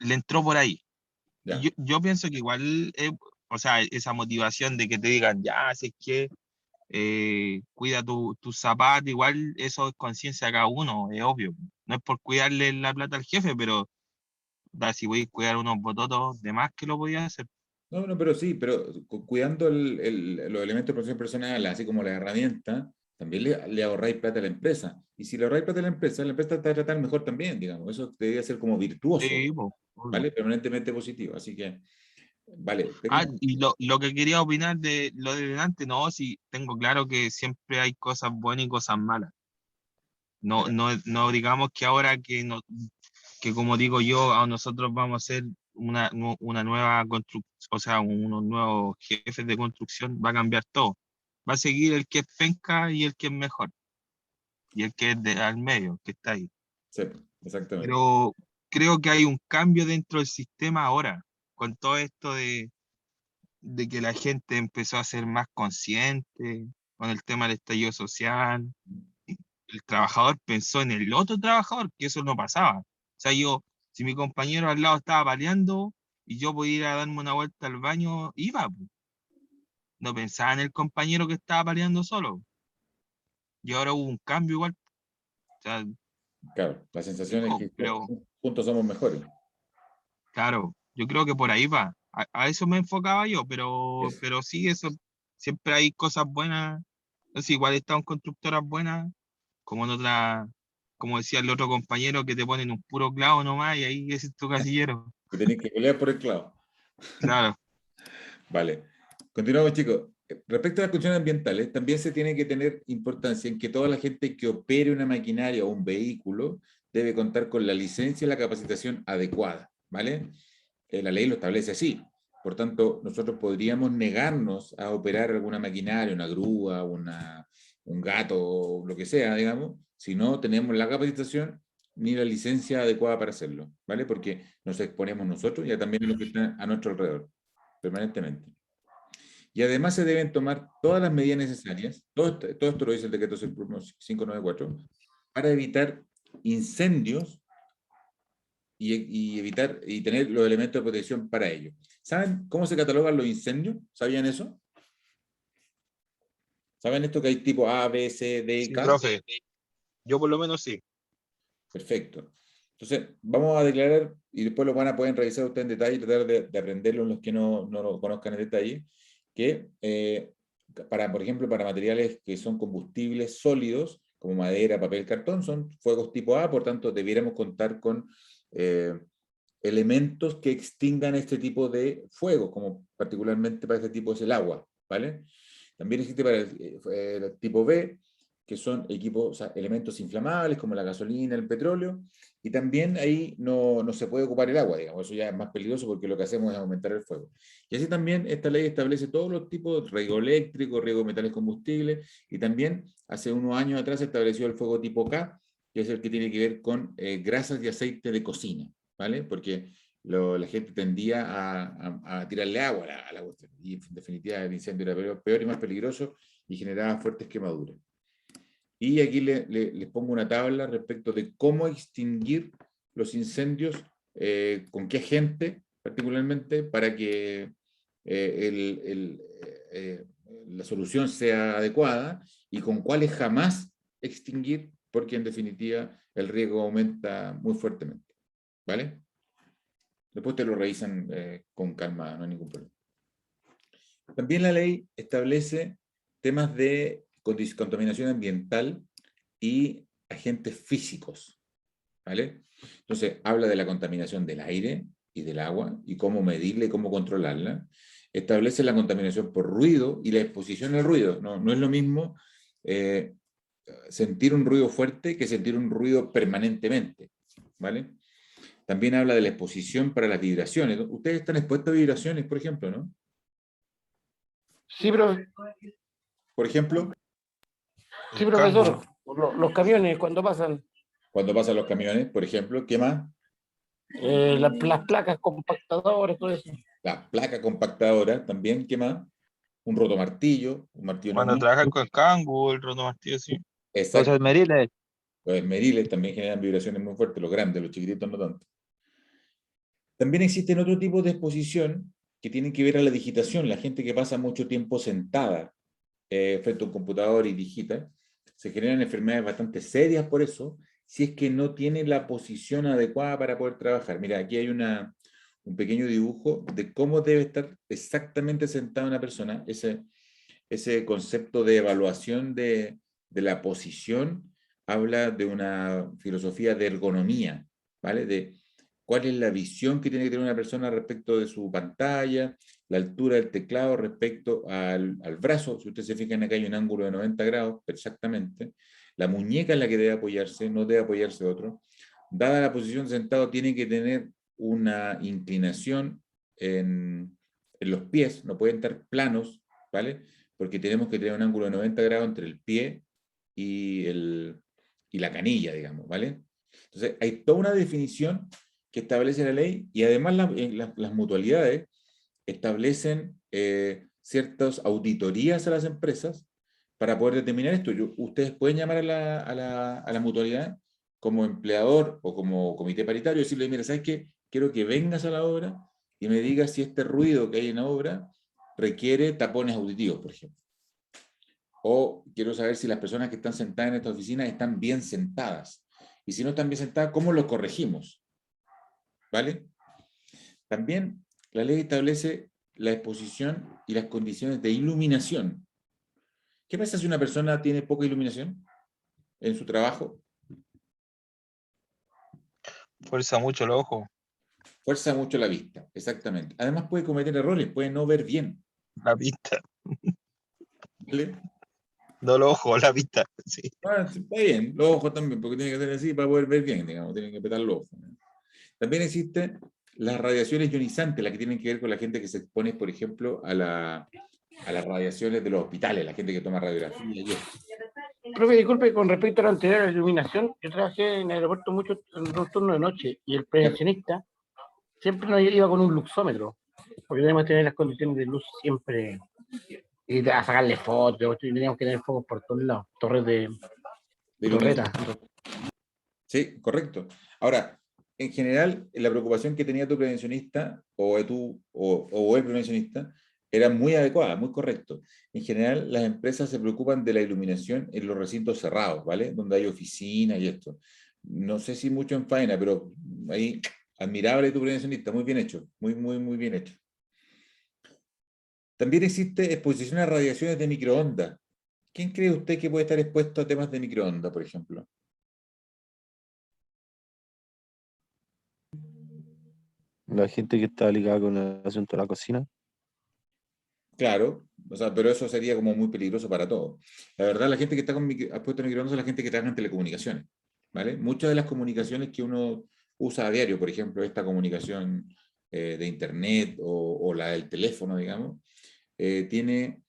le entró por ahí. Y Ya. yo pienso que igual, o sea, esa motivación de que te digan, ya, sé que cuida tus zapatos, igual eso es conciencia de cada uno, es obvio. No es por cuidarle la plata al jefe, pero si voy a cuidar unos bototos, de más que lo podía hacer. No, no, pero sí, pero cuidando los elementos de protección personal, así como las herramientas, también le ahorráis plata a la empresa. Y si le ahorráis plata a la empresa te va a tratar mejor también, digamos. Eso debería ser como virtuoso, Sí, po, obvio. ¿vale? Permanentemente positivo. Así que, vale. Y lo que quería opinar de lo de delante, no, sí, tengo claro que siempre hay cosas buenas y cosas malas. No, Ya. no digamos que ahora que como digo yo, a nosotros vamos a hacer una nueva construcción, o sea, unos nuevos jefes de construcción, va a cambiar todo. Va a seguir el que es penca y el que es mejor, y el que es al medio, que está ahí. Sí, exactamente. Pero creo que hay un cambio dentro del sistema ahora, con todo esto de que la gente empezó a ser más consciente, con el tema del estallido social. El trabajador pensó en el otro trabajador, que eso no pasaba. O sea, si mi compañero al lado estaba peleando y yo podía ir a darme una vuelta al baño, iba, po. No pensaba en el compañero que estaba peleando solo. Y ahora hubo un cambio igual. O sea, Claro, la sensación es que Pero, juntos somos mejores. claro, yo creo que por ahí va. A eso me enfocaba yo, Eso. pero sí, eso, siempre hay cosas buenas. Entonces, igual están constructoras buenas, como en otra, como decía el otro compañero, que te ponen un puro clavo nomás y ahí ese es tu casillero. Que tenéis que pelear por el clavo. Claro. Vale. Continuamos, chicos. Respecto a las cuestiones ambientales, también se tiene que tener importancia en que toda la gente que opere una maquinaria o un vehículo debe contar con la licencia y la capacitación adecuada, ¿vale? La ley lo establece así. Por tanto, nosotros podríamos negarnos a operar alguna maquinaria, una grúa, un gato, o lo que sea, digamos, si no tenemos la capacitación ni la licencia adecuada para hacerlo, ¿vale? Porque nos exponemos nosotros y también a los que están a nuestro alrededor, permanentemente. Y además se deben tomar todas las medidas necesarias, todo esto lo dice el decreto 594, para evitar incendios y evitar y tener los elementos de protección para ello. ¿Saben cómo se catalogan los incendios? ¿Sabían eso? ¿Saben esto que hay tipo A, B, C, D y Sí, K? profe. Yo por lo menos sí. Perfecto. Entonces, vamos a declarar, y después lo van a poder revisar ustedes en detalle y tratar de aprenderlo los que no lo conozcan en detalle, que por ejemplo, para materiales que son combustibles sólidos, como madera, papel, cartón, son fuegos tipo A, por tanto, debiéramos contar con elementos que extingan este tipo de fuego, como particularmente para este tipo es el agua, ¿vale? También existe para el tipo B, que son equipos, o sea, elementos inflamables como la gasolina, el petróleo, y también ahí no se puede ocupar el agua, digamos, eso ya es más peligroso porque lo que hacemos es aumentar el fuego. Y así también esta ley establece todos los tipos de riego eléctrico, riego de metales combustibles, y también hace unos años atrás se estableció el fuego tipo K, que es el que tiene que ver con grasas y aceite de cocina, ¿vale? Porque la gente tendía a tirarle agua a la cuestión, y en definitiva el incendio era peor y más peligroso y generaba fuertes quemaduras. Y aquí les pongo una tabla respecto de cómo extinguir los incendios, con qué agente particularmente, para que la solución sea adecuada y con cuáles jamás extinguir, porque en definitiva el riesgo aumenta muy fuertemente. ¿Vale? Después te lo revisan con calma, no hay ningún problema. También la ley establece temas de contaminación ambiental y agentes físicos, ¿vale? Entonces, habla de la contaminación del aire y del agua y cómo medirla y cómo controlarla. Establece la contaminación por ruido y la exposición al ruido. No es lo mismo sentir un ruido fuerte que sentir un ruido permanentemente, ¿vale? También habla de la exposición para las vibraciones. Ustedes están expuestos a vibraciones, por ejemplo, ¿no? Sí, Por ejemplo, sí, profesor. Los camiones cuando pasan, cuando pasan los camiones, por ejemplo, ¿qué más? las placas compactadoras, todo eso. La placa compactadora, también, ¿qué más? Un rotomartillo, un martillo Cuando neumático. trabajas con Kangoo, el rotomartillo, sí. Exacto. Los esmeriles. Los esmeriles también generan vibraciones muy fuertes, los grandes, los chiquititos no tanto. También existen otro tipo de exposición que tienen que ver a la digitación. La gente que pasa mucho tiempo sentada frente a un computador y digita, se generan enfermedades bastante serias por eso, si es que no tiene la posición adecuada para poder trabajar. Mira, aquí hay un pequeño dibujo de cómo debe estar exactamente sentada una persona. Ese concepto de evaluación de la posición habla de una filosofía de ergonomía, ¿vale? De cuál es la visión que tiene que tener una persona respecto de su pantalla, la altura del teclado respecto al brazo. Si ustedes se fijan, acá hay un ángulo de 90 grados, exactamente. La muñeca en la que debe apoyarse, no debe apoyarse otro. Dada la posición sentado, tiene que tener una inclinación en los pies, no pueden estar planos, ¿vale? Porque tenemos que tener un ángulo de 90 grados entre el pie y la canilla, digamos, ¿vale? Entonces, hay toda una definición que establece la ley y además las mutualidades establecen ciertas auditorías a las empresas para poder determinar esto. Ustedes pueden llamar a la mutualidad como empleador o como comité paritario y decirle, mira, ¿sabes qué? Quiero que vengas a la obra y me digas si este ruido que hay en la obra requiere tapones auditivos, por ejemplo. O quiero saber si las personas que están sentadas en esta oficina están bien sentadas. Y si no están bien sentadas, ¿cómo lo corregimos? ¿Vale? También la ley establece la exposición y las condiciones de iluminación. ¿Qué pasa si una persona tiene poca iluminación en su trabajo? Fuerza mucho el ojo, Fuerza mucho la vista, exactamente. Además puede cometer errores, puede no ver bien. la vista. ¿Vale? No los ojos, la vista. Sí. Ah, sí, está bien, los ojos también, porque tiene que ser así para poder ver bien, digamos, tienen que petar los ojos. También existen las radiaciones ionizantes, las que tienen que ver con la gente que se expone, por ejemplo, a las radiaciones de los hospitales, la gente que toma radiografía y eso. Profe, disculpe, con respecto a la anterior, a la iluminación, yo trabajé en el aeropuerto mucho en un turno de noche y el prevencionista siempre nos iba con un luxómetro, porque teníamos que tener las condiciones de luz siempre, y a sacarle fotos, y teníamos que tener focos por todos lados, torres de torretas. Sí, correcto. Ahora, en general, la preocupación que tenía tu prevencionista o el prevencionista era muy adecuada, muy correcto. En general, las empresas se preocupan de la iluminación en los recintos cerrados, ¿vale? Donde hay oficinas y esto. No sé si mucho en faena, pero ahí, admirable tu prevencionista, muy bien hecho, muy, muy, muy bien hecho. También existe exposición a radiaciones de microondas. ¿Quién cree usted que puede estar expuesto a temas de microondas, por ejemplo? La gente que está ligada con el asunto de la cocina. Claro, o sea, pero eso sería como muy peligroso para todos. La verdad, la gente que está expuesta a microondas es la gente que trabaja en telecomunicaciones, ¿vale? Muchas de las comunicaciones que uno usa a diario, por ejemplo, esta comunicación de internet o la del teléfono, digamos, tiene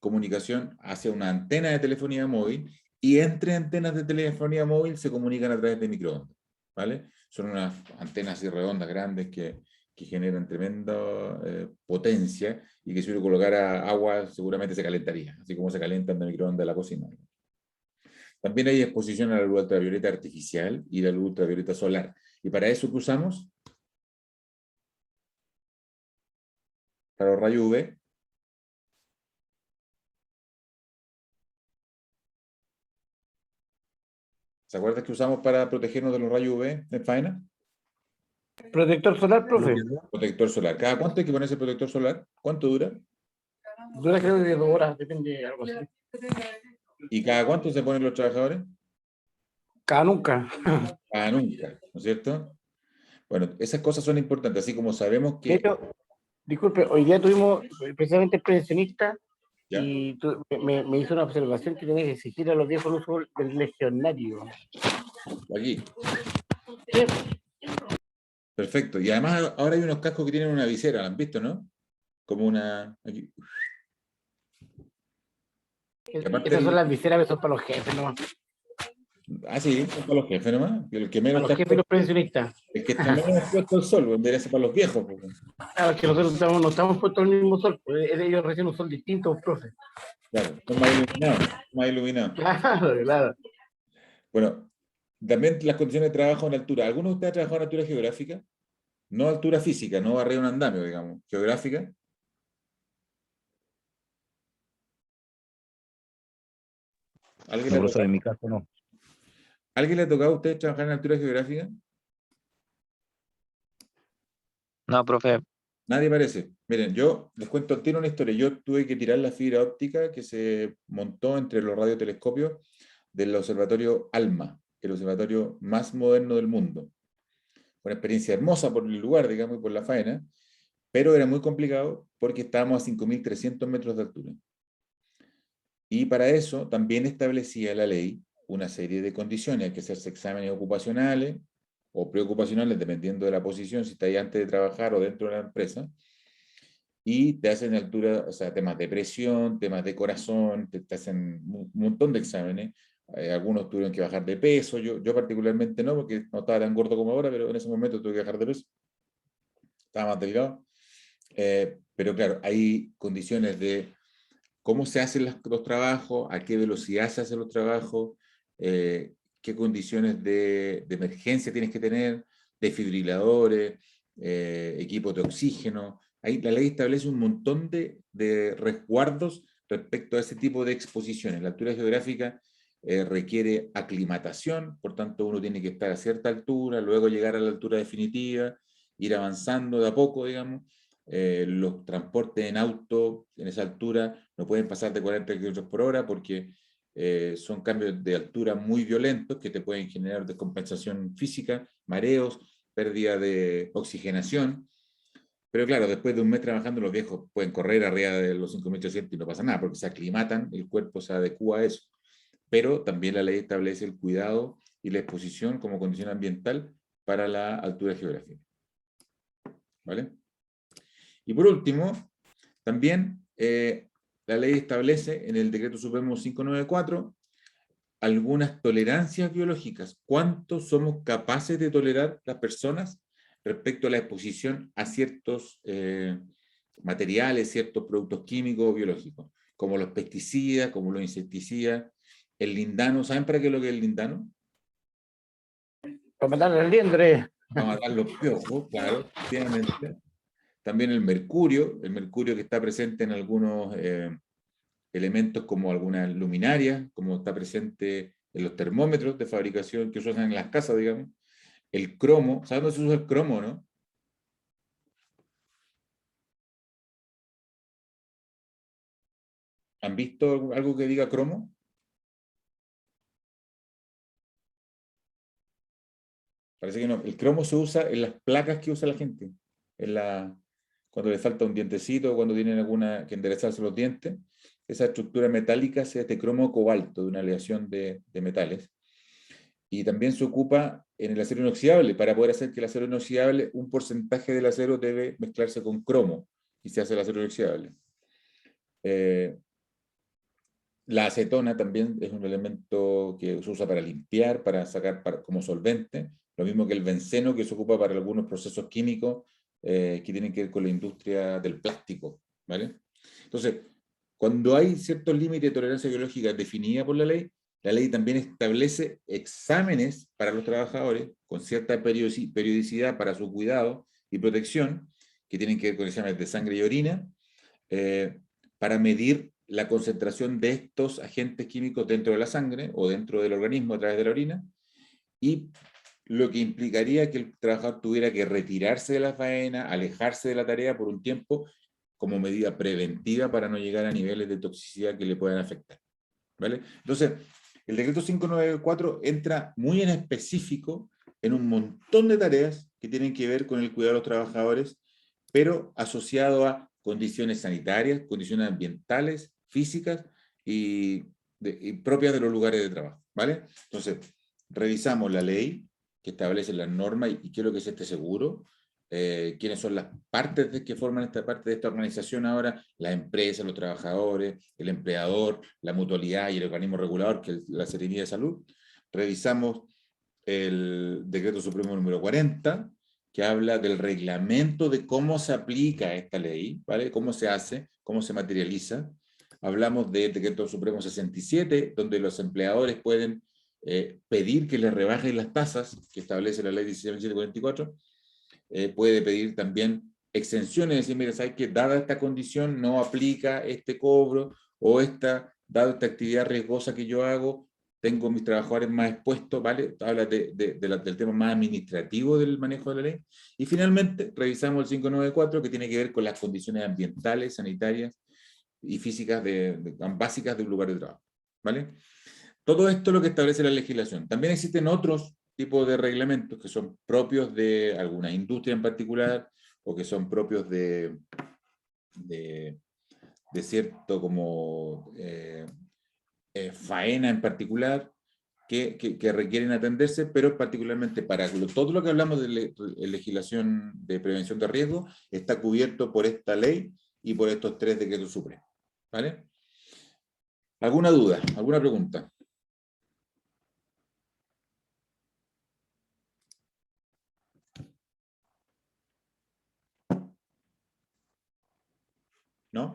comunicación hacia una antena de telefonía móvil y entre antenas de telefonía móvil se comunican a través de microondas, ¿vale? Son unas antenas así redondas, grandes, que generan tremenda potencia y que si uno colocara agua seguramente se calentaría, así como se calientan de microondas de la cocina. También hay exposición a la luz ultravioleta artificial y la luz ultravioleta solar. ¿Y para eso qué usamos? Para los rayos UV. ¿Se acuerdan que usamos para protegernos de los rayos UV en faena? Protector solar, profe. Protector solar. ¿Cada cuánto hay que ponerse protector solar? ¿Cuánto dura? Dura creo que de 2 horas, depende, algo así. ¿Y cada cuánto se ponen los trabajadores? Cada nunca. Cada nunca, ¿no es cierto? Bueno, esas cosas son importantes, así como sabemos De que... hecho, disculpe, hoy día tuvimos precisamente el prevencionista ¿Ya? y me hizo una observación que tenía que exigir a los viejos el uso del legionario. Aquí. Sí. Perfecto. Y además ahora hay unos cascos que tienen una visera, ¿la han visto, no? Como una... Aquí. Esas son las viseras que son para los jefes, ¿no? Ah, sí, son para los jefes nomás. El que menos Para los jefes y los prevencionistas. el que está menos expuesto al sol, debería ser para los viejos. Pues. Claro, que nosotros no estamos puestos al mismo sol, pues ellos reciben un sol distinto, profe. Claro, son más iluminados. Más iluminados. Claro, claro. Bueno, también las condiciones de trabajo en altura. ¿Alguno de ustedes ha trabajado en altura geográfica? No altura física, no arriba de un andamio, digamos. ¿Geográfica? ¿Alguien No, le ha profesor, tocado? en mi caso no. ¿Alguien le ha tocado a ustedes trabajar en altura geográfica? No, profe. Nadie parece. Miren, yo les cuento al tiro una historia. Yo tuve que tirar la fibra óptica que se montó entre los radiotelescopios del observatorio ALMA, que es el observatorio más moderno del mundo. Una experiencia hermosa por el lugar, digamos, y por la faena, pero era muy complicado porque estábamos a 5.300 metros de altura. Y para eso también establecía la ley una serie de condiciones. Hay que hacerse exámenes ocupacionales o preocupacionales, dependiendo de la posición, si está ahí antes de trabajar o dentro de la empresa, y te hacen altura, o sea, temas de presión, temas de corazón, te hacen un montón de exámenes. Algunos tuvieron que bajar de peso, yo particularmente no, porque no estaba tan gordo como ahora, pero en ese momento tuve que bajar de peso. Estaba más delgado. Pero claro, hay condiciones de cómo se hacen los trabajos, a qué velocidad se hacen los trabajos, qué condiciones de emergencia tienes que tener, desfibriladores, equipos de oxígeno. Ahí la ley establece un montón de resguardos respecto a ese tipo de exposiciones. La altura geográfica requiere aclimatación, por tanto uno tiene que estar a cierta altura, luego llegar a la altura definitiva, ir avanzando de a poco, digamos. Los transportes en auto en esa altura no pueden pasar de 40 km por hora porque son cambios de altura muy violentos que te pueden generar descompensación física, mareos, pérdida de oxigenación. Pero claro, después de un mes trabajando, los viejos pueden correr arriba de los 5.800 y no pasa nada, porque se aclimatan, el cuerpo se adecua a eso. Pero también la ley establece el cuidado y la exposición como condición ambiental para la altura geográfica. ¿Vale? Y por último, también la ley establece en el Decreto Supremo 594 algunas tolerancias biológicas. ¿Cuánto somos capaces de tolerar las personas respecto a la exposición a ciertos materiales, ciertos productos químicos o biológicos, como los pesticidas, como los insecticidas, el lindano? ¿Saben para qué es lo que es el lindano? Para matar al liendre. Para matar los piojos, claro, efectivamente. También el mercurio que está presente en algunos elementos como algunas luminarias, como está presente en los termómetros de fabricación que se usan en las casas, digamos. El cromo, ¿saben dónde se usa el cromo, no? ¿Han visto algo que diga cromo? Parece que no. El cromo se usa en las placas que usa la gente. Cuando le falta un dientecito, cuando tienen alguna que enderezarse los dientes, esa estructura metálica es de cromo cobalto, de una aleación de metales. Y también se ocupa en el acero inoxidable. Para poder hacer que el acero inoxidable, un porcentaje del acero debe mezclarse con cromo, y se hace el acero inoxidable. La acetona también es un elemento que se usa para limpiar, para sacar como solvente, lo mismo que el benceno, que se ocupa para algunos procesos químicos que tienen que ver con la industria del plástico, ¿vale? Entonces, cuando hay ciertos límites de tolerancia biológica definida por la ley también establece exámenes para los trabajadores con cierta periodicidad para su cuidado y protección, que tienen que ver con exámenes de sangre y orina, para medir la concentración de estos agentes químicos dentro de la sangre o dentro del organismo a través de la orina, y lo que implicaría que el trabajador tuviera que retirarse de la faena, alejarse de la tarea por un tiempo, como medida preventiva para no llegar a niveles de toxicidad que le puedan afectar. ¿Vale? Entonces, el decreto 594 entra muy en específico en un montón de tareas que tienen que ver con el cuidado de los trabajadores, pero asociado a condiciones sanitarias, condiciones ambientales, físicas y propias de los lugares de trabajo. ¿Vale? Entonces, revisamos la ley que establece las normas y qué es lo que es este seguro, quiénes son las partes que forman esta parte de esta organización ahora, las empresas, los trabajadores, el empleador, la mutualidad y el organismo regulador, que es la Seremía de Salud. Revisamos el Decreto Supremo número 40, que habla del reglamento de cómo se aplica esta ley, ¿vale? Cómo se hace, cómo se materializa. Hablamos del Decreto Supremo 67, donde los empleadores pueden pedir que les rebajen las tasas que establece la ley 1744. Puede pedir también exenciones, decir, mira, ¿sabes qué? Dada esta condición no aplica este cobro, o dada esta actividad riesgosa que yo hago, tengo mis trabajadores más expuestos, ¿vale? Habla del tema más administrativo del manejo de la ley. Y finalmente, revisamos el 594, que tiene que ver con las condiciones ambientales, sanitarias y físicas básicas de un lugar de trabajo, ¿vale? Todo esto es lo que establece la legislación. También existen otros tipos de reglamentos que son propios de alguna industria en particular, o que son propios de cierto como faena en particular, que requieren atenderse, pero particularmente para todo lo que hablamos de legislación de prevención de riesgo, está cubierto por esta ley y por estos 3 decretos supremos. ¿Vale? ¿Alguna duda? ¿Alguna pregunta? ¿No?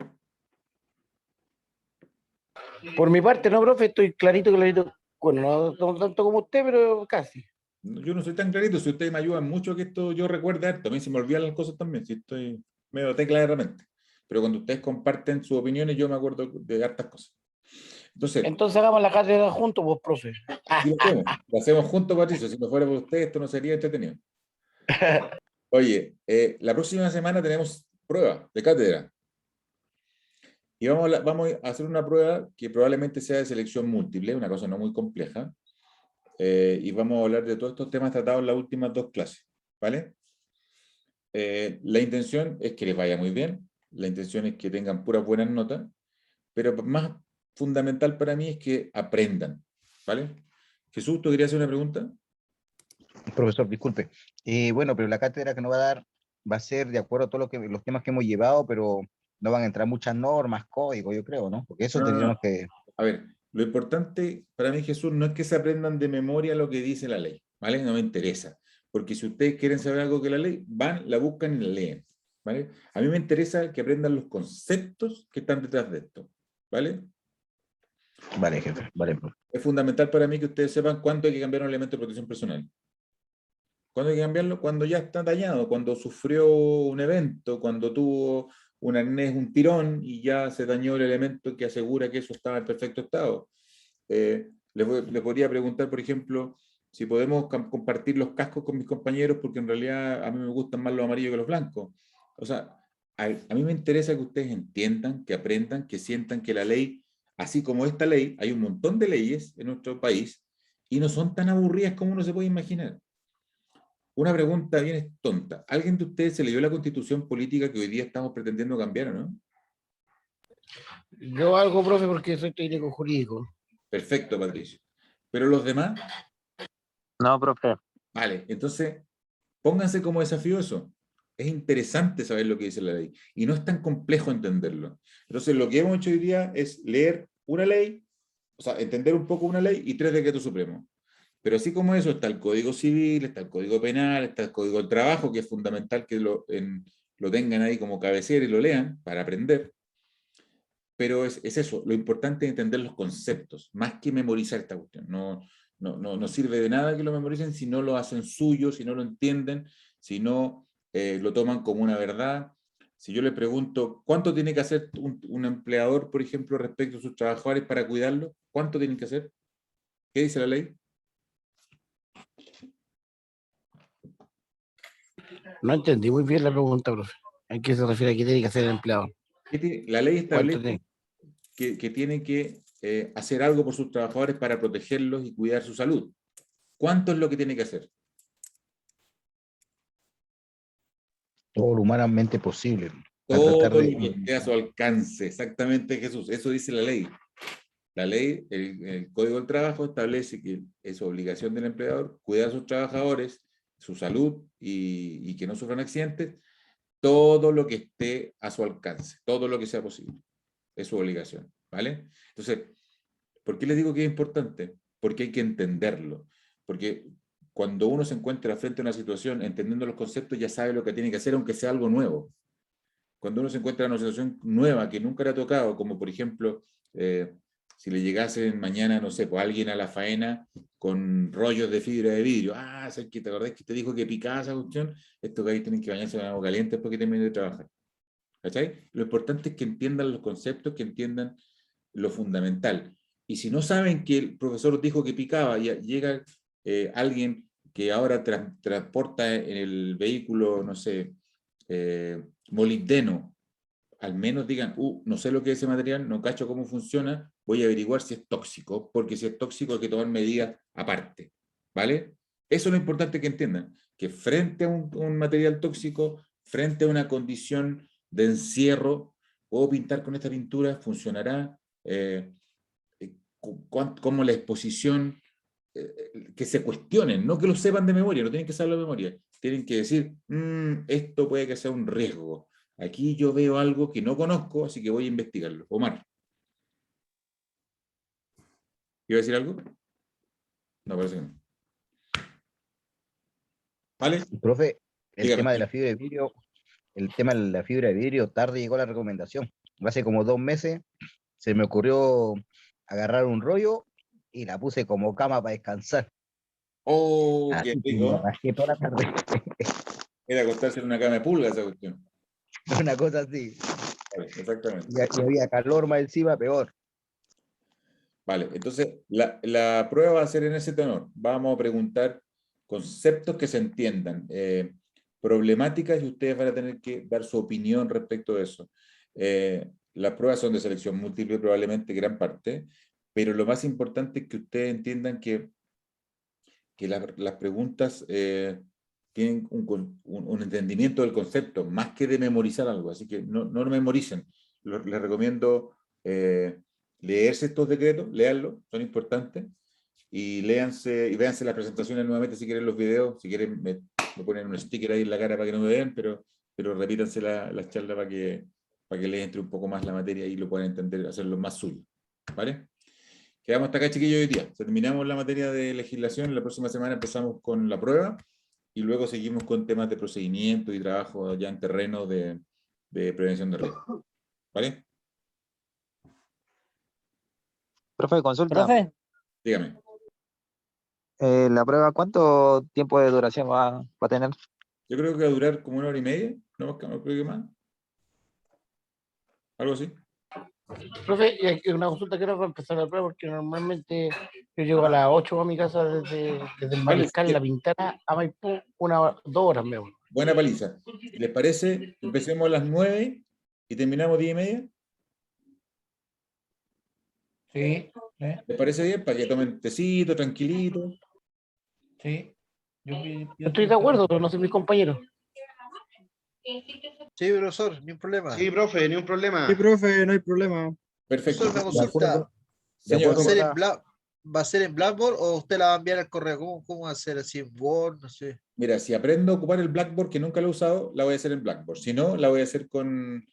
Por mi parte, no, profe, estoy clarito. Bueno, no tanto como usted, pero casi. Yo no soy tan clarito, si ustedes me ayudan mucho que esto yo recuerde harto, a mí se me olvidan las cosas también, si estoy medio tecla de repente. Pero cuando ustedes comparten sus opiniones, yo me acuerdo de hartas cosas. Entonces, Entonces hagamos la cátedra juntos, pues, profe. sí lo hacemos juntos, Patricio. Si no fuera por usted, esto no sería entretenido. Oye, la próxima semana tenemos prueba de cátedra. Y vamos a hacer una prueba que probablemente sea de selección múltiple, una cosa no muy compleja. Y vamos a hablar de todos estos temas tratados en las últimas 2 clases. ¿Vale? La intención es que les vaya muy bien. La intención es que tengan puras buenas notas. Pero más fundamental para mí es que aprendan. ¿Vale? Jesús, ¿tú querías hacer una pregunta? Profesor, disculpe. Bueno, pero la cátedra que nos va a dar va a ser de acuerdo a todos los temas que hemos llevado, pero no van a entrar muchas normas, códigos, yo creo, ¿no? Porque eso No, no, no. tendríamos que... A ver, lo importante para mí, Jesús, no es que se aprendan de memoria lo que dice la ley, ¿vale? No me interesa. Porque si ustedes quieren saber algo que la ley, van, la buscan y la leen, ¿vale? A mí me interesa que aprendan los conceptos que están detrás de esto, ¿vale? Vale, jefe, vale, profe. Es fundamental para mí que ustedes sepan cuándo hay que cambiar un elemento de protección personal. ¿Cuándo hay que cambiarlo? Cuando ya está dañado, cuando sufrió un evento, cuando tuvo un arnés, un tirón, y ya se dañó el elemento que asegura que eso estaba en perfecto estado. Le podría preguntar, por ejemplo, si podemos compartir los cascos con mis compañeros, porque en realidad a mí me gustan más los amarillos que los blancos. O sea, a mí me interesa que ustedes entiendan, que aprendan, que sientan que la ley, así como esta ley, hay un montón de leyes en nuestro país, y no son tan aburridas como uno se puede imaginar. Una pregunta bien tonta. ¿Alguien de ustedes se leyó la constitución política que hoy día estamos pretendiendo cambiar o no? Yo algo, profe, porque soy técnico jurídico. Perfecto, Patricio. ¿Pero los demás? No, profe. Vale, entonces pónganse como desafío eso. Es interesante saber lo que dice la ley y no es tan complejo entenderlo. Entonces lo que hemos hecho hoy día es leer una ley, o sea, entender un poco una ley y 3 decretos supremos. Pero así como eso está el Código Civil, está el Código Penal, está el Código del Trabajo, que es fundamental que lo tengan ahí como cabecera y lo lean para aprender. Pero es eso, lo importante es entender los conceptos, más que memorizar esta cuestión. No sirve de nada que lo memoricen si no lo hacen suyo, si no lo entienden, si no lo toman como una verdad. Si yo le pregunto, ¿cuánto tiene que hacer un empleador, por ejemplo, respecto a sus trabajadores para cuidarlos? ¿Cuánto tienen que hacer? ¿Qué dice la ley? No entendí muy bien la pregunta, profe. ¿A qué se refiere? ¿A qué tiene que hacer el empleado? La ley ¿Cuánto establece tiene? que tiene que hacer algo por sus trabajadores para protegerlos y cuidar su salud. ¿Cuánto es lo que tiene que hacer? Todo lo humanamente posible. Todo lo que esté a su alcance, exactamente, Jesús. Eso dice la ley. La ley, el Código del Trabajo establece que es obligación del empleador cuidar a sus trabajadores, su salud y que no sufran accidentes, todo lo que esté a su alcance, todo lo que sea posible. Es su obligación, ¿vale? Entonces, ¿por qué les digo que es importante? Porque hay que entenderlo. Porque cuando uno se encuentra frente a una situación, entendiendo los conceptos, ya sabe lo que tiene que hacer, aunque sea algo nuevo. Cuando uno se encuentra en una situación nueva que nunca le ha tocado, como por ejemplo, si le llegase mañana, no sé, pues alguien a la faena con rollos de fibra de vidrio. Ah, ¿sabes qué? ¿Te acordás que te dijo que picaba esa cuestión? Estos que ahí tienen que bañarse con agua caliente después que terminen de trabajar. ¿Cachai? Lo importante es que entiendan los conceptos, que entiendan lo fundamental. Y si no saben que el profesor dijo que picaba y llega alguien que ahora transporta en el vehículo, no sé, molibdeno, al menos digan, no sé lo que es ese material, no cacho cómo funciona, voy a averiguar si es tóxico, porque si es tóxico hay que tomar medidas aparte, ¿vale? Eso es lo importante que entiendan, que frente a un material tóxico, frente a una condición de encierro, puedo pintar con esta pintura, funcionará, como la exposición, que se cuestionen, no que lo sepan de memoria, no tienen que saberlo de memoria, tienen que decir, esto puede que sea un riesgo, aquí yo veo algo que no conozco, así que voy a investigarlo. Omar. ¿Iba a decir algo? No, parece que no. ¿Vale? Profe, Dígame. tema de la fibra de vidrio, el tema de la fibra de vidrio, tarde llegó la recomendación. Hace como 2 meses se me ocurrió agarrar un rollo y la puse como cama para descansar. Oh, qué rico. Me rajé toda la tarde. Era acostarse en una cama de pulga esa cuestión. Una cosa así. Exactamente. Y había calor más encima, peor. Vale, entonces la prueba va a ser en ese tenor. Vamos a preguntar conceptos que se entiendan, problemáticas, y ustedes van a tener que dar su opinión respecto de eso. Las pruebas son de selección múltiple, probablemente gran parte, pero lo más importante es que ustedes entiendan que las preguntas tienen un entendimiento del concepto, más que de memorizar algo, así que no lo memoricen. Les recomiendo leerse estos decretos, léanlos, son importantes, y léanse y véanse las presentaciones nuevamente si quieren los videos, si quieren me ponen un sticker ahí en la cara para que no me vean, pero repítanse las charlas para que les entre un poco más la materia y lo puedan entender, hacerlo más suyo. ¿Vale? Quedamos hasta acá, chiquillos, hoy día. Terminamos la materia de legislación, la próxima semana empezamos con la prueba, y luego seguimos con temas de procedimiento y trabajo ya en terreno de prevención de riesgo. ¿Vale? Profe, consulta. Profe, Dígame. ¿La prueba cuánto tiempo de duración va a tener? Yo creo que va a durar como 1 hora y media, no creo que más. Algo así. Profe, y hay una consulta que era para empezar la prueba, porque normalmente yo llego a las 8 a mi casa desde el Mariscal, La Pintana, a Maipú, 2 horas me voy. Buena paliza. ¿Les parece? Empecemos a las 9 y terminamos 10:30. Sí, ¿Les parece bien? Para que tomen tecito, tranquilito. sí. Estoy de acuerdo, pero no soy mi compañero. Sí, profesor, ni un problema. Sí, profe, ni un problema. Sí, profe, no hay problema. Perfecto. Profesor, una consulta. Señor, ¿Va a ser en Blackboard o usted la va a enviar al correo? ¿Cómo va a ser así en Word? No sé. mira, si aprendo a ocupar el Blackboard, que nunca lo he usado, la voy a hacer en Blackboard. Si no, la voy a hacer con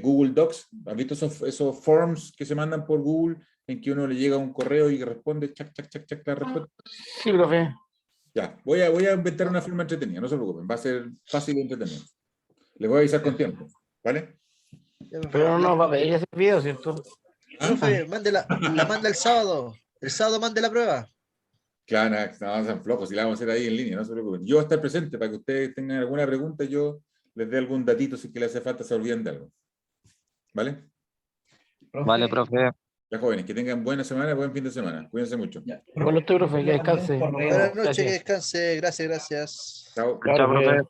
Google Docs. ¿Han visto esos forms que se mandan por Google en que uno le llega un correo y responde chac, chac, chac, chac, la respuesta? Sí, profe. Ya, voy a inventar una forma entretenida, no se preocupen, va a ser fácil y entretenido. Les voy a avisar con tiempo, ¿vale? Pero no va a ver ese video, ¿cierto? Profe, la manda el sábado. El sábado mande la prueba. Claro, no sean flojos, si la vamos a hacer ahí en línea, no se preocupen. Yo voy a estar presente para que ustedes tengan alguna pregunta, yo les dé algún datito si es que les hace falta, se olviden de algo. ¿Vale? Vale, profe. Ya, jóvenes, que tengan buena semana, buen fin de semana. Cuídense mucho. Bueno, estoy, profe, que descanse. Buenas noches, Gracias. que descanse. Gracias. Chao. Chao, profe.